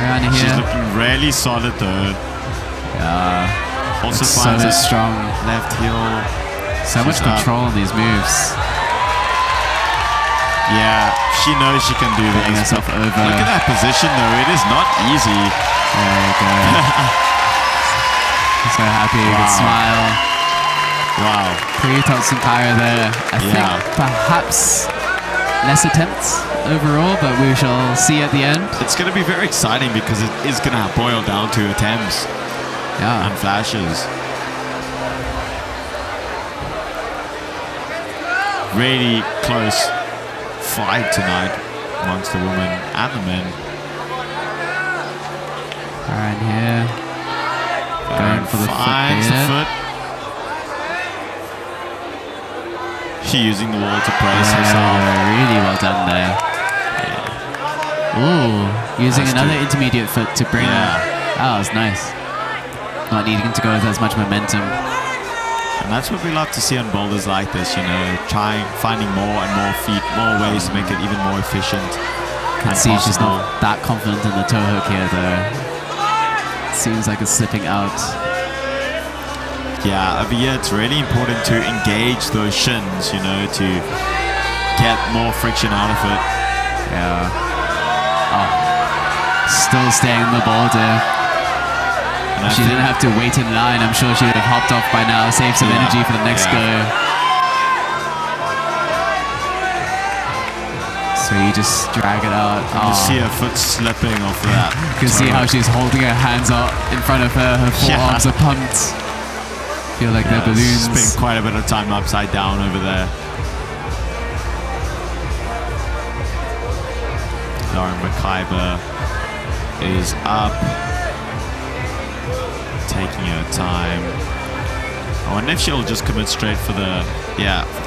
around she's here. looking really solid though. Also So finds a strong. left heel. So much She's up. control on these moves. Yeah, she knows she can do Getting this. herself Look over. at that position though, it is not easy. There you go. So happy with a Wow. smile. Wow. 3 tops from Kyra there. I Yeah. think perhaps less attempts overall, but we shall see at the end. It's going to be very exciting because it is going to boil down to attempts Yeah. and flashes. Really close fight tonight amongst the women and the men. Around here. Going for the foot Finds the there. foot. She using the wall to brace herself. Really well done there. Ooh, using Has to. another intermediate foot to bring. Yeah. That was nice. Not needing to go with as much momentum. And that's what we love to see on boulders like this, you know, finding more and more feet, more ways to make it even more efficient. Can and see she's possible. not that confident in the toe hook here though. Seems like it's slipping out. Yeah, over here it's really important to engage those shins, you know, to get more friction out of it. Yeah. Oh. Still staying in the boulder. And I She think- didn't have to wait in line. I'm sure she would have hopped off by now, saved some Yeah, energy for the next yeah. go. So you just drag it out. You Oh. see her foot slipping off that. You can see how she's holding her hands out in front of her. Her Yeah. forearms are pumped. Feel like they're balloons. Spent quite a bit of time upside down over there. Lauren McIver is up, taking her time. I wonder if she'll just commit straight for the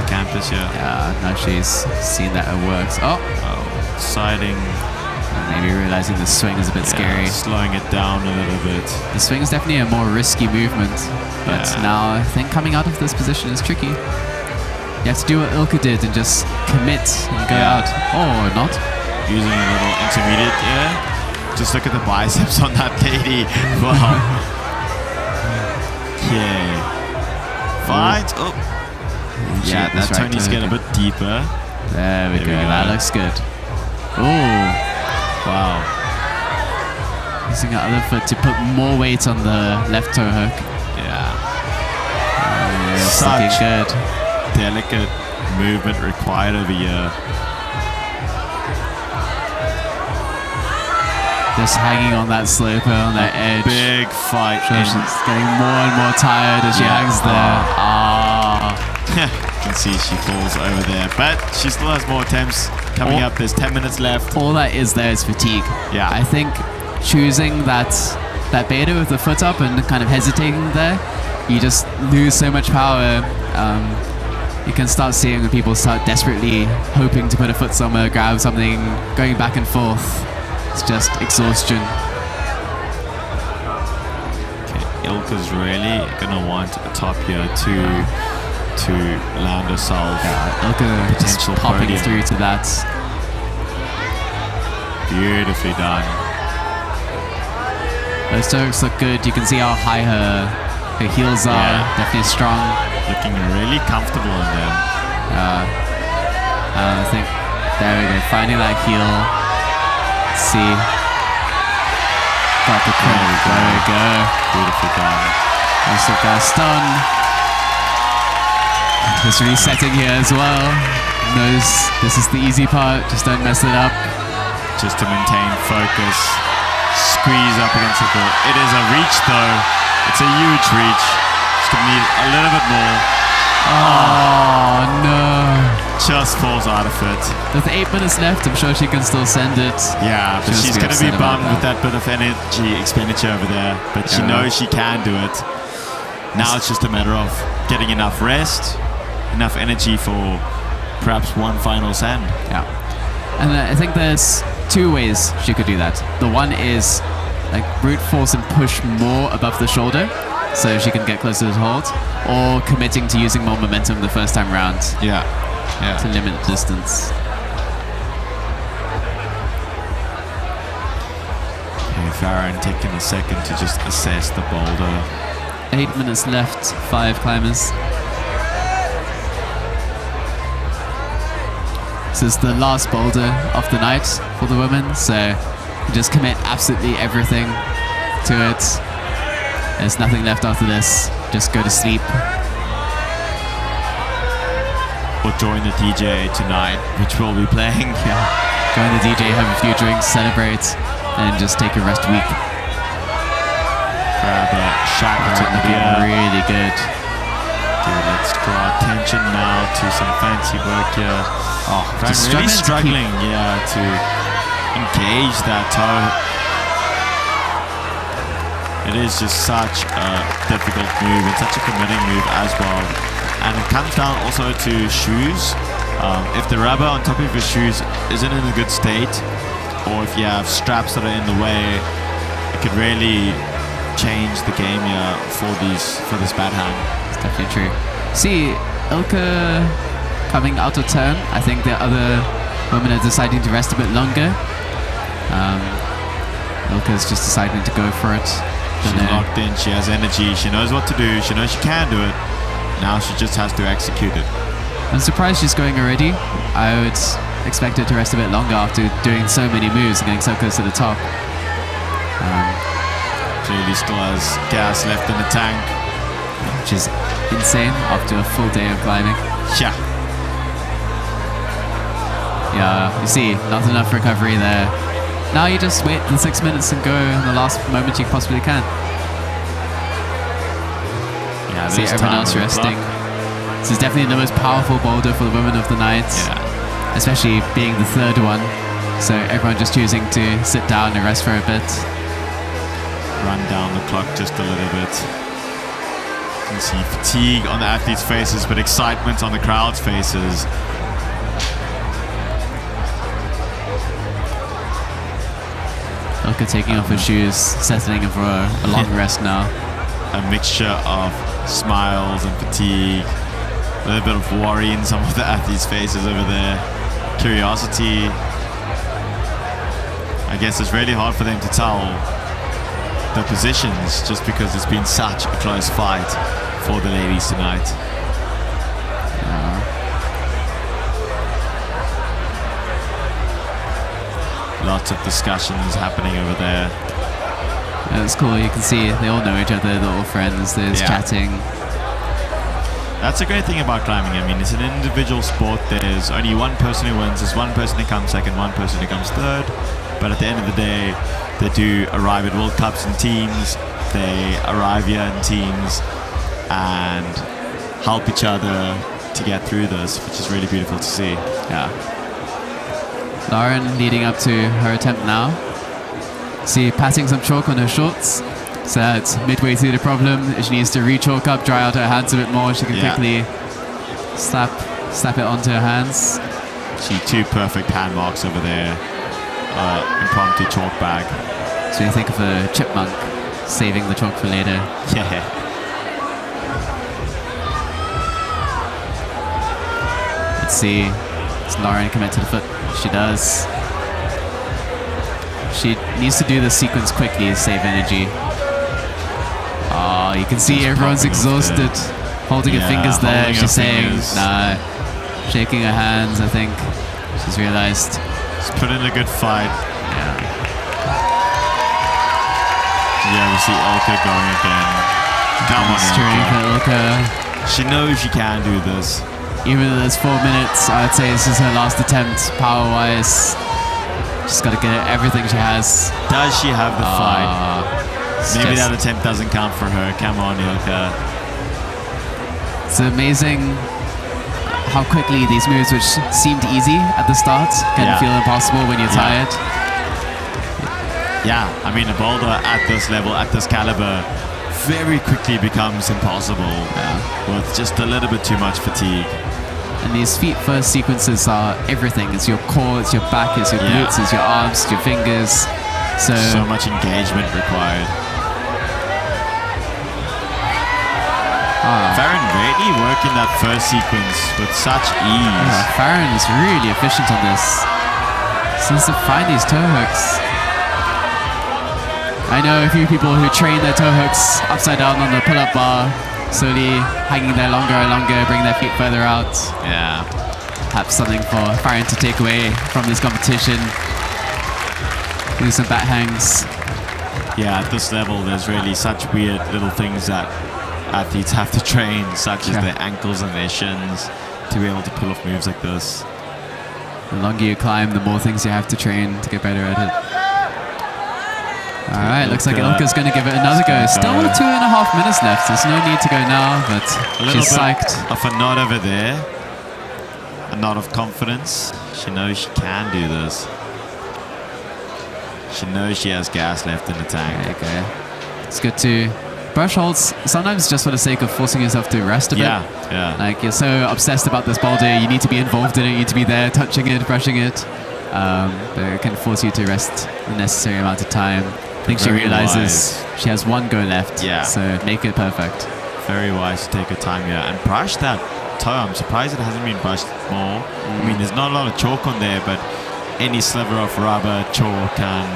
campus here. Yeah, now she's seen that it works. Oh, Siding, and maybe realizing the swing is a bit scary. slowing it down a little bit. The swing is definitely a more risky movement, but Yeah. now I think coming out of this position is tricky. You have to do what Ilka did and just commit and go Yeah. out. Or not. Using a little intermediate here. Just look at the biceps on that lady. Wow. Okay. Fight. Oh. Yeah, Shoot, this that right Tony's toe getting a hook. bit deeper. There we There go. we go. That looks good. Oh, Wow. using her other foot to put more weight on the left toe hook. Yeah. It's Such looking good. delicate movement required over here. Just hanging on that slope, on that edge. Big fight. Sure, in. she's getting more and more tired as she Yeah. hangs there. You can see she falls over there, but she still has more attempts coming Oh. up. There's 10 minutes left. All that is there is fatigue. Yeah. I think choosing that beta with the foot up and kind of hesitating there, you just lose so much power. You can start seeing when people start desperately hoping to put a foot somewhere, grab something, going back and forth. It's just exhaustion. Ilka's really gonna want a top here to land herself. Ilka just potential popping podium. through to that. Beautifully done. Those strokes look good. You can see how high her heels are. Yeah. Definitely strong. Looking really comfortable in them. I think there we go. Finding that heel. Let's see. Got the crimp. There we go. Beautifully done. Mr. Gaston. Just resetting here as well. Knows this is the easy part. Just don't mess it up. Just to maintain focus. Squeeze up against the goal. It is a reach though. It's a huge reach. Just gonna need a little bit more. Oh no. Just falls out of it. With 8 minutes left, I'm sure she can still send it. Yeah, but She she's must going to be upset about bummed with that bit of energy expenditure over there. But she Yeah. knows she can do it. Now it's just a matter of getting enough rest, enough energy for perhaps one final send. Yeah. And I think there's 2 ways she could do that. The one is like brute force and push more above the shoulder so she can get closer to the hold, or committing to using more momentum the first time round Yeah. to limit the distance. Okay, Farron taking a second to just assess the boulder. 8 minutes left, 5 climbers. This is the last boulder of the night for the women, so just commit absolutely everything to it. There's nothing left after this. Just go to sleep. Or join the DJ tonight, which we'll be playing. Yeah. Join the DJ, have a few drinks, celebrate, and just take a rest week. Grab a shot to the Looking beer. really good. Okay, let's draw attention now to some fancy work here. Oh, just really struggling to struggling, to engage that toe. It is just such a difficult move and such a committing move as well. And it comes down also to shoes. If the rubber on top of your shoes isn't in a good state, or if you have straps that are in the way, it could really change the game here for this bad hand. It's definitely true. See, Ilka coming out of turn. I think the other women are deciding to rest a bit longer. Ilka's just deciding to go for it. She's locked in, she has energy, she knows what to do, she knows she can do it. Now she just has to execute it. I'm surprised she's going already. I would expect her to rest a bit longer after doing so many moves and getting so close to the top. Clearly still has gas left in the tank. Which is insane after a full day of climbing. Yeah. Yeah, you see, not enough recovery there. Now you just wait the 6 minutes and go in the last moment you possibly can. Yeah, See everyone else resting. This is definitely the most powerful boulder for the women of the night. Yeah. Especially being the third one. So everyone just choosing to sit down and rest for a bit. Run down the clock just a little bit. You can see fatigue on the athletes' faces, but excitement on the crowd's faces. Ilka taking off her shoes, settling in for a long rest now. A mixture of smiles and fatigue. A little bit of worry in some of the athletes' faces over there. Curiosity. I guess it's really hard for them to tell the positions just because it's been such a close fight for the ladies tonight. Lots of discussions happening over there. It's cool, you can see they all know each other, they're all friends, there's chatting. That's a great thing about climbing. I mean, it's an individual sport. There's only one person who wins. There's one person who comes second, one person who comes third. But at the end of the day, they do arrive at World Cups in teams. They arrive here in teams and help each other to get through this, which is really beautiful to see. Yeah. Lauren leading up to her attempt now. See, patting some chalk on her shorts. So that's midway through the problem. She needs to re-chalk up, dry out her hands a bit more. She can quickly slap it onto her hands. See 2 perfect hand marks over there. Impromptu chalk bag. So you think of a chipmunk saving the chalk for later. Yeah. Let's see. Does Lauren commit to the foot? She does. She needs to do the sequence quickly to save energy. Oh, you can see Just everyone's popping off exhausted. Holding her fingers there. holding her She's saying, fingers. nah. Shaking her hands, I think. She's realized. She's put in a good fight. Yeah. Yeah, we see Ilka going again. Come on, Steering for Ilka. Ilka. She knows she can do this. Even though there's 4 minutes, I would say this is her last attempt, power-wise. She's got to get everything she has. Does she have the fight? It's Maybe just- that attempt doesn't count for her. Come on, Ilka. It's amazing how quickly these moves, which seemed easy at the start, can Yeah. feel impossible when you're Yeah. tired. Yeah, I mean, a boulder at this level, at this caliber, very quickly becomes impossible with just a little bit too much fatigue. And these feet first sequences are everything. It's your core, it's your back, it's your Yeah. glutes, it's your arms, it's your fingers. So much engagement required. Farron really working that first sequence with such ease. Farron is really efficient on this. Seems to find these toe hooks. I know a few people who train their toe hooks upside down on the pull-up bar, slowly hanging there longer and longer, bring their feet further out. Yeah. Perhaps something for Farron to take away from this competition. Do some bat hangs. Yeah, at this level, there's really such weird little things that athletes have to train, such as their ankles and their shins, to be able to pull off moves like this. The longer you climb, the more things you have to train to get better at it. All right, looks like Ilka's going to give it another go. Still with 2.5 minutes left. There's no need to go now, but A little she's bit psyched. of a nod over there. A nod of confidence. She knows she can do this. She knows she has gas left in the tank. There you go. It's good to brush holds, sometimes just for the sake of forcing yourself to rest a bit. Yeah. Like, you're so obsessed about this boulder, you need to be involved in it, you need to be there, touching it, brushing it. But it can force you to rest the necessary amount of time. I think she Very realizes she has one go left, Yeah. so make it perfect. Very wise to take her time here and brush that toe. I'm surprised it hasn't been brushed more. I mean, there's not a lot of chalk on there, but any sliver of rubber, chalk can,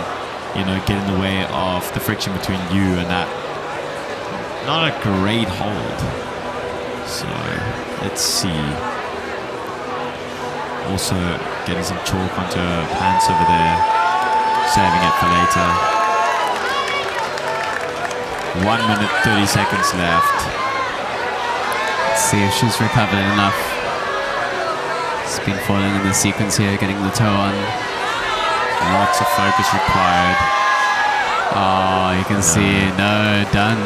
get in the way of the friction between you and that. Not a great hold. So, let's see. Also, getting some chalk onto her pants over there. Saving it for later. 1 minute, 30 seconds left. Let's see if she's recovered enough. She's been falling in the sequence here, getting the toe on. Lots of focus required. Oh, you can see, no, done.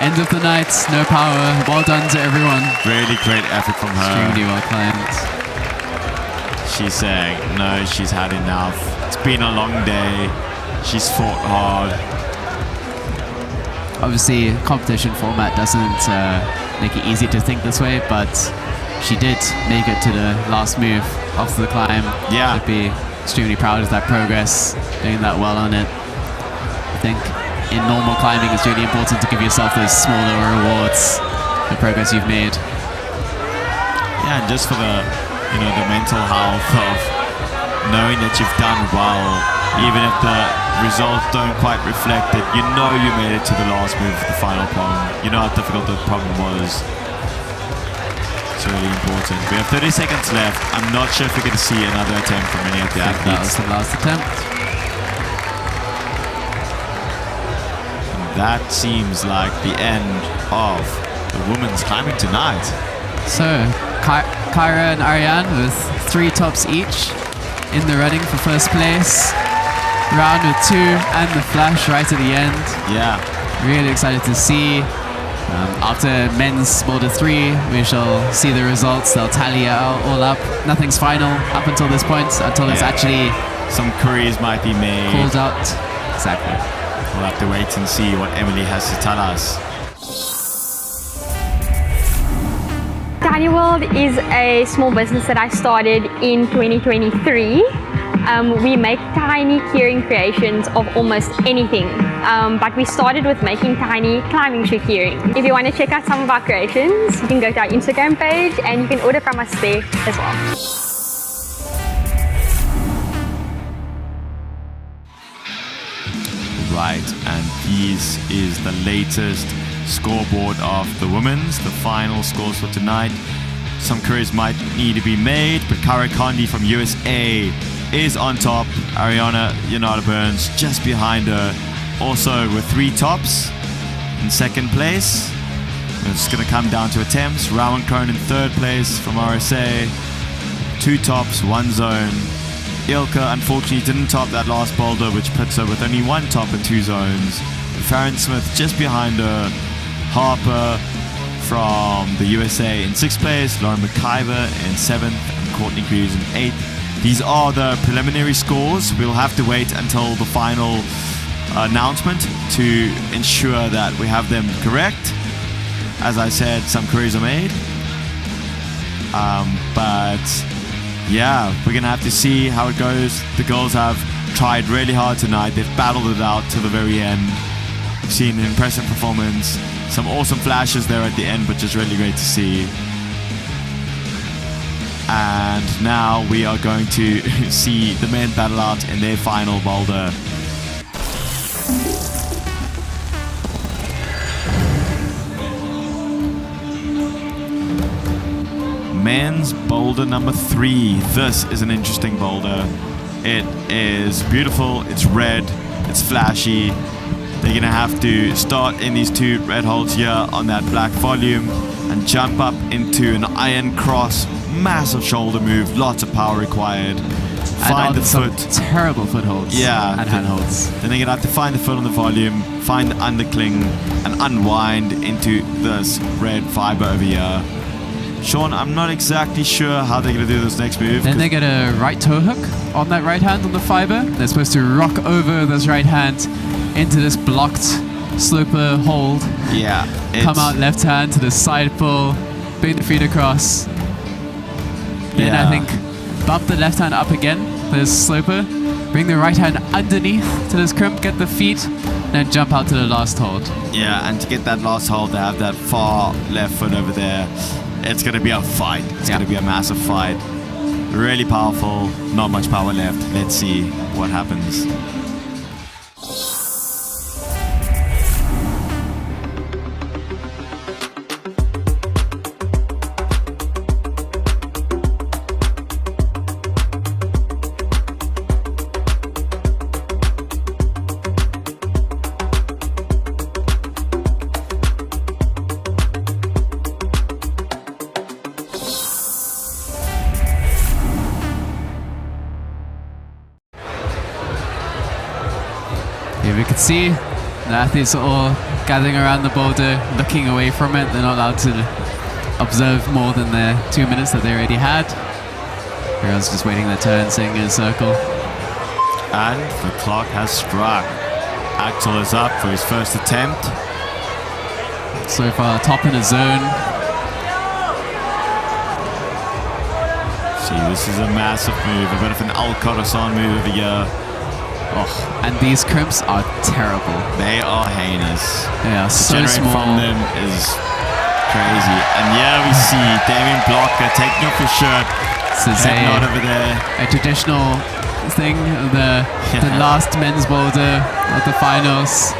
End of the night, no power. Well done to everyone. Really great effort from her. Extremely well climbed. She's saying, no, she's had enough. It's been a long day. She's fought hard. Obviously, competition format doesn't make it easy to think this way, but she did make it to the last move of the climb. Yeah. Should be extremely proud of that progress, doing that well on it. I think in normal climbing, it's really important to give yourself those smaller rewards, the progress you've made. Yeah, and just for the, the mental health of knowing that you've done well, even if the results don't quite reflect it, you made it to the last move of the final problem. You know how difficult the problem was. It's really important. We have 30 seconds left. I'm not sure if we're going to see another attempt from any of the I think that was athletes. the last attempt. That seems like the end of the women's climbing tonight. So, Kyra and Ariane with 3 tops each in the running for first place. Round with 2 and the flash right at the end. Yeah. Really excited to see. After men's Boulder 3, we shall see the results. They'll tally all up. Nothing's final up until this point, until it's actually some queries might be made. Called out. Exactly. We'll have to wait and see what Emily has to tell us. Tiny World is a small business that I started in 2023. We make tiny keyring creations of almost anything, but we started with making tiny climbing shoe keyring. If you want to check out some of our creations, you can go to our Instagram page and you can order from us there as well. Right, and this is the latest scoreboard of the women's, the final scores for tonight. Some careers might need to be made, but Kara Kondi from USA is on top. Ariana Yanada Burns just behind her, also with 3 tops in second place. It's going to come down to attempts. Rowan Cohn in third place from RSA, 2 tops, 1 zone. Ilka unfortunately didn't top that last boulder, which puts her with only 1 top and 2 zones. Farron Smith just behind her. Harper from the USA in 6th place. Lauren McIver in 7th. And Courtney Cruz in 8th. These are the preliminary scores. We'll have to wait until the final announcement to ensure that we have them correct. As I said, some queries are made. But yeah, we're going to have to see how it goes. The girls have tried really hard tonight. They've battled it out to the very end. We've seen an impressive performance. Some awesome flashes there at the end, which is really great to see. And now we are going to see the men battle out in their final boulder. Men's boulder number 3. This is an interesting boulder. It is beautiful, it's red, it's flashy. They're gonna have to start in these 2 red holes here on that black volume and jump up into an iron cross. Massive shoulder move, lots of power required. Find the foot. Terrible footholds. Yeah. And handholds. Then they're gonna have to find the foot on the volume, find the undercling, and unwind into this red fiber over here. Sean, I'm not exactly sure how they're going to do this next move. Then they get a right toe hook on that right hand on the fiber. They're supposed to rock over this right hand into this blocked sloper hold. Yeah. Come out left hand to the side pull, bring the feet across. Then I think bump the left hand up again, this sloper. Bring the right hand underneath to this crimp, get the feet, then jump out to the last hold. Yeah, and to get that last hold, they have that far left foot over there. It's going to be a fight. It's going to be a massive fight. Really powerful. Not much power left. Let's see what happens. Here we can see the athletes are all gathering around the boulder, looking away from it. They're not allowed to observe more than the 2 minutes that they already had. Everyone's just waiting their turn, sitting in a circle. And the clock has struck. Axel is up for his first attempt. So far, top in a zone. See, this is a massive move. A bit of an Al Corazon move over here. Oh, and these crimps are terrible. They are heinous. They are so Generate small. from them is crazy. And yeah, we see Damien Blocker taking off his shirt. So it's head nod over there. a traditional thing, the last men's boulder of the finals.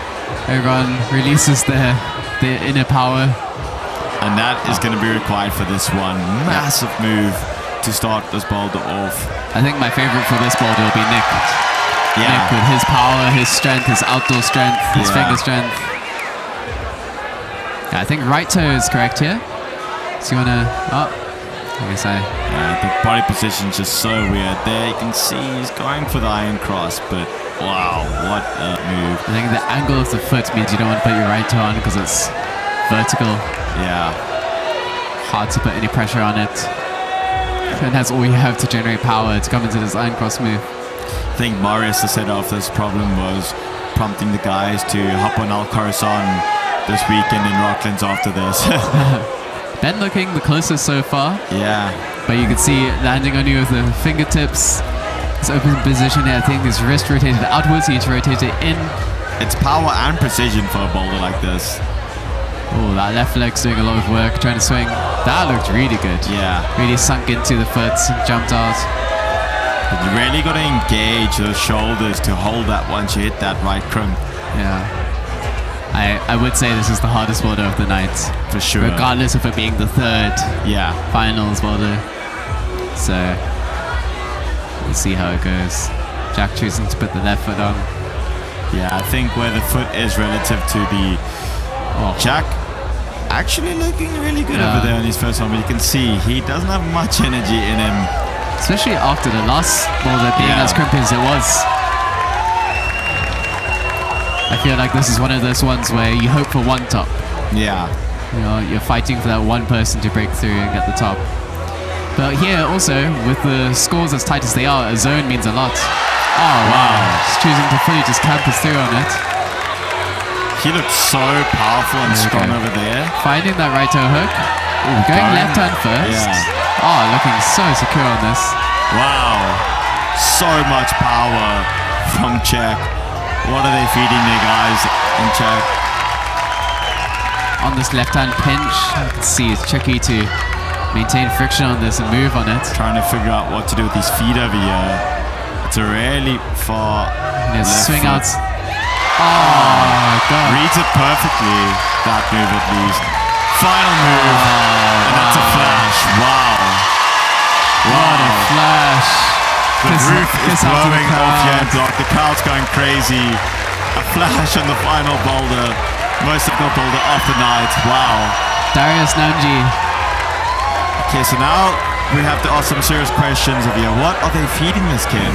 Everyone releases their inner power. And that is going to be required for this one. Massive move to start this boulder off. I think my favorite for this boulder will be Nick. Yeah. Nick with his power, his strength, his outdoor strength, his finger strength. Yeah, I think right toe is correct here. So you wanna? Oh, I guess the body position's just so weird. There you can see he's going for the iron cross, but wow, what a move. I think the angle of the foot means you don't want to put your right toe on because it's vertical. Yeah. Hard to put any pressure on it. And that's all you have to generate power to come into this iron cross move. I think Marius, the set off this problem, was prompting the guys to hop on Al Corazon this weekend in Rocklands after this. Ben looking the closest so far. Yeah. But you can see landing on you with the fingertips. His open position here, I think his wrist rotated outwards, he needs to rotate it in. It's power and precision for a boulder like this. Oh, that left leg's doing a lot of work, trying to swing. That looked really good. Yeah. Really sunk into the foot and jumped out. But you really got to engage those shoulders to hold that once you hit that right crimp. Yeah. I would say this is the hardest boulder of the night. For sure. Regardless of it being the third finals boulder. So, we'll see how it goes. Jack choosing to put the left foot on. Yeah, I think where the foot is relative to the Jack actually looking really good over there on his first one, but you can see he doesn't have much energy in him. Especially after the last boulder being as crimpy as it was. I feel like this is one of those ones where you hope for one top. Yeah. You know, you're fighting for that one person to break through and get the top. But here also, with the scores as tight as they are, a zone means a lot. Oh wow. Just choosing to fully just campus through on it. He looks so powerful and strong over there. Finding that right toe hook. Ooh, going left hand first. Yeah. Oh, looking so secure on this. Wow. So much power from Czech. What are they feeding their guys in Czech? On this left hand pinch, you can see it's tricky to maintain friction on this and move on it. Trying to figure out what to do with his feet over here. It's a really far swing foot. out. Oh, God. Reads it perfectly, that move at least. Final move. And that's a flash. Wow. What a flash. The roof is blowing off here in block. The crowd's going crazy. A flash on the final boulder. Most difficult boulder of the night. Wow. Darius Nanji. Okay, so now we have to ask some serious questions of you. What are they feeding this kid?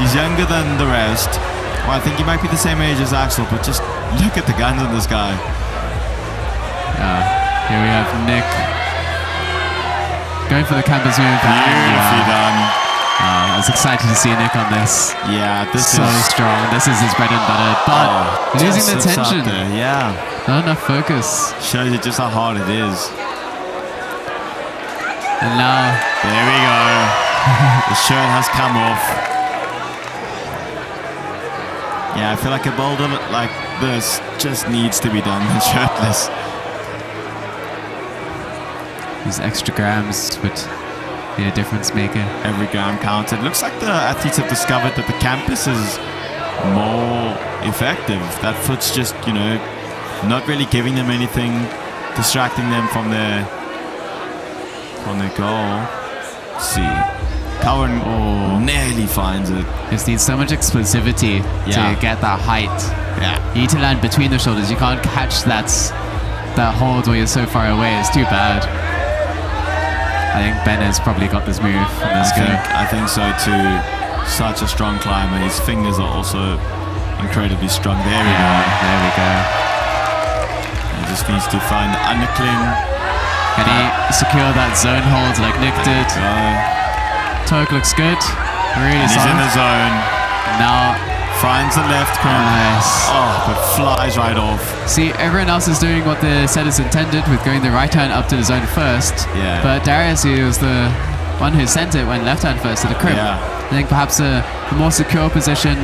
He's younger than the rest. Well, I think he might be the same age as Axel, but just look at the guns on this guy. Here we have Nick going for the campus move. Beautifully done. I was excited to see Nick on this. Yeah, this so is strong. This is his bread and butter, but losing the tension. Yeah. Not enough focus. Shows you just how hard it is. And now, there we go. The shirt has come off. Yeah, I feel like a boulder like this just needs to be done shirtless. these extra grams would be a difference maker. Every gram counted. Looks like the athletes have discovered that the campus is more effective. That foot's just, you know, not really giving them anything, distracting them from their goal. Let's see. Cowan nearly finds it. Just needs so much explosivity to get that height. Yeah. You need to land between the shoulders. You can't catch that hold where you're so far away. It's too bad. I think Ben has probably got this move from this go. I think so too. Such a strong climber. His fingers are also incredibly strong. There we go. There we go. He just needs to find the undercling. Can he secure that zone hold like Nick did? Toke looks good. Really and he's solid. in the zone. Now finds the left corner. Nice. Oh, but flies right off. See, everyone else is doing what the set is intended with going the right hand up to the zone first. Yeah. But Darius, who was the one who sent it, went left hand first to the crimp. Yeah. I think perhaps a more secure position.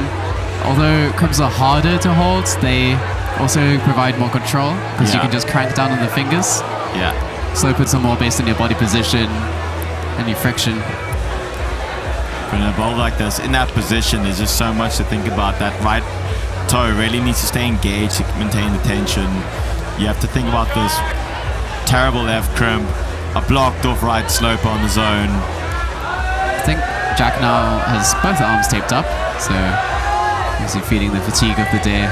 Although crimps are harder to hold, they also provide more control because you can just crank down on the fingers. Yeah. Slow puts some more based on your body position and your friction. In a bowl like this, in that position, there's just so much to think about. That right toe really needs to stay engaged to maintain the tension. You have to think about this terrible left crimp, a blocked off right slope on the zone. I think Jack now has both arms taped up, so he's feeling the fatigue of the day.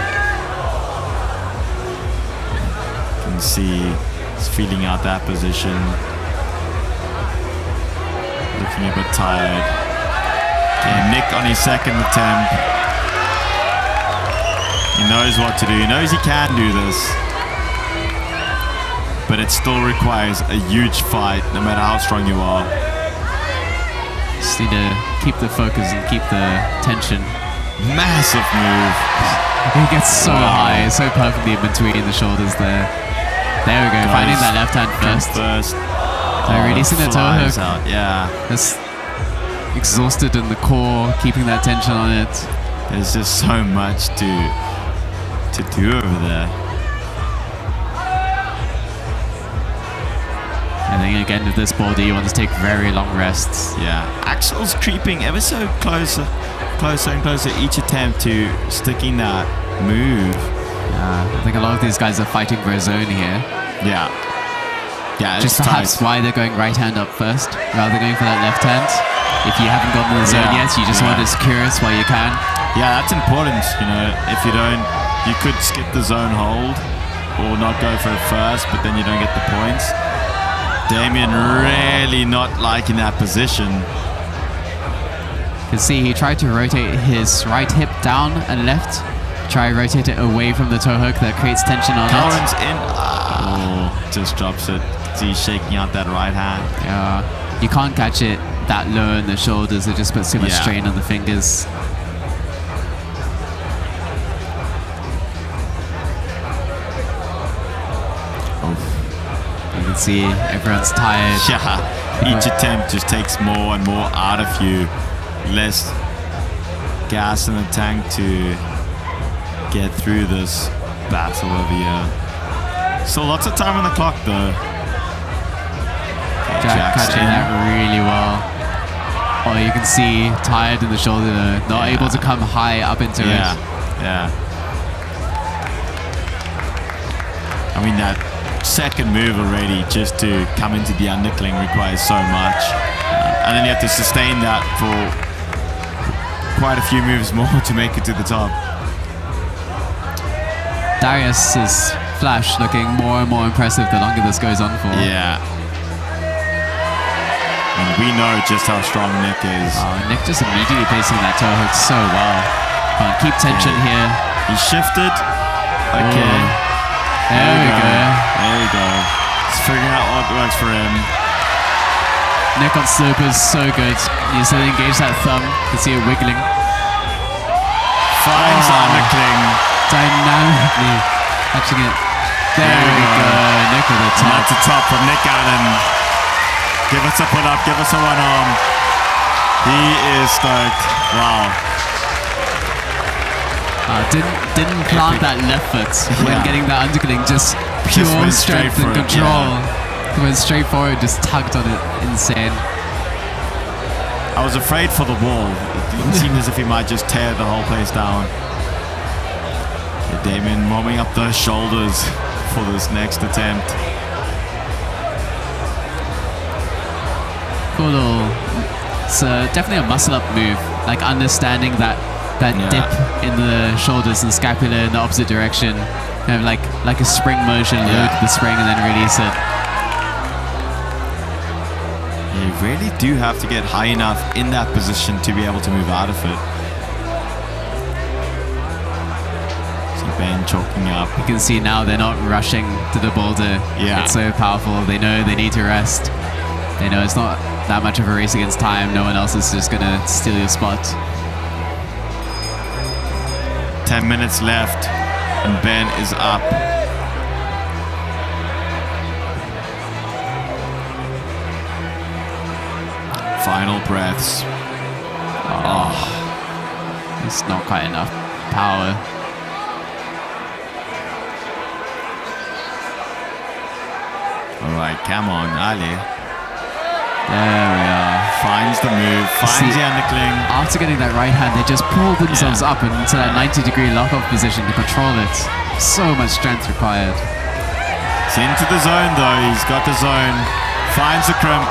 You can see he's feeling out that position. Looking a bit tired. Okay, Nick on his second attempt. He knows what to do. He knows he can do this. But it still requires a huge fight, no matter how strong you are. Just need to keep the focus and keep the tension. Massive move. He gets so high, so perfectly in between the shoulders there. There we go, finding that left hand first. First. So releasing the toe hook. Out. Yeah. exhausted in the core, keeping that tension on it. There's just so much to do over there. I think again with this boulder you want to take very long rests. Yeah, Axel's creeping ever so closer and closer each attempt to sticking that move. I think a lot of these guys are fighting for a zone here. Yeah. Yeah, Just perhaps why they're going right hand up first rather than going for that left hand. If you haven't gotten the zone yet, you just want to secure it while you can. Yeah, that's important. You know, if you don't, you could skip the zone hold or not go for it first, but then you don't get the points. Damien really not liking that position. You can see he tried to rotate his right hip down and left. Try to rotate it away from the toe hook. That creates tension on Cowan's it. in. Oh, just drops it. He's shaking out that right hand. Yeah, you can't catch it that low in the shoulders. It just puts too much strain on the fingers. You can see everyone's tired. Yeah, each attempt just takes more and more out of you. Less gas in the tank to get through this battle over here. So lots of time on the clock though. Okay, Jack Jack's catching in. that really well. Oh, you can see tired in the shoulder though. Not able to come high up into it. Yeah. I mean that second move already just to come into the undercling requires so much. And then you have to sustain that for quite a few moves more to make it to the top. Darius's flash looking more and more impressive the longer this goes on for. Yeah. And we know just how strong Nick is. Oh, Nick just immediately placing that toe hook so well. Come on, keep tension here. He shifted. Okay. Oh. There we go. There we go. He's figuring out what works for him. Nick on slope is so good. You still engage that thumb. You can see it wiggling. Finds undercling. Dynamically catching it. There we go. Nick with the And top. that's a top from Nick Allen. Give us a pull up. Give us a one arm. He is stoked. Wow. Didn't plant that left foot when getting that undercutting. Just pure went straight strength and for it, control. He went straight forward, just tugged on it. Insane. I was afraid for the wall. It seemed as if he might just tear the whole place down. Damien warming up those shoulders for this next attempt. Cool little. It's definitely a muscle up move. Like understanding that dip in the shoulders and scapula in the opposite direction. Kind of like a spring motion, load the spring and then release it. You really do have to get high enough in that position to be able to move out of it. See Ben choking up. You can see now they're not rushing to the boulder. Yeah. It's so powerful. They know they need to rest. They know it's not that much of a race against time. No one else is just gonna steal your spot. 10 minutes left and Ben is up. Final breaths. It's not quite enough power. All right, come on, Ali. There we are. Finds the move, finds See, the undercling. After getting that right hand, they just pulled themselves up into that 90-degree lock-off position to control it. So much strength required. It's into the zone though, he's got the zone. Finds the crimp.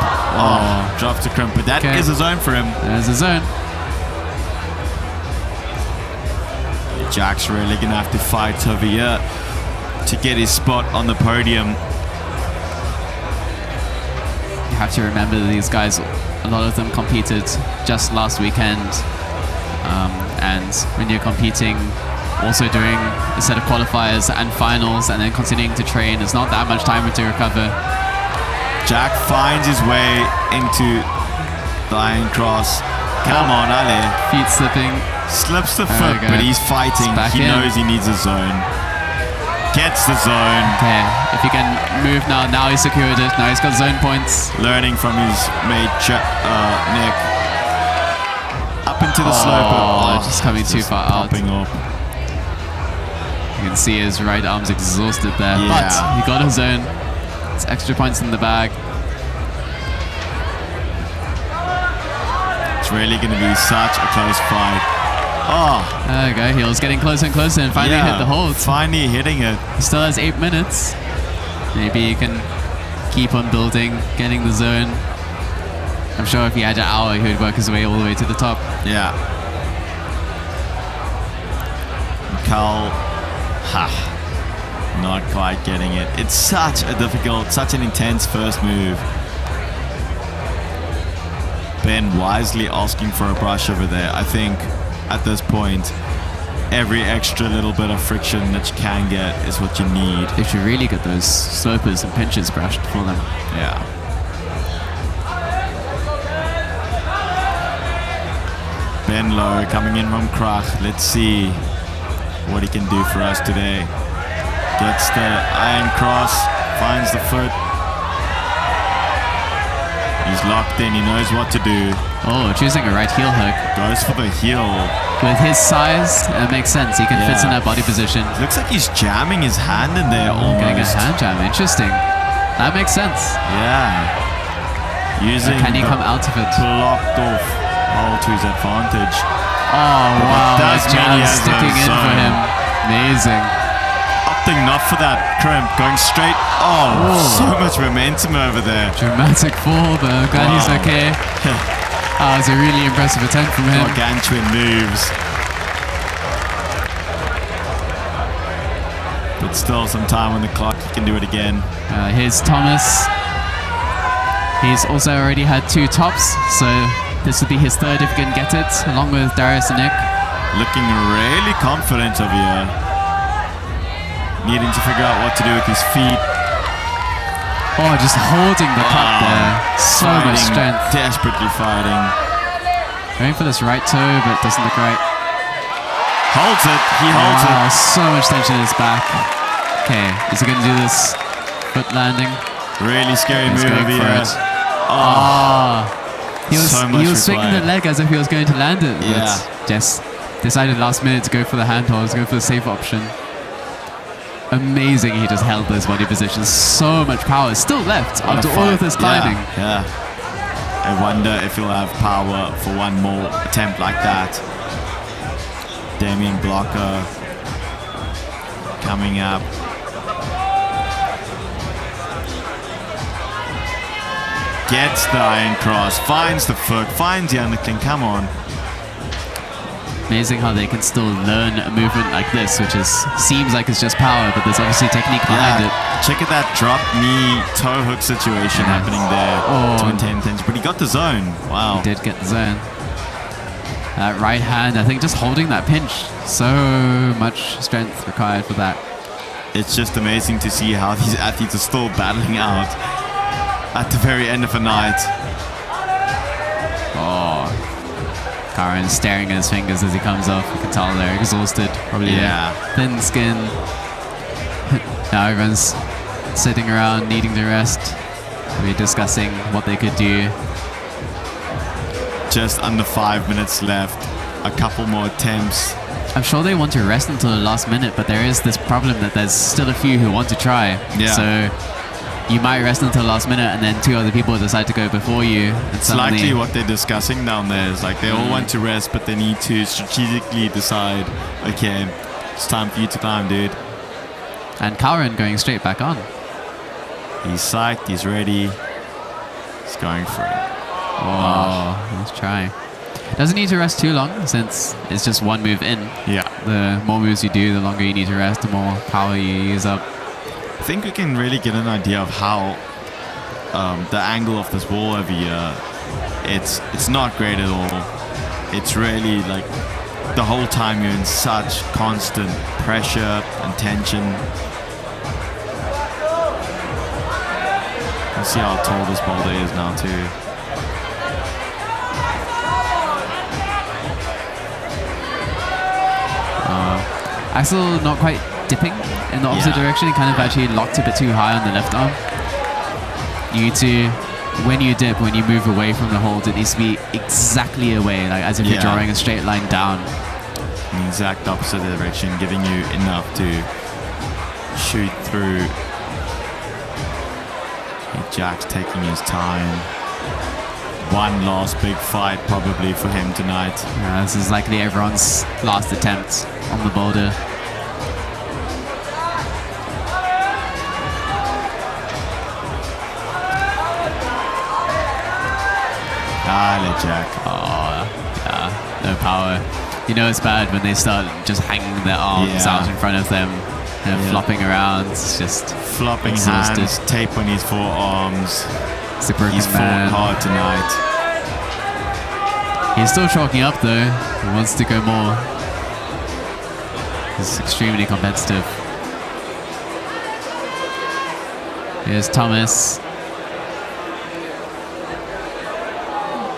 Drops the crimp, but that is a zone for him. There's a zone. Jack's really gonna have to fight over here to get his spot on the podium. You have to remember that these guys, a lot of them competed just last weekend. And when you're competing, also doing a set of qualifiers and finals and then continuing to train, there's not that much time to recover. Jack finds his way into the iron cross. Come on, Ali. Feet slipping. Slips the There foot, we go. but he's fighting. It's back He in. knows he needs a zone. Gets the zone. Okay, if he can move now, now he's secured it. Now he's got zone points. Learning from his mate, Nick. into the slope. Oh, just coming too far out. Popping off. You can see his right arm's exhausted there, Yeah. but he got his own. It's extra points in the bag. It's really going to be such a close fight. Oh, There we go. Heel's getting closer and closer and finally hit the hold. Finally hitting it. He still has 8 minutes. Maybe he can keep on building, getting the zone. I'm sure if he had an hour, he would work his way all the way to the top. Yeah. Carl, not quite getting it. It's such a difficult, such an intense first move. Ben wisely asking for a brush over there. I think at this point, every extra little bit of friction that you can get is what you need. They should really get those slopers and pinches brushed for them. Yeah. Ben Lowe coming in from Krach. Let's see what he can do for us today. Gets the iron cross, finds the foot. He's locked in, he knows what to do. Oh, choosing a right heel hook. Goes for the heel. With his size, it makes sense. He can fit in that body position. Looks like he's jamming his hand in there Getting a almost. hand jam. Interesting. That makes sense. Yeah. Using Can he the come out of it? blocked off hold to his advantage. Oh, wow. does That mean jam he has sticking those, in for him. Amazing. Opting not for that crimp, going straight. Oh, so much momentum over there. Dramatic fall, but I'm glad he's Wow. okay. That was a really impressive attempt from him. Gargantuan moves. But still some time on the clock, he can do it again. Here's Thomas. He's also already had 2 tops, so this would be his third if he can get it, along with Darius and Nick. Looking really confident over here. Needing to figure out what to do with his feet. Oh, just holding the cup there. So much Fighting, strength. desperately fighting. Going for this right toe, but doesn't look right. Holds it, he holds Wow, it. so much tension in his back. Okay, is he going to do this foot landing? Really scary He's move going over for here. it. Oh, He was, So much he was swinging the required. leg as if he was going to land it. Yeah. But just decided last minute to go for the handholds, go for the safe option. Amazing, he just held those body positions. So much power still left after all of this climbing. Yeah. I wonder if he'll have power for one more attempt like that. Damien Blocker coming up. Gets the iron cross, finds the foot, finds the undercling. Come on. Amazing how they can still learn a movement like this, which seems like it's just power, but there's obviously technique behind it. Check out that drop knee toe hook situation happening there to maintain tension. But he got the zone. Wow. He did get the zone. That right hand, I think just holding that pinch, so much strength required for that. It's just amazing to see how these athletes are still battling out at the very end of a night. Oh, Karen's staring at his fingers as he comes off. You can tell they're exhausted, probably thin skin. Now everyone's sitting around needing to rest. We're discussing what they could do. Just under 5 minutes left. A couple more attempts. I'm sure they want to rest until the last minute, but there is this problem that there's still a few who want to try. Yeah. So you might rest until the last minute and then 2 other people decide to go before you. And It's likely what they're discussing down there is like they all want to rest, but they need to strategically decide, okay, it's time for you to climb, dude. And Karen going straight back on. He's psyched, he's ready. He's going for it. Oh, nice try. Doesn't need to rest too long since it's just one move in. Yeah. The more moves you do, the longer you need to rest, the more power you use up. I think we can really get an idea of how the angle of this wall over here, it's not great at all. It's really like the whole time you're in such constant pressure and tension. You see how tall this boulder is now too. Axel not quite dipping in the opposite direction. He kind of actually locked a bit too high on the left arm. You need to when you dip, when you move away from the hold, it needs to be exactly away, like as if you're drawing a straight line down. The exact opposite direction, giving you enough to shoot through. Jack's taking his time. One last big fight probably for him tonight. Yeah, this is likely everyone's last attempt on the boulder. Jack. Oh, yeah, no power. You know it's bad when they start just hanging their arms out in front of them and flopping around. It's just flopping exhausted. hands, tape on his forearms. It's a broken He's man. fought hard tonight. He's still chalking up though. He wants to go more. He's extremely competitive. Here's Thomas.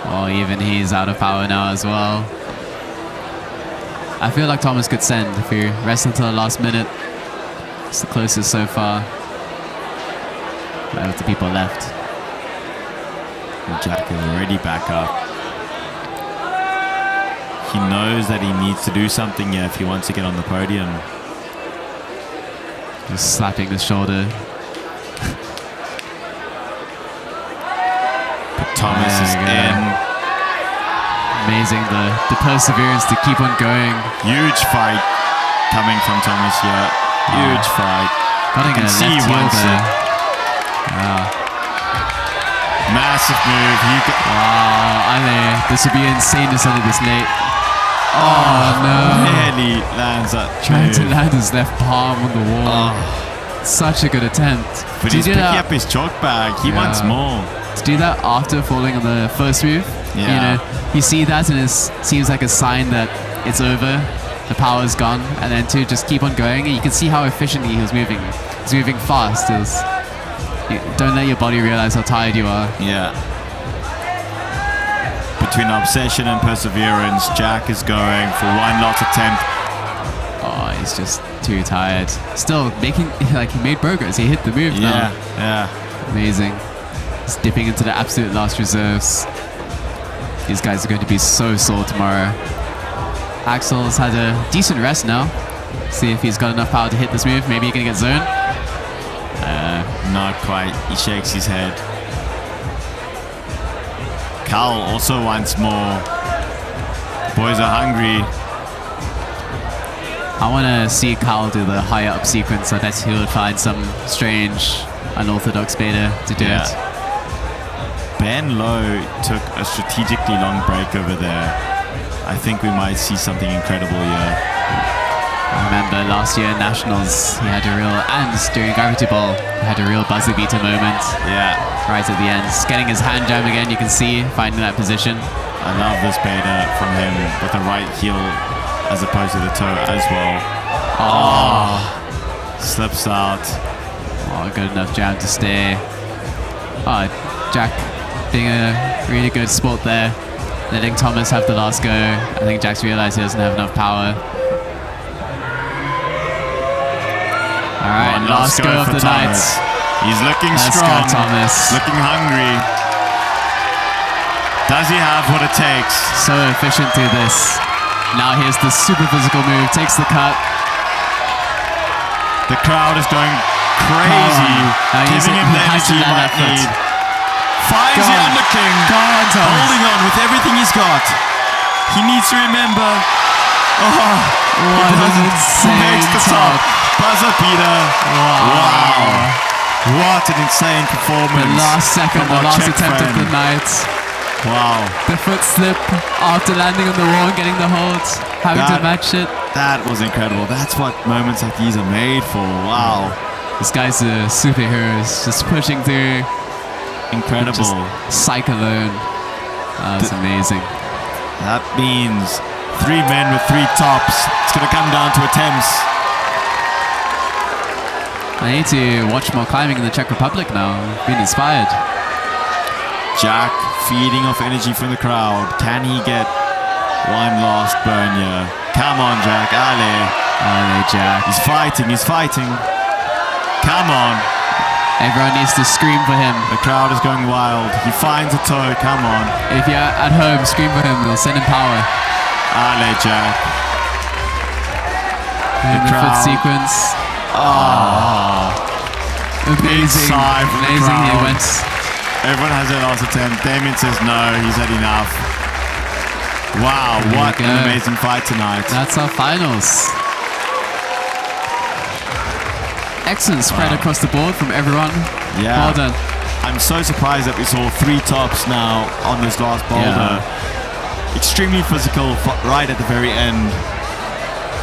Oh, even he's out of power now as well. I feel like Thomas could send if he rests until the last minute. It's the closest so far. Right with the people left. And Jack is already back up. He knows that he needs to do something here if he wants to get on the podium. Just slapping the shoulder. But Thomas is in. Amazing the perseverance to keep on going. Huge fight coming from Thomas here. Huge fight. Cutting a left heel there. Wow. Massive move. Wow, Ale, this would be insane to send it this late. Oh no. Nearly lands that Trying to move. land his left palm on the wall. Such a good attempt. But he's picking up his chalk bag. He wants more. To do that after falling on the first move, you know, you see that and it seems like a sign that it's over, the power's gone, and then to just keep on going, and you can see how efficiently he was moving. He's moving fast. Don't let your body realize how tired you are. Yeah. Between obsession and perseverance, Jack is going for one last attempt. Oh, he's just too tired. Still making, like, he made progress. He hit the move now. Yeah. Amazing. He's dipping into the absolute last reserves. These guys are going to be so sore tomorrow. Axel's had a decent rest now. See if he's got enough power to hit this move. Maybe he can get zone. Not quite. He shakes his head. Carl also wants more. Boys are hungry. I want to see Carl do the higher up sequence. I bet he would find some strange, unorthodox beta to do it. Ben Lowe took a strategically long break over there. I think we might see something incredible here. I remember last year in Nationals, he had a real, and during Gravity Ball, he had a real buzzer beater moment. Yeah. Right at the end. Just getting his hand jam again, you can see, finding that position. I love this beta from him with the right heel as opposed to the toe as well. Oh. Slips out. Oh, good enough jam to stay. Oh, Jack being a really good sport there. Letting Thomas have the last go. I think Jack's realized he doesn't have enough power. Alright, last go of the night. He's looking Let's strong. go, Thomas. Looking hungry. Does he have what it takes? So efficient to this. Now here's the super physical move. Takes the cut. The crowd is going crazy. Giving him the energy he might need. Finds the underking. Holding on with everything he's got. He needs to remember. What an insane Makes the top. Buzzer beater. Wow. What an insane performance. The last second, the last attempt of the night. Wow. The foot slip after landing on the wall and getting the hold. Having to match it. That was incredible. That's what moments like these are made for. Wow. This guy's a superhero. He's just pushing through. Incredible. Just psych alone. That was amazing. That means 3 men with 3 tops. It's going to come down to attempts. I need to watch more climbing in the Czech Republic now. I've been inspired. Jack feeding off energy from the crowd. Can he get one last burn here? Come on, Jack. Ale. Ale, Jack. He's fighting. Come on. Everyone needs to scream for him. The crowd is going wild. He finds a toe. Come on. If you're at home, scream for him. They'll send him power. Allez, Jack. And the foot crowd. sequence. Amazing. sigh from the Amazing he crowd. went. Everyone has their last attempt. Damien says no. He's had enough. Wow, There what we an go. amazing fight tonight. That's our finals. Excellent spread across the board from everyone. Yeah. Well done. I'm so surprised that we saw 3 tops now on this last boulder. Extremely physical right at the very end.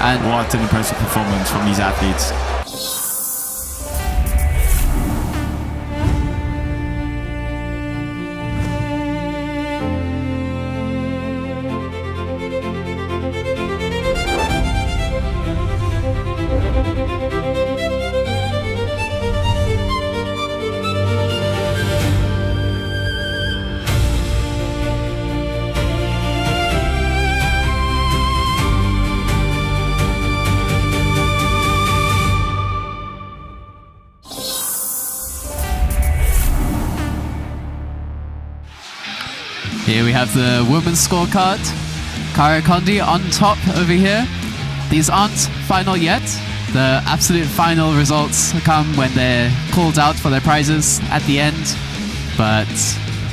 And What an impressive performance from these athletes. here we have the women's scorecard. Kara Kondi on top over here. These aren't final yet. The absolute final results come when they're called out for their prizes at the end. But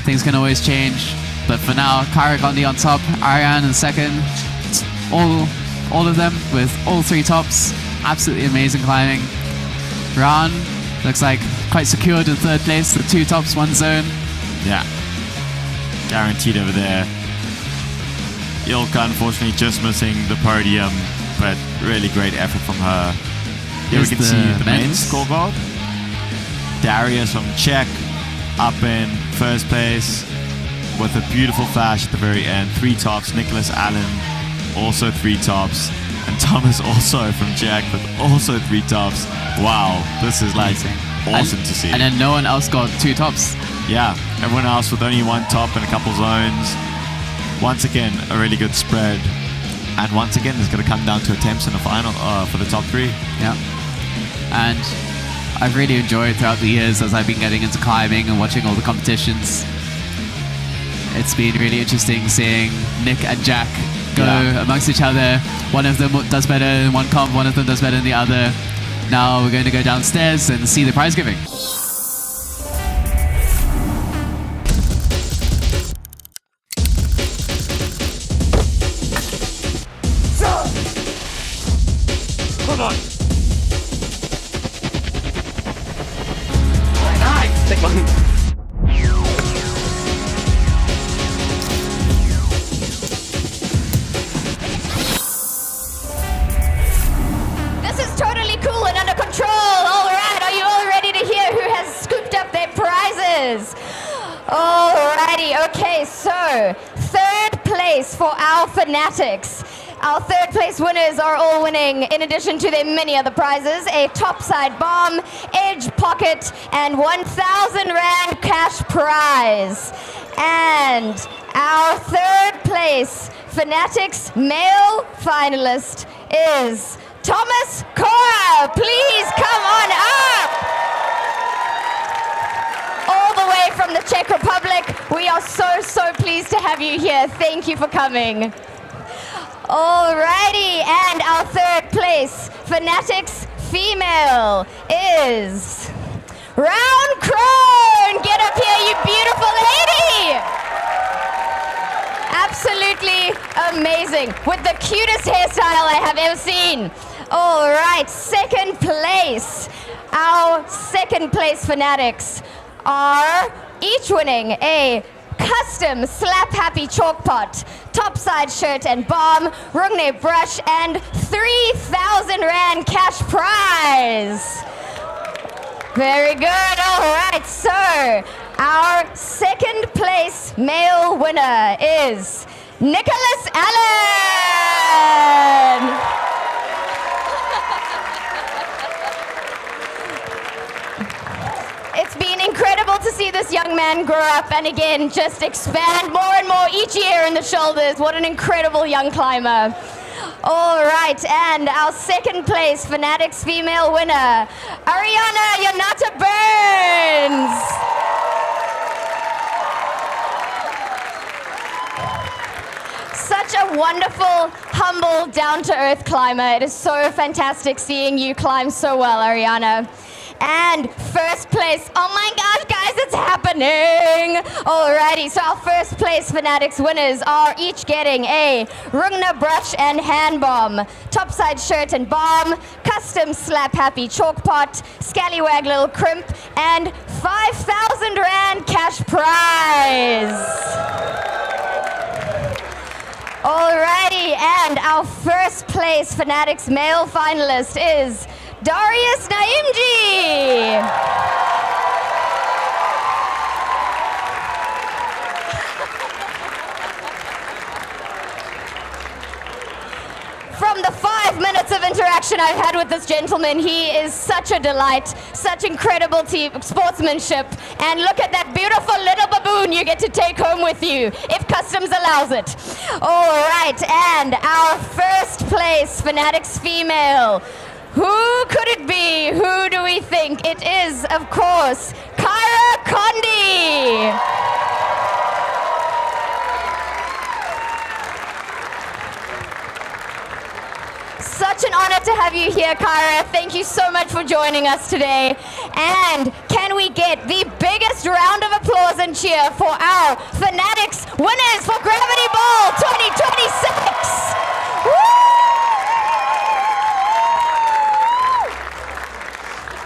things can always change. But for now, Kara Kondi on top, Ariane in second. All of them with all 3 tops. Absolutely amazing climbing. Ran looks like quite secured in 3rd place. The 2 tops, 1 zone. Yeah. Guaranteed over there. Ilka unfortunately just missing the podium, but really great effort from her. Here we Here's can the see the men's men's. scoreboard. Darius from Czech up in 1st place with a beautiful flash at the very end. 3 tops. Nicholas Allen also 3 tops. And Thomas also from Czech with also 3 tops. Wow, this is like awesome to see. And then no one else got 2 tops. Yeah, everyone else with only 1 top and a couple zones. Once again, a really good spread. And once again, it's going to come down to attempts in the final for the top 3. Yeah. And I've really enjoyed throughout the years as I've been getting into climbing and watching all the competitions. It's been really interesting seeing Nick and Jack go amongst each other. One of them does better in one comp, one of them does better in the other. Now we're going to go downstairs and see the prize giving. Come on. This is totally cool and under control. All right, are you all ready to hear who has scooped up their prizes? Alrighty, okay, so 3rd place for our fanatics. Our 3rd place winners are all winning, in addition to their many other prizes, a topside bomb, edge pocket, and 1,000 Rand cash prize. And our 3rd place fanatics male finalist is Thomas Cora. Please come on up. All the way from the Czech Republic. We are so pleased to have you here. Thank you for coming. Alrighty, and our 3rd place fanatics female is Round Crone. Get up here, you beautiful lady. Absolutely amazing, with the cutest hairstyle I have ever seen. All right, 2nd place. Our 2nd place fanatics are each winning a custom Slap Happy chalk pot, topside shirt and bomb, Rungne brush, and 3,000 Rand cash prize. Very good. All right, so our 2nd place male winner is Nicholas Allen. It's been incredible to see this young man grow up and again just expand more and more each year in the shoulders. What an incredible young climber. All right, and our second place Fanatics female winner, Ariana Yanata Burns. Such a wonderful, humble, down-to-earth climber. It is so fantastic seeing you climb so well, Ariana. And first place, oh my gosh, guys, it's happening! Alrighty, so our first place Fanatics winners are each getting a Rungna brush and hand bomb, topside shirt and bomb, custom slap happy chalk pot, scallywag little crimp, and 5,000 Rand cash prize. Alrighty, and our first place Fanatics male finalist is Darius Naimji. From the 5 minutes of interaction I've had with this gentleman, he is such a delight, such incredible sportsmanship, and look at that beautiful little baboon you get to take home with you, if customs allows it. All right, and our first place Fanatics female. Who could it be? Who do we think? It is, of course, Kyra Condi. Such an honor to have you here, Kyra. Thank you so much for joining us today. And can we get the biggest round of applause and cheer for our Fanatics winners for Gravity Bowl 2026? Woo!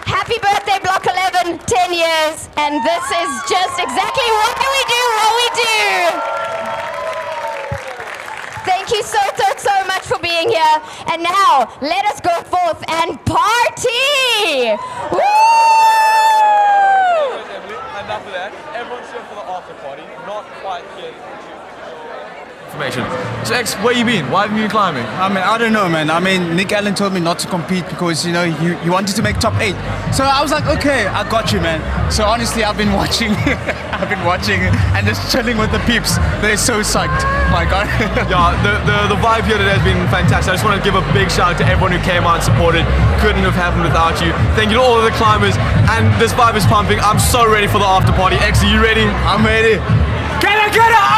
Happy birthday, Block 11, 10 years, and this is just exactly what we do. Thank you so much for being here, and now let us go forth and party! Woo! And after that, everyone's here for the after party, not quite yet. Information. So X, where you been? Why haven't you been climbing? I mean, I don't know, man. I mean, Nick Allen told me not to compete because, you know, you wanted to make top 8. So I was like, okay, I got you, man. So honestly, I've been watching, and just chilling with the peeps. They're so psyched. My God. Yeah, the vibe here today has been fantastic. I just want to give a big shout out to everyone who came out and supported. Couldn't have happened without you. Thank you to all of the climbers, and this vibe is pumping. I'm so ready for the after party. X, are you ready? I'm ready. Can I get an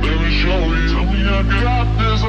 Let me show you. Tell me I got this.